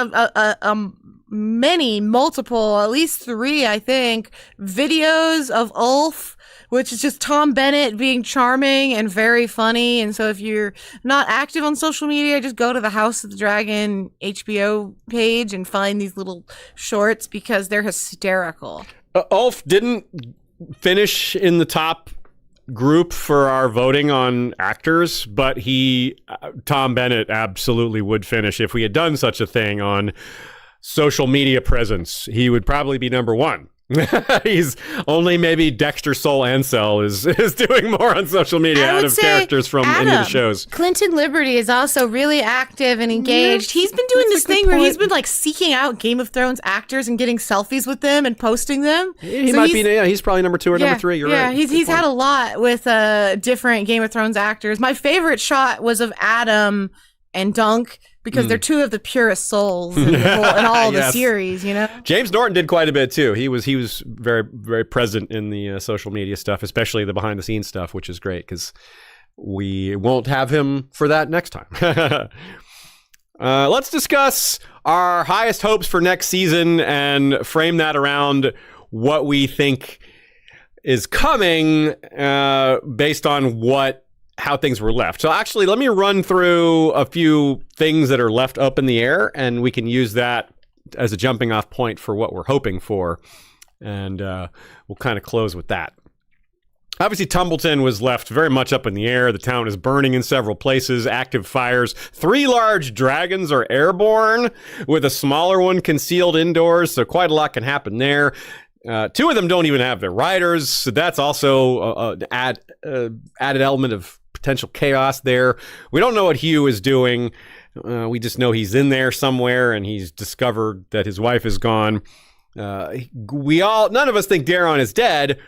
multiple, at least 3, I think, videos of Ulf, which is just Tom Bennett being charming and very funny. And so if you're not active on social media, just go to the House of the Dragon HBO page and find these little shorts because they're hysterical. Ulf didn't finish in the top group for our voting on actors, but Tom Bennett absolutely would finish if we had done such a thing on social media presence. He would probably be number 1. He's only maybe Dexter Soul Ansel is doing more on social media out of characters from any of the shows. Clinton Liberty is also really active and engaged. He's been doing this thing where he's been like seeking out Game of Thrones actors and getting selfies with them and posting them. He's probably number 2 or number 3. You're right. Yeah, he's had a lot with different Game of Thrones actors. My favorite shot was of Adam and Dunk, because they're 2 of the purest souls in all the series, James Norton did quite a bit too. He was very, very present in the social media stuff, especially the behind the scenes stuff, which is great because we won't have him for that next time. Let's discuss our highest hopes for next season and frame that around what we think is coming based on how things were left. So actually, let me run through a few things that are left up in the air, and we can use that as a jumping off point for what we're hoping for. And we'll kind of close with that. Obviously, Tumbleton was left very much up in the air. The town is burning in several places, active fires. 3 large dragons are airborne, with a smaller one concealed indoors, so quite a lot can happen there. 2 of them don't even have their riders, so that's also an added element of potential chaos there. We don't know what Hugh is doing. We just know he's in there somewhere, and he's discovered that his wife is gone. None of us think Daron is dead,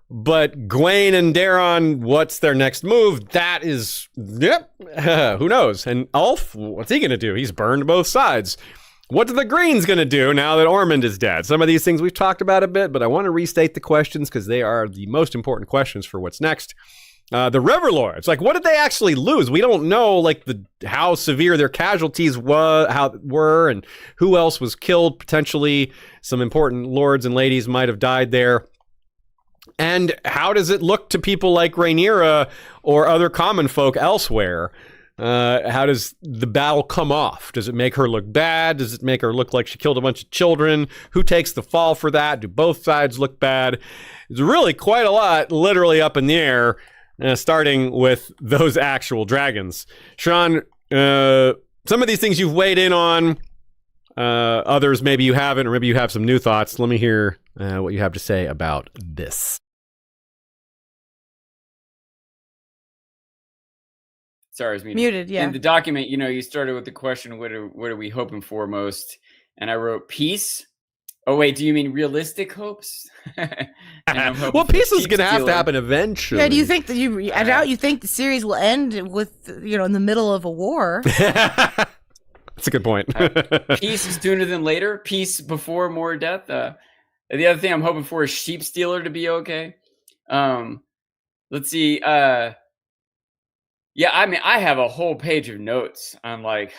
but Gwaine and Daron, what's their next move? That is, who knows? And Ulf, what's he going to do? He's burned both sides. What are the Greens going to do now that Ormond is dead? Some of these things we've talked about a bit, but I want to restate the questions because they are the most important questions for what's next. The Riverlords, what did they actually lose? We don't know, how severe their casualties were, and who else was killed. Potentially, some important lords and ladies might have died there. And how does it look to people like Rhaenyra or other common folk elsewhere? How does the battle come off? Does it make her look bad? Does it make her look like she killed a bunch of children? Who takes the fall for that? Do both sides look bad? It's really quite a lot literally up in the air, starting with those actual dragons. Sean, some of these things you've weighed in on. Others maybe you haven't, or maybe you have some new thoughts. Let me hear what you have to say about this. Sorry, I was muted. Yeah. In the document, you started with the question, what are we hoping for most? And I wrote peace, Oh wait, do you mean realistic hopes? Well, peace is going to have to happen eventually. Yeah, do you think that I doubt you think the series will end with, in the middle of a war. That's a good point. Peace sooner than later. Peace before more death. The other thing I'm hoping for is Sheep Stealer to be okay. Let's see. Yeah, I mean, I have a whole page of notes on like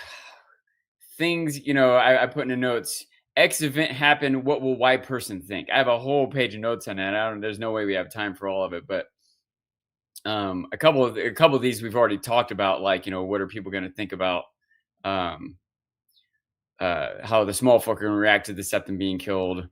things, I put in the notes. X event happened. What will Y person think? I have a whole page of notes on that. There's no way we have time for all of it, but a couple of these we've already talked about. Like, what are people going to think about how the small folk are going to react to the Septon being killed?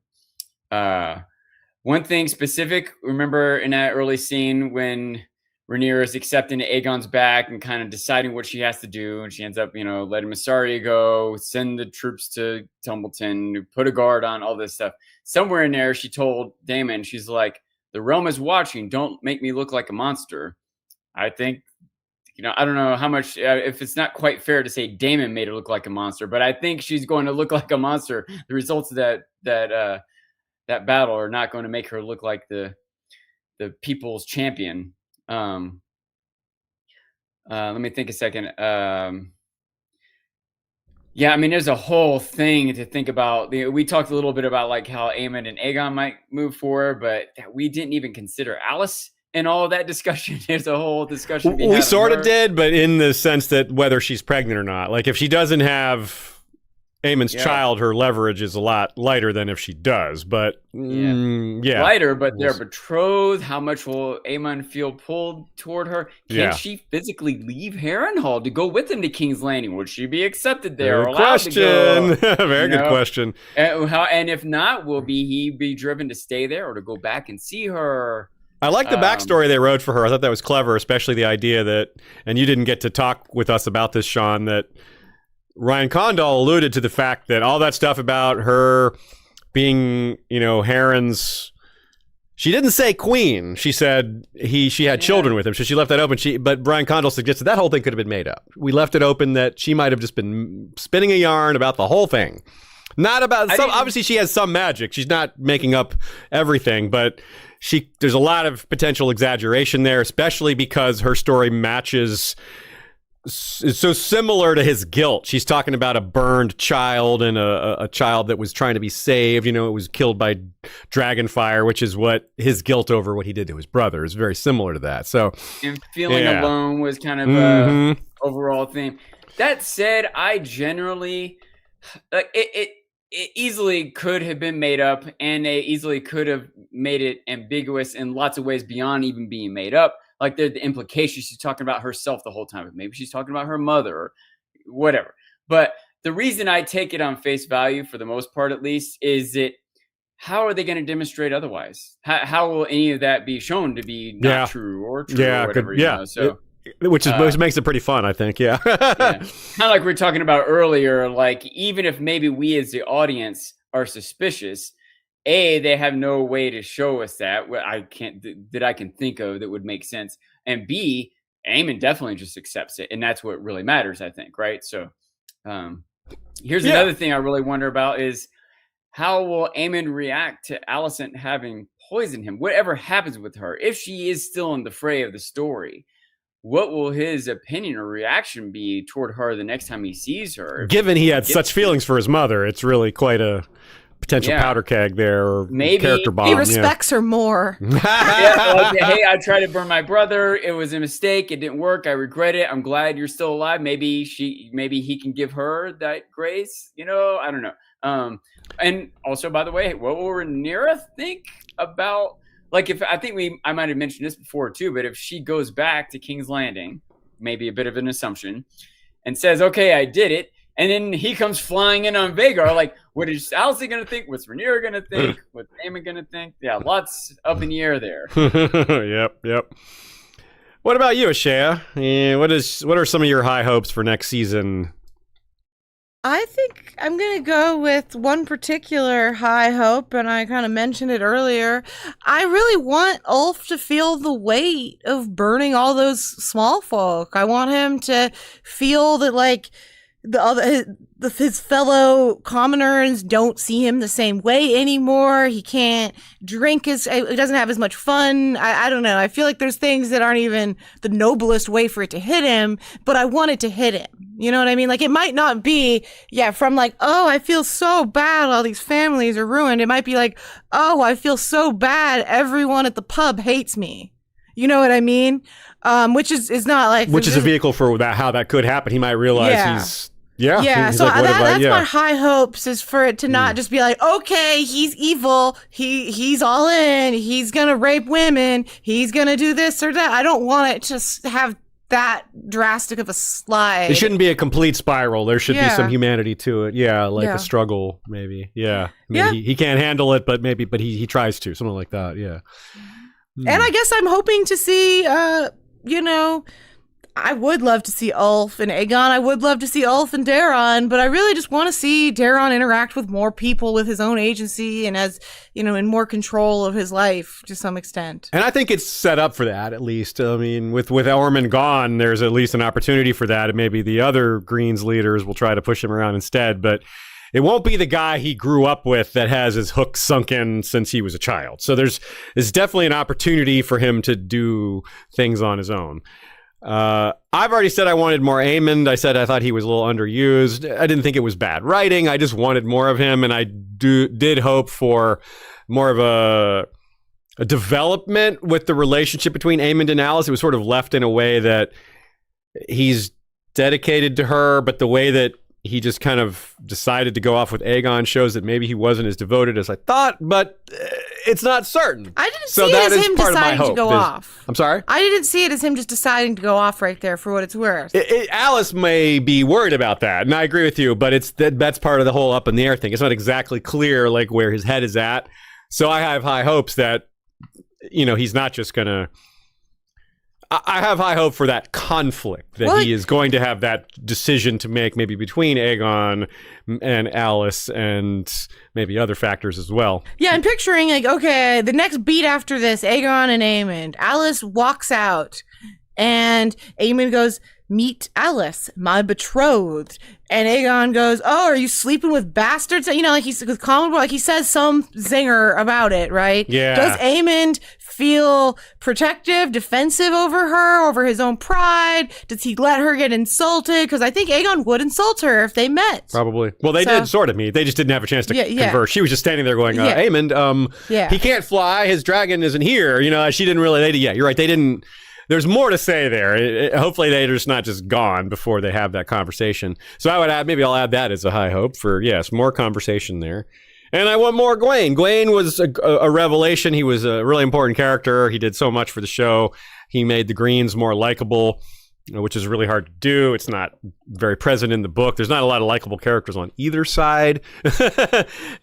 One thing specific. Remember in that early scene when Rhaenyra is accepting Aegon's back and kind of deciding what she has to do. And she ends up, letting Mysaria go, send the troops to Tumbleton, put a guard on, all this stuff. Somewhere in there, she told Daemon, she's like, the realm is watching. Don't make me look like a monster. I think, I don't know how much, if it's not quite fair to say Daemon made her look like a monster, but I think she's going to look like a monster. The results of that battle are not going to make her look like the people's champion. Let me think a second. Yeah, I mean, there's a whole thing to think about. We talked a little bit about like how Aemon and Aegon might move forward, but we didn't even consider Alice in all of that discussion. There's a whole discussion. We sort of did, but in the sense that whether she's pregnant or not. Like if she doesn't have Aemon's child, her leverage is a lot lighter than if she does, but lighter, but they're betrothed. How much will Aemon feel pulled toward her? Can she physically leave Harrenhal to go with him to King's Landing? Would she be accepted there? Good question. Very good question. And if not, will he be driven to stay there or to go back and see her? I like the backstory they wrote for her. I thought that was clever, especially the idea that, and you didn't get to talk with us about this, Sean, that Ryan Condal alluded to the fact that all that stuff about her being, Harren's, she didn't say queen. She said she had children with him, so she left that open. But Brian Condal suggested that whole thing could have been made up. We left it open that she might have just been spinning a yarn about the whole thing. Not about obviously she has some magic. She's not making up everything, but there's a lot of potential exaggeration there, especially because her story is so similar to his guilt. She's talking about a burned child and a child that was trying to be saved. It was killed by dragonfire, which is what his guilt over what he did to his brother is very similar to that. So, and feeling alone was kind of a overall theme. That said, I generally it easily could have been made up, and they easily could have made it ambiguous in lots of ways beyond even being made up. Like the implication she's talking about herself the whole time, but maybe she's talking about her mother or whatever. But the reason I take it on face value, for the most part at least, is that how are they going to demonstrate otherwise? How will any of that be shown to be not true or true or whatever? Which makes it pretty fun, I think. Yeah. Kind of like we were talking about earlier, like even if maybe we as the audience are suspicious, they have no way to show us that I can think of that would make sense. And B, Aemon definitely just accepts it. And that's what really matters, I think. Right. So here's another thing I really wonder about is how will Aemon react to Alicent having poisoned him? Whatever happens with her, if she is still in the fray of the story, what will his opinion or reaction be toward her the next time he sees her? Given he had such feelings for his mother, it's really quite a potential powder keg there, or maybe character bomb. He respects her more. Hey, I tried to burn my brother. It was a mistake. It didn't work. I regret it. I'm glad you're still alive. Maybe he can give her that grace. I don't know. And also, by the way, what will Rhaenyra think about? Like, I might have mentioned this before too, but if she goes back to King's Landing, maybe a bit of an assumption, and says, "Okay, I did it," and then he comes flying in on Vhagar, like, what is Alicent going to think? What's Rhaenyra going to think? What's Aemon going to think? Yeah, lots up in the air there. Yep. What about you, Ashaya? What are some of your high hopes for next season? I think I'm going to go with one particular high hope, and I kind of mentioned it earlier. I really want Ulf to feel the weight of burning all those small folk. I want him to feel that, like, his fellow commoners don't see him the same way anymore. He can't drink he doesn't have as much fun. I don't know. I feel like there's things that aren't even the noblest way for it to hit him, but I want it to hit him. You know what I mean? Like, it might not be, from like, oh, I feel so bad, all these families are ruined. It might be like, oh, I feel so bad, everyone at the pub hates me. You know what I mean? Which is not like... Which is a vehicle for that, how that could happen. He might realize he's... Yeah, he's so like, that's my high hopes, is for it to not just be like, okay, he's evil, he's all in, he's gonna rape women, he's gonna do this or that. I don't want it to have that drastic of a slide. It shouldn't be a complete spiral. There should be some humanity to it. A struggle, maybe. Maybe he can't handle it, but he tries to, something like that. And I guess I'm hoping to see, I would love to see Ulf and Aegon. I would love to see Ulf and Daeron, but I really just want to see Daeron interact with more people with his own agency and as, in more control of his life to some extent. And I think it's set up for that, at least. I mean, with Ormond gone, there's at least an opportunity for that. And maybe the other Greens leaders will try to push him around instead, but it won't be the guy he grew up with that has his hook sunk in since he was a child. So there's definitely an opportunity for him to do things on his own. I've already said I wanted more Aemond. I said I thought he was a little underused. I didn't think it was bad writing. I just wanted more of him, and I did hope for more of a development with the relationship between Aemond and Alice. It was sort of left in a way that he's dedicated to her, but the way that he just kind of decided to go off with Aegon shows that maybe he wasn't as devoted as I thought, but it's not certain. I didn't see it as him deciding to go off. I'm sorry? I didn't see it as him just deciding to go off right there, for what it's worth. Alice may be worried about that, and I agree with you, but that's part of the whole up in the air thing. It's not exactly clear like where his head is at. So I have high hopes that, he's not just going to... I have high hope for that conflict, that he is going to have that decision to make, maybe between Aegon and Alice and maybe other factors as well. Yeah, I'm picturing, like, okay, the next beat after this, Aegon and Aemond. Alice walks out, and Aemond goes, meet Alice, my betrothed. And Aegon goes, oh, are you sleeping with bastards? Like he's with common, like he says some zinger about it, right? Yeah. Does Aemond feel protective, defensive over his own pride? Does he let her get insulted? Because I think Aegon would insult her if they met. Probably. Well, they did sort of meet. They just didn't have a chance to converse. She was just standing there going, Aemond, he can't fly. His dragon isn't here. She didn't really, you're right. They didn't. There's more to say there. Hopefully they're just not just gone before they have that conversation. So I would add, maybe I'll add that as a high hope for, more conversation there. And I want more Gwaine. Gwaine was a revelation. He was a really important character. He did so much for the show. He made the Greens more likable, which is really hard to do. It's not very present in the book. There's not a lot of likable characters on either side.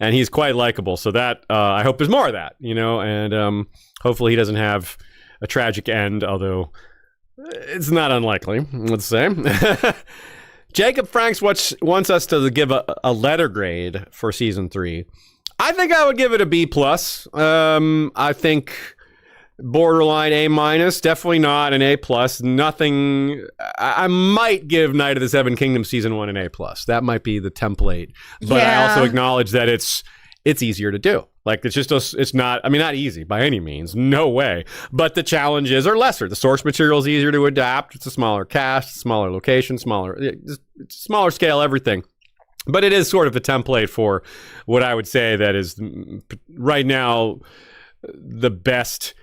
And he's quite likable. So that, I hope there's more of that, and hopefully he doesn't have a tragic end, although it's not unlikely, let's say. Jacob Franks wants us to give a letter grade for season 3. I think I would give it a B+. I think borderline A-, definitely not an A+. Nothing. I might give Night of the Seven Kingdoms season 1 an A+. That might be the template. But I also acknowledge that it's easier to do. Like, it's not, not easy by any means, no way. But the challenges are lesser. The source material is easier to adapt. It's a smaller cast, smaller location, smaller scale, everything. But it is sort of a template for what I would say that is right now the best,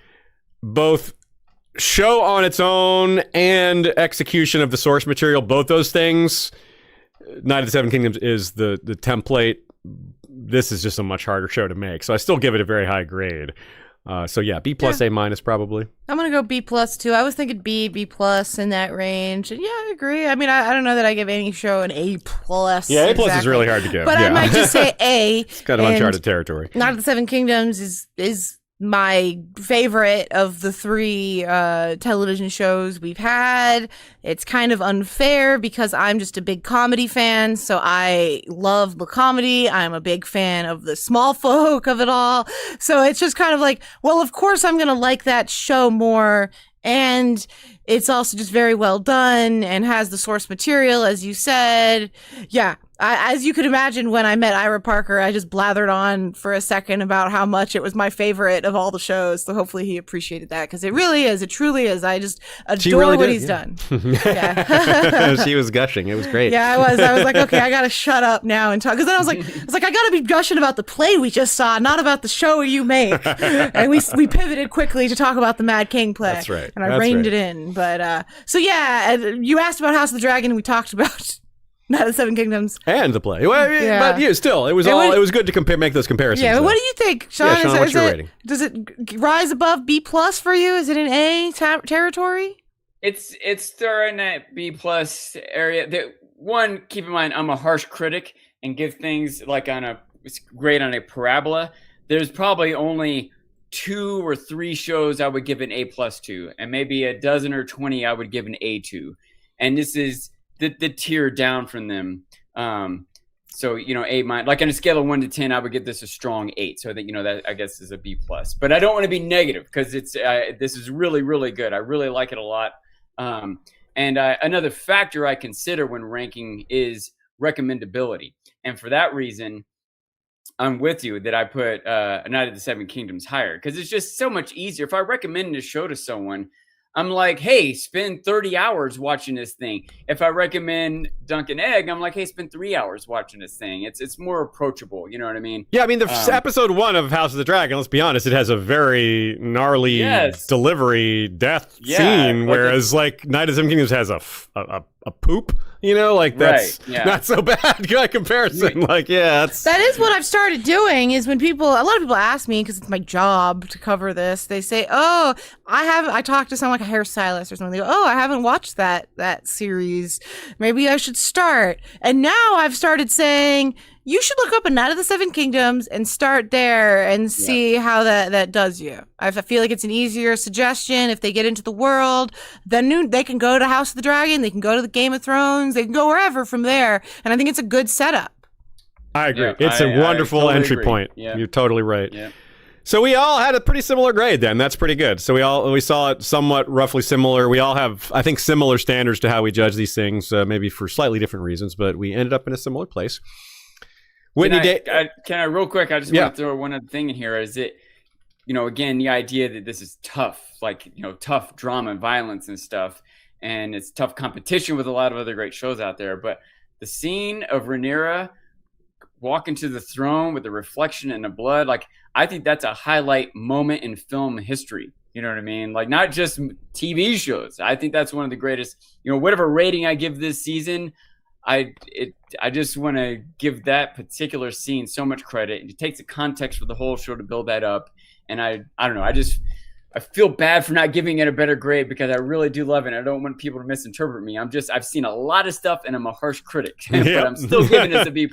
both show on its own and execution of the source material. Both those things, Night of the Seven Kingdoms is the template. This is just a much harder show to make. So I still give it a very high grade. B+, A- probably. I'm going to go B+ too. I was thinking B+, in that range. And I agree. I don't know that I give any show an A+. Yeah, A+ is really hard to give. But I might just say A. It's kind of uncharted territory. Night of the Seven Kingdoms is my favorite of the 3 television shows we've had. It's kind of unfair because I'm just a big comedy fan, so I love the comedy. I'm a big fan of the small folk of it all. So it's just kind of like, well, of course I'm going to like that show more. And it's also just very well done and has the source material, as you said. Yeah. As you could imagine, when I met Ira Parker, I just blathered on for a second about how much it was my favorite of all the shows. So hopefully he appreciated that, because it really is. It truly is. I just adore what he's done. Yeah. She was gushing. It was great. Yeah, I was like, okay, I gotta shut up now and talk. Because then I was like, I gotta be gushing about the play we just saw, not about the show you make. And we pivoted quickly to talk about the Mad King play. That's right. And I reined it in. But so yeah, you asked about House of the Dragon, and we talked about Night of the Seven Kingdoms and the play. Well, but yeah, still, it was good to make those comparisons. Yeah, what do you think, Sean? Yeah, Sean, what's your rating? Does it rise above B+ for you? Is it an A territory? It's still in that B+ area. One, keep in mind, I'm a harsh critic and give things like it's great on a parabola. There's probably only 2 or 3 shows I would give an A+ to, and maybe a dozen or 20 I would give an A to, and this is the tier down from them. So, A-, like on a scale of 1 to 10, I would give this a strong 8. So that, that I guess is a B+. But I don't want to be negative, because this is really, really good. I really like it a lot. And another factor I consider when ranking is recommendability. And for that reason, I'm with you that I put A Night of the Seven Kingdoms higher, because it's just so much easier. If I recommend a show to someone, I'm like, hey, spend 30 hours watching this thing. If I recommend Dunk and Egg, I'm like, hey, spend 3 hours watching this thing. It's more approachable. You know what I mean? Yeah, I mean, the episode 1 of House of the Dragon, let's be honest, it has a very gnarly delivery death scene, whereas like Night of the Seven Kingdoms has a poop. That's not so bad by comparison. That is what I've started doing. Is when a lot of people ask me, because it's my job to cover this, they say, "Oh, I talk to someone like a hairstylist or something. They go, oh, I haven't watched that series. Maybe I should start." And now I've started saying, you should look up A Night of the Seven Kingdoms and start there and see how that does you. I feel like it's an easier suggestion. If they get into the world, then they can go to House of the Dragon, they can go to the Game of Thrones, they can go wherever from there. And I think it's a good setup. I agree. It's a wonderful totally entry point. Yeah. You're totally right. Yeah. So we all had a pretty similar grade then. That's pretty good. So we saw it somewhat roughly similar. We all have, I think, similar standards to how we judge these things, maybe for slightly different reasons, but we ended up in a similar place. Whitney, can I real quick? I just want to throw one other thing in here. Is it, again, the idea that this is tough, tough drama and violence and stuff, and it's tough competition with a lot of other great shows out there. But the scene of Rhaenyra walking to the throne with the reflection and the blood, I think that's a highlight moment in film history. You know what I mean? Not just TV shows. I think that's one of the greatest. Whatever rating I give this season, I just want to give that particular scene so much credit. It takes the context for the whole show to build that up, and I don't know. I feel bad for not giving it a better grade, because I really do love it. I don't want people to misinterpret me. I've seen a lot of stuff, and I'm a harsh critic, but I'm still giving this a B+.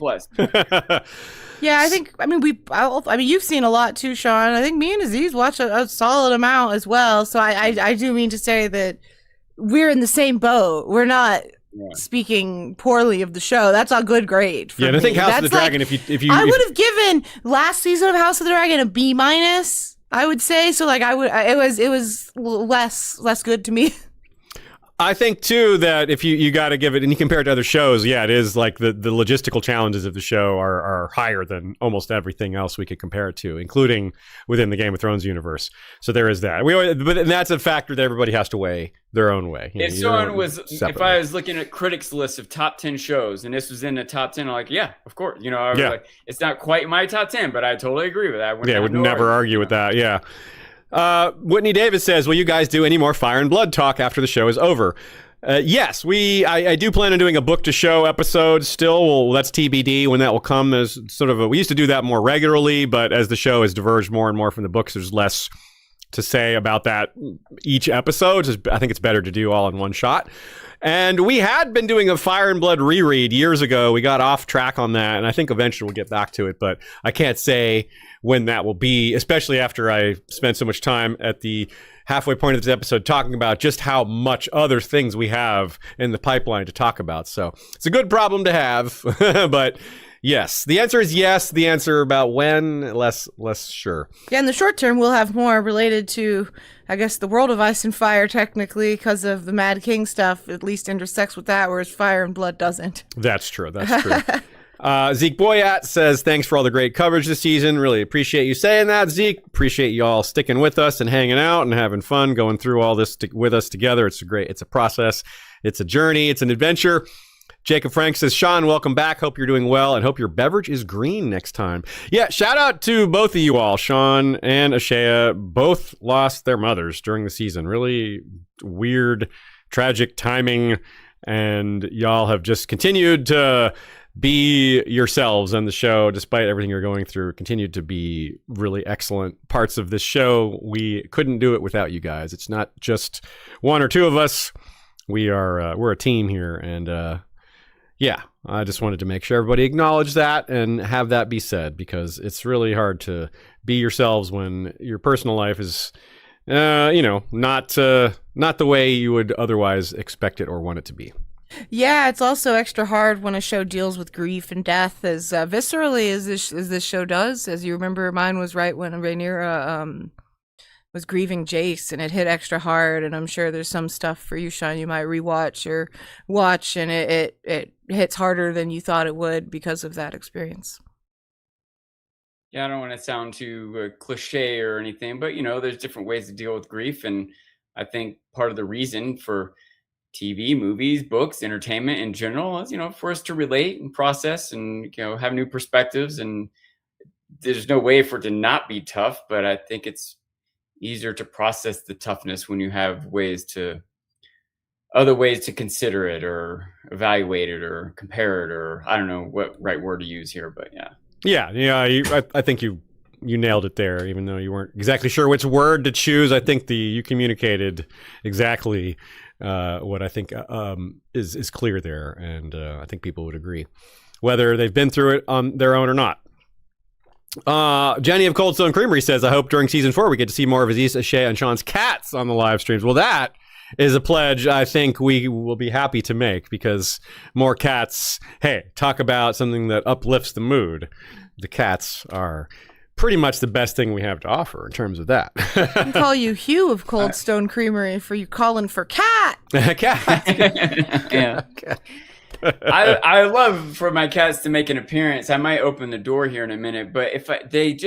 Yeah, you've seen a lot too, Sean. I think me and Aziz watch a solid amount as well. So I do mean to say that we're in the same boat. We're not speaking poorly of the show. That's a good grade for me. I think House of the Dragon, if you I would have given last season of House of the Dragon a B-, I would say. So it was less good to me. I think too that if you got to give it, and you compare it to other shows, it is like the logistical challenges of the show are higher than almost everything else we could compare it to, including within the Game of Thrones universe. So there is that. But that's a factor that everybody has to weigh their own way. If I was looking at critics' lists of top 10 shows, and this was in the top 10, I'm like, yeah, of course. I was like, it's not quite my top 10, but I totally agree with that. I would never argue with that. Yeah. Whitney Davis says, will you guys do any more Fire and Blood talk after the show is over? Yes, I do plan on doing a book to show episode still. Well, that's TBD when that will come. As we used to do that more regularly, but as the show has diverged more and more from the books, there's less to say about that each episode. I think it's better to do all in one shot. And we had been doing a Fire and Blood reread years ago. We got off track on that, and I think eventually we'll get back to it, but I can't say when that will be, especially after I spent so much time at the halfway point of this episode talking about just how much other things we have in the pipeline to talk about. So it's a good problem to have, but yes, the answer is yes. The answer about when, less sure. Yeah, in the short term, we'll have more related to I guess the world of Ice and Fire, technically, because of the Mad King stuff, at least intersects with that, whereas Fire and Blood doesn't. That's true. That's true. Zeke Boyat says, thanks for all the great coverage this season. Really appreciate you saying that, Zeke. Appreciate you all sticking with us and hanging out and having fun going through all this with us together. It's a process. It's a journey. It's an adventure. Jacob Frank says, Sean, welcome back. Hope you're doing well and hope your beverage is green next time. Yeah, shout out to both of you all. Sean and Ashea both lost their mothers during the season. Really weird, tragic timing. And y'all have just continued to be yourselves on the show despite everything you're going through. Continued to be really excellent parts of this show. We couldn't do it without you guys. It's not just one or two of us. We're a team here, and yeah, I just wanted to make sure everybody acknowledged that and have that be said, because it's really hard to be yourselves when your personal life is, not the way you would otherwise expect it or want it to be. Yeah, it's also extra hard when a show deals with grief and death as viscerally as this show does. As you remember, mine was right when Rhaenyra was grieving Jace, and it hit extra hard. And I'm sure there's some stuff for you, Sean, you might rewatch or watch, and it hits harder than you thought it would because of that experience. Yeah, I don't want to sound too cliche or anything, but there's different ways to deal with grief, and I think part of the reason for TV, movies, books, entertainment in general is, for us to relate and process and have new perspectives. And there's no way for it to not be tough, but I think it's easier to process the toughness when you have other ways to consider it or evaluate it or compare it, or I don't know what right word to use here, but yeah. I think you nailed it there, even though you weren't exactly sure which word to choose. I think you communicated exactly what I think is clear there, and I think people would agree, whether they've been through it on their own or not. Jenny of Cold Stone Creamery says, I hope during season 4 we get to see more of Aziz, Ashea, and Sean's cats on the live streams. Well, that is a pledge I think we will be happy to make, because more cats, hey, talk about something that uplifts the mood. The cats are pretty much the best thing we have to offer in terms of that. I can call you Hugh of Cold Stone Creamery for you calling for cat. Cat. Yeah. I love for my cats to make an appearance. I might open the door here in a minute, but if they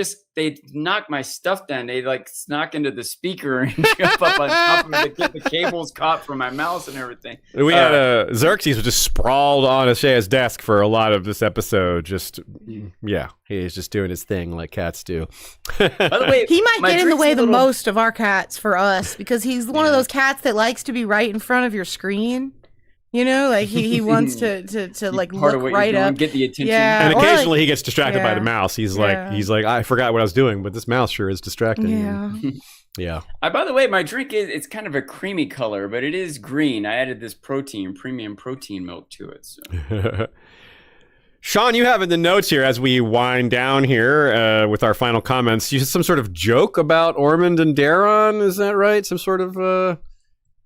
knock my stuff down, they knock into the speaker and jump up on top of it to get the cables caught from my mouse and everything. We had Xerxes was just sprawled on Ashea's desk for a lot of this episode. He's just doing his thing like cats do. By the way, he might get in the way the most of our cats for us, because he's one of those cats that likes to be right in front of your screen. He wants to look right up, get the attention. Yeah, and occasionally he gets distracted by the mouse. He's like, I forgot what I was doing, but this mouse sure is distracting. Yeah. Yeah. By the way, my drink it's kind of a creamy color, but it is green. I added this premium protein milk to it. So. Sean, you have in the notes here as we wind down here with our final comments, you had some sort of joke about Ormond and Daron. Is that right? Some sort of...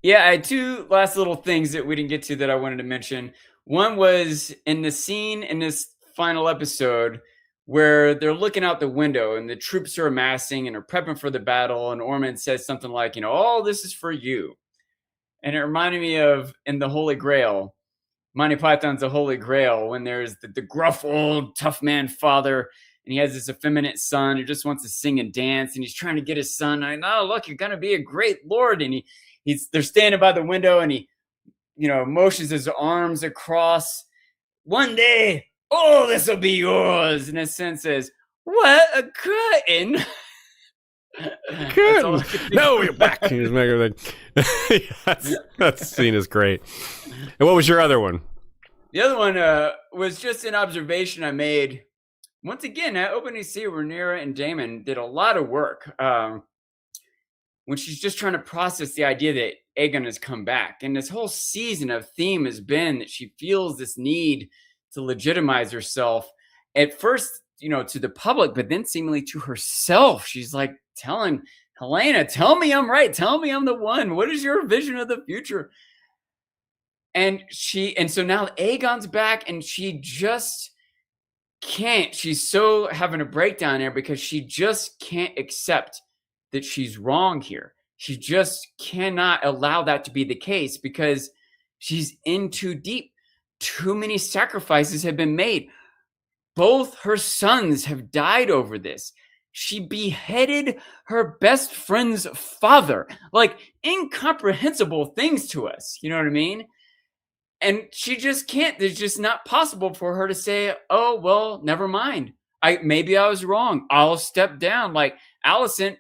Yeah, I had two last little things that we didn't get to that I wanted to mention. One was in the scene in this final episode where they're looking out the window and the troops are amassing and are prepping for the battle. And Ormond says something like, all this is for you. And it reminded me of in the Holy Grail, Monty Python's The Holy Grail, when there's the gruff old tough man father, and he has this effeminate son who just wants to sing and dance, and he's trying to get his son. Look, you're going to be a great lord. And they're standing by the window, and he, motions his arms across. One day, this will be yours. And his son says, what a curtain. Curtain. No, you're back. That scene is great. And what was your other one? The other one was just an observation I made. Once again, at opening scene, Rhaenyra and Daemon did a lot of work. When she's just trying to process the idea that Aegon has come back. And this whole season of theme has been that she feels this need to legitimize herself. At first, to the public, but then seemingly to herself. She's like telling Helena, tell me I'm right. Tell me I'm the one. What is your vision of the future? And so now Aegon's back, and she just can't. She's so having a breakdown there because she just can't accept that she's wrong here. she just cannot allow that to be the case because she's in too deep. Too many sacrifices have been made. Both her sons have died over this. She beheaded her best friend's father. Like, incomprehensible things to us. You know what I mean? And she just can't. It's just not possible for her to say, oh, well, never mind. Maybe I was wrong. I'll step down. Like, Alicent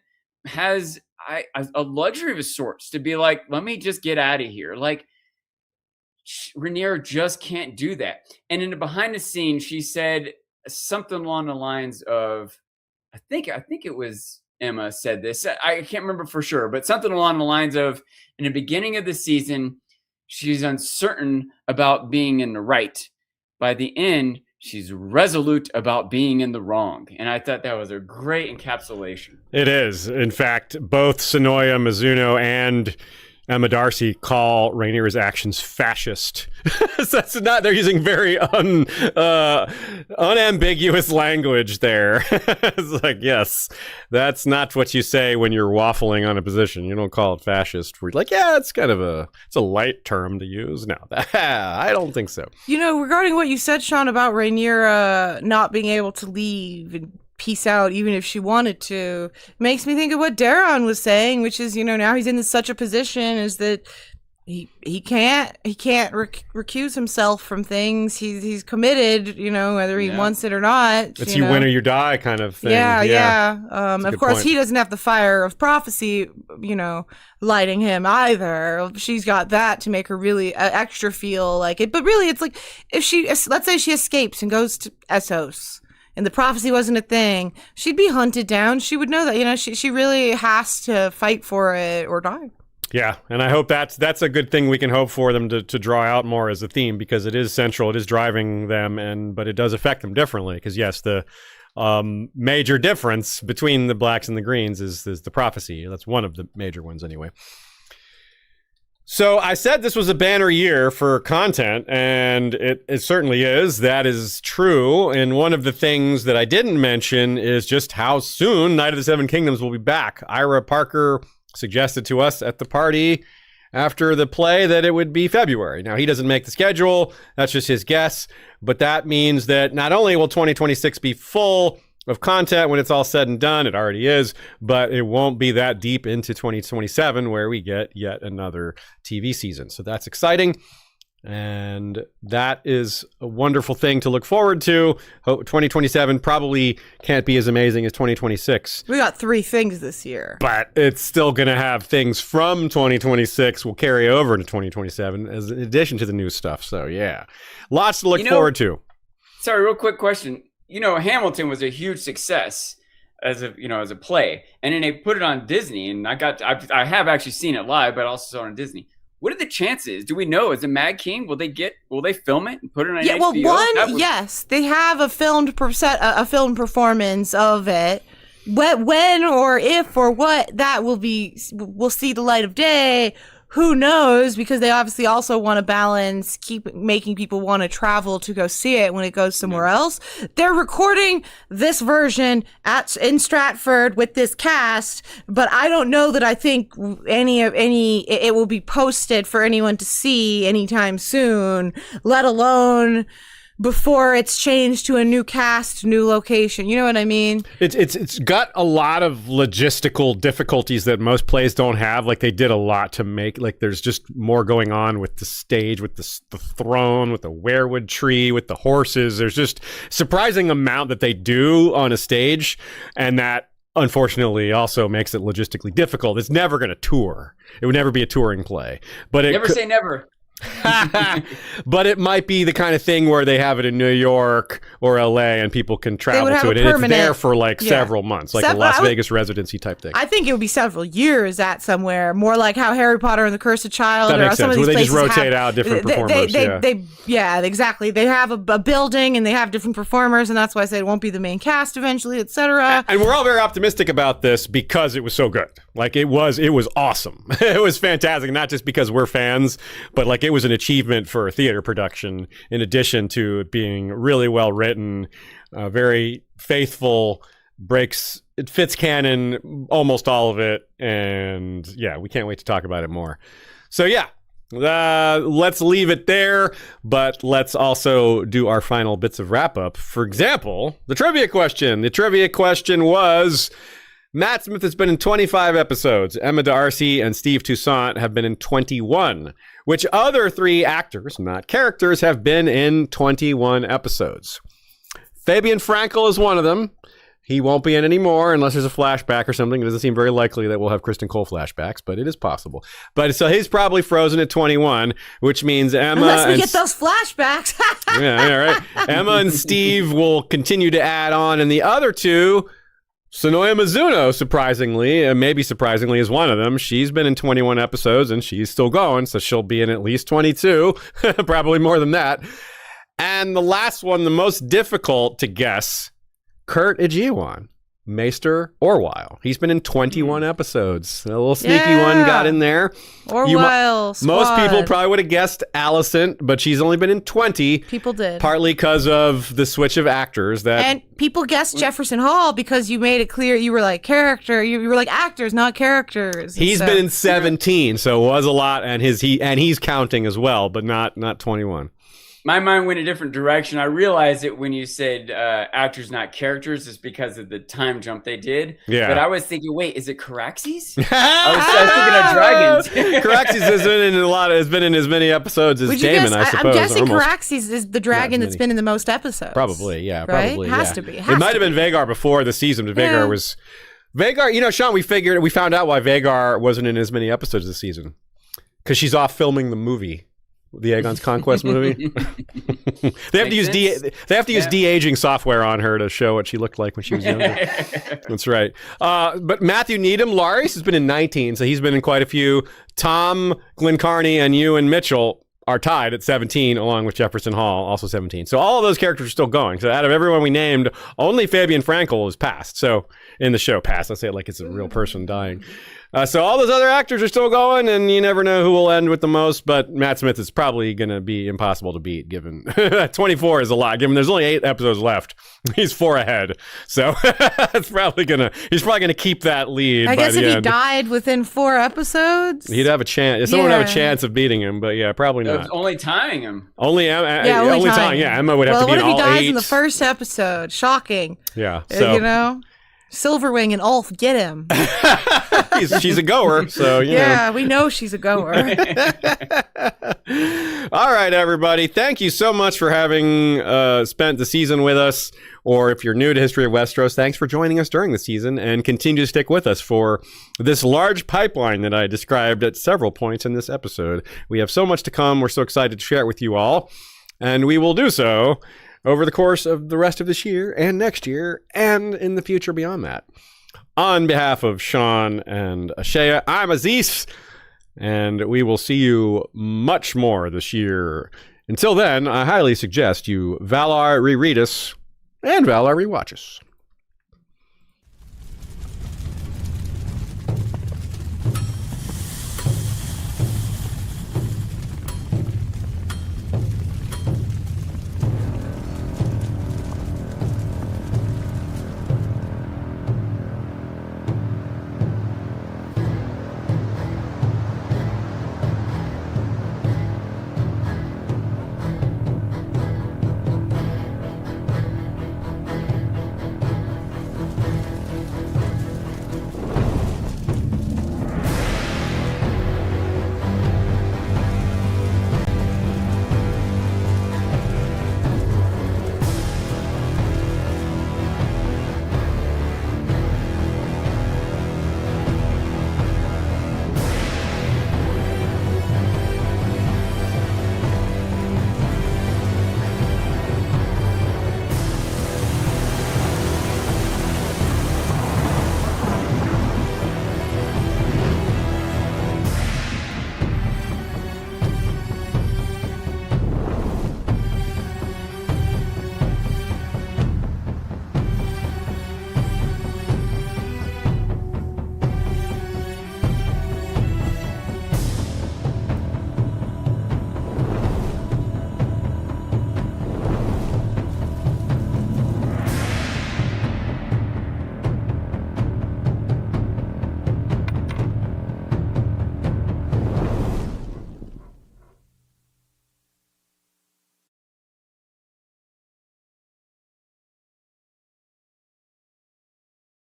has a luxury of sorts to be like, let me just get out of here. Like, Rhaenyra just can't do that. And in the behind the scenes, she said something along the lines of, I think it was Emma said this. I can't remember for sure, but something along the lines of, in the beginning of the season, she's uncertain about being in the right. By the end, she's resolute about being in the wrong. And I thought that was a great encapsulation. It is. In fact, both Sonoya Mizuno and Emma Darcy call Rhaenyra's actions fascist. So that's not, they're using very unambiguous language there. It's like, yes, that's not what you say when you're waffling on a position. You don't call it fascist. We're like, yeah, it's kind of it's a light term to use. No, I don't think so. You know, regarding what you said, Sean, about Rhaenyra not being able to leave and peace out even if she wanted to, makes me think of what Daron was saying, which is, you know, now he's in such a position is that he can't recuse himself from things. He's committed, you know, whether he wants it or not. It's you win or you die kind of thing. Yeah. Of course, he doesn't have the fire of prophecy, you know, lighting him either. She's got that to make her really extra feel like it. But really, it's like if let's say she escapes and goes to Essos, and the prophecy wasn't a thing, she'd be hunted down. She would know that, you know, she really has to fight for it or die. Yeah, and I hope that's a good thing we can hope for them to draw out more as a theme, because it is central, it is driving them, but it does affect them differently. Because yes, the major difference between the blacks and the greens is the prophecy. That's one of the major ones anyway. So I said this was a banner year for content, and it certainly is. That is true. And one of the things that I didn't mention is just how soon Night of the Seven Kingdoms will be back. Ira Parker suggested to us at the party after the play that it would be February. Now, he doesn't make the schedule. That's just his guess. But that means that not only will 2026 be full of content when it's all said and done, it already is, but it won't be that deep into 2027 where we get yet another TV season. So that's exciting. And that is a wonderful thing to look forward to. 2027 probably can't be as amazing as 2026. We got 3 things this year. But it's still going to have things from 2026 will carry over into 2027 as in addition to the new stuff. So yeah, lots to look forward to. Sorry, real quick question. You know, Hamilton was a huge success as a play, and then they put it on Disney, and I have actually seen it live, but I also saw it on Disney. What are the chances? Do we know? Is it Mad King? Will they film it and put it on HBO? Well, yes, they have a filmed performance of it. When or if or what that will see the light of day. Who knows? Because they obviously also want to balance, keep making people want to travel to go see it when it goes somewhere else. They're recording this version in Stratford with this cast, but I don't know that I think it will be posted for anyone to see anytime soon, let alone before it's changed to a new cast, new location. You know what I mean? It's got a lot of logistical difficulties that most plays don't have. Like, they did a lot to make, like, there's just more going on with the stage, with the throne, with the weirwood tree, with the horses. There's just surprising amount that they do on a stage, and that unfortunately also makes it logistically difficult. It's never going to tour. It would never be a touring play. But never say never. But it might be the kind of thing where they have it in New York or LA and people can travel to it, and it's there for several months, like a Las Vegas residency type thing. I think it would be several years at somewhere, more like how Harry Potter and the Cursed Child that or makes some sense. of these Where they places just rotate out different performers. Yeah, exactly. They have a building and they have different performers, and that's why I say it won't be the main cast eventually, etc. And we're all very optimistic about this because it was so good. Like, it was awesome. It was fantastic, not just because we're fans, but like it was an achievement for a theater production, in addition to it being really well written, very faithful it fits canon, almost all of it, and yeah, we can't wait to talk about it more. So yeah, let's leave it there, but let's also do our final bits of wrap up. For example, the trivia question. The trivia question was, Matt Smith has been in 25 episodes. Emma D'Arcy and Steve Toussaint have been in 21. Which other 3 actors, not characters, have been in 21 episodes? Fabian Frankel is one of them. He won't be in anymore unless there's a flashback or something. It doesn't seem very likely that we'll have Kristen Cole flashbacks, but it is possible. But so he's probably frozen at 21, which means Emma... Unless we get those flashbacks. yeah, right. Emma and Steve will continue to add on, and the other 2... Sonoya Mizuno, surprisingly, maybe surprisingly, is one of them. She's been in 21 episodes, and she's still going, so she'll be in at least 22. Probably more than that. And the last one, the most difficult to guess, Kurt Ejiwan, Maester Orwyle. He's been in 21 episodes. A little sneaky one got in there. Orwyle, most people probably would have guessed Alicent, but she's only been in 20. People did. Partly because of the switch of actors. And people guessed Jefferson Hall because you made it clear you were like character. You were like actors, not characters. He's been in 17, so it was a lot, and he's counting as well, but not 21. My mind went a different direction. I realized it when you said actors, not characters, is because of the time jump they did. Yeah. But I was thinking, wait, is it Caraxes? I was thinking of dragons. Caraxes has been in as many episodes as Daemon, I suppose. I'm guessing Caraxes is the dragon that's been in the most episodes. Probably, yeah. Right? Probably, Has yeah. to be. It might have been Vhagar before the season, but Vhagar was... Vhagar, Sean, we found out why Vhagar wasn't in as many episodes this season. Because she's off filming the movie. The Aegon's Conquest movie. They have to use de-aging software on her to show what she looked like when she was younger. That's right. But Matthew Needham, Laris, has been in 19, so he's been in quite a few. Tom Glencarney and Ewan Mitchell are tied at 17, along with Jefferson Hall, also 17. So all of those characters are still going. So out of everyone we named, only Fabian Frankel is passed. So in the show, passed. I say it like it's a real person dying. So all those other actors are still going, and you never know who will end with the most, but Matt Smith is probably going to be impossible to beat, given 24 is a lot. Given there's only 8 episodes left, he's 4 ahead. So he's probably going to keep that lead. I guess if he end. died within 4 episodes, he'd have a chance. Someone would have a chance of beating him, but yeah, probably not. Only timing him. Only Emma. Yeah, Emma would have to be in all 8. What if he dies in the first episode? Shocking. Yeah. So. Silverwing and Ulf, get him. She's a goer, so yeah, we know she's a goer. All right, everybody. Thank you so much for having spent the season with us. Or if you're new to History of Westeros, thanks for joining us during the season and continue to stick with us for this large pipeline that I described at several points in this episode. We have so much to come. We're so excited to share it with you all, and we will do so over the course of the rest of this year and next year and in the future beyond that. On behalf of Sean and Ashaya, I'm Aziz, and we will see you much more this year. Until then, I highly suggest you Valar reread us and Valar rewatch us.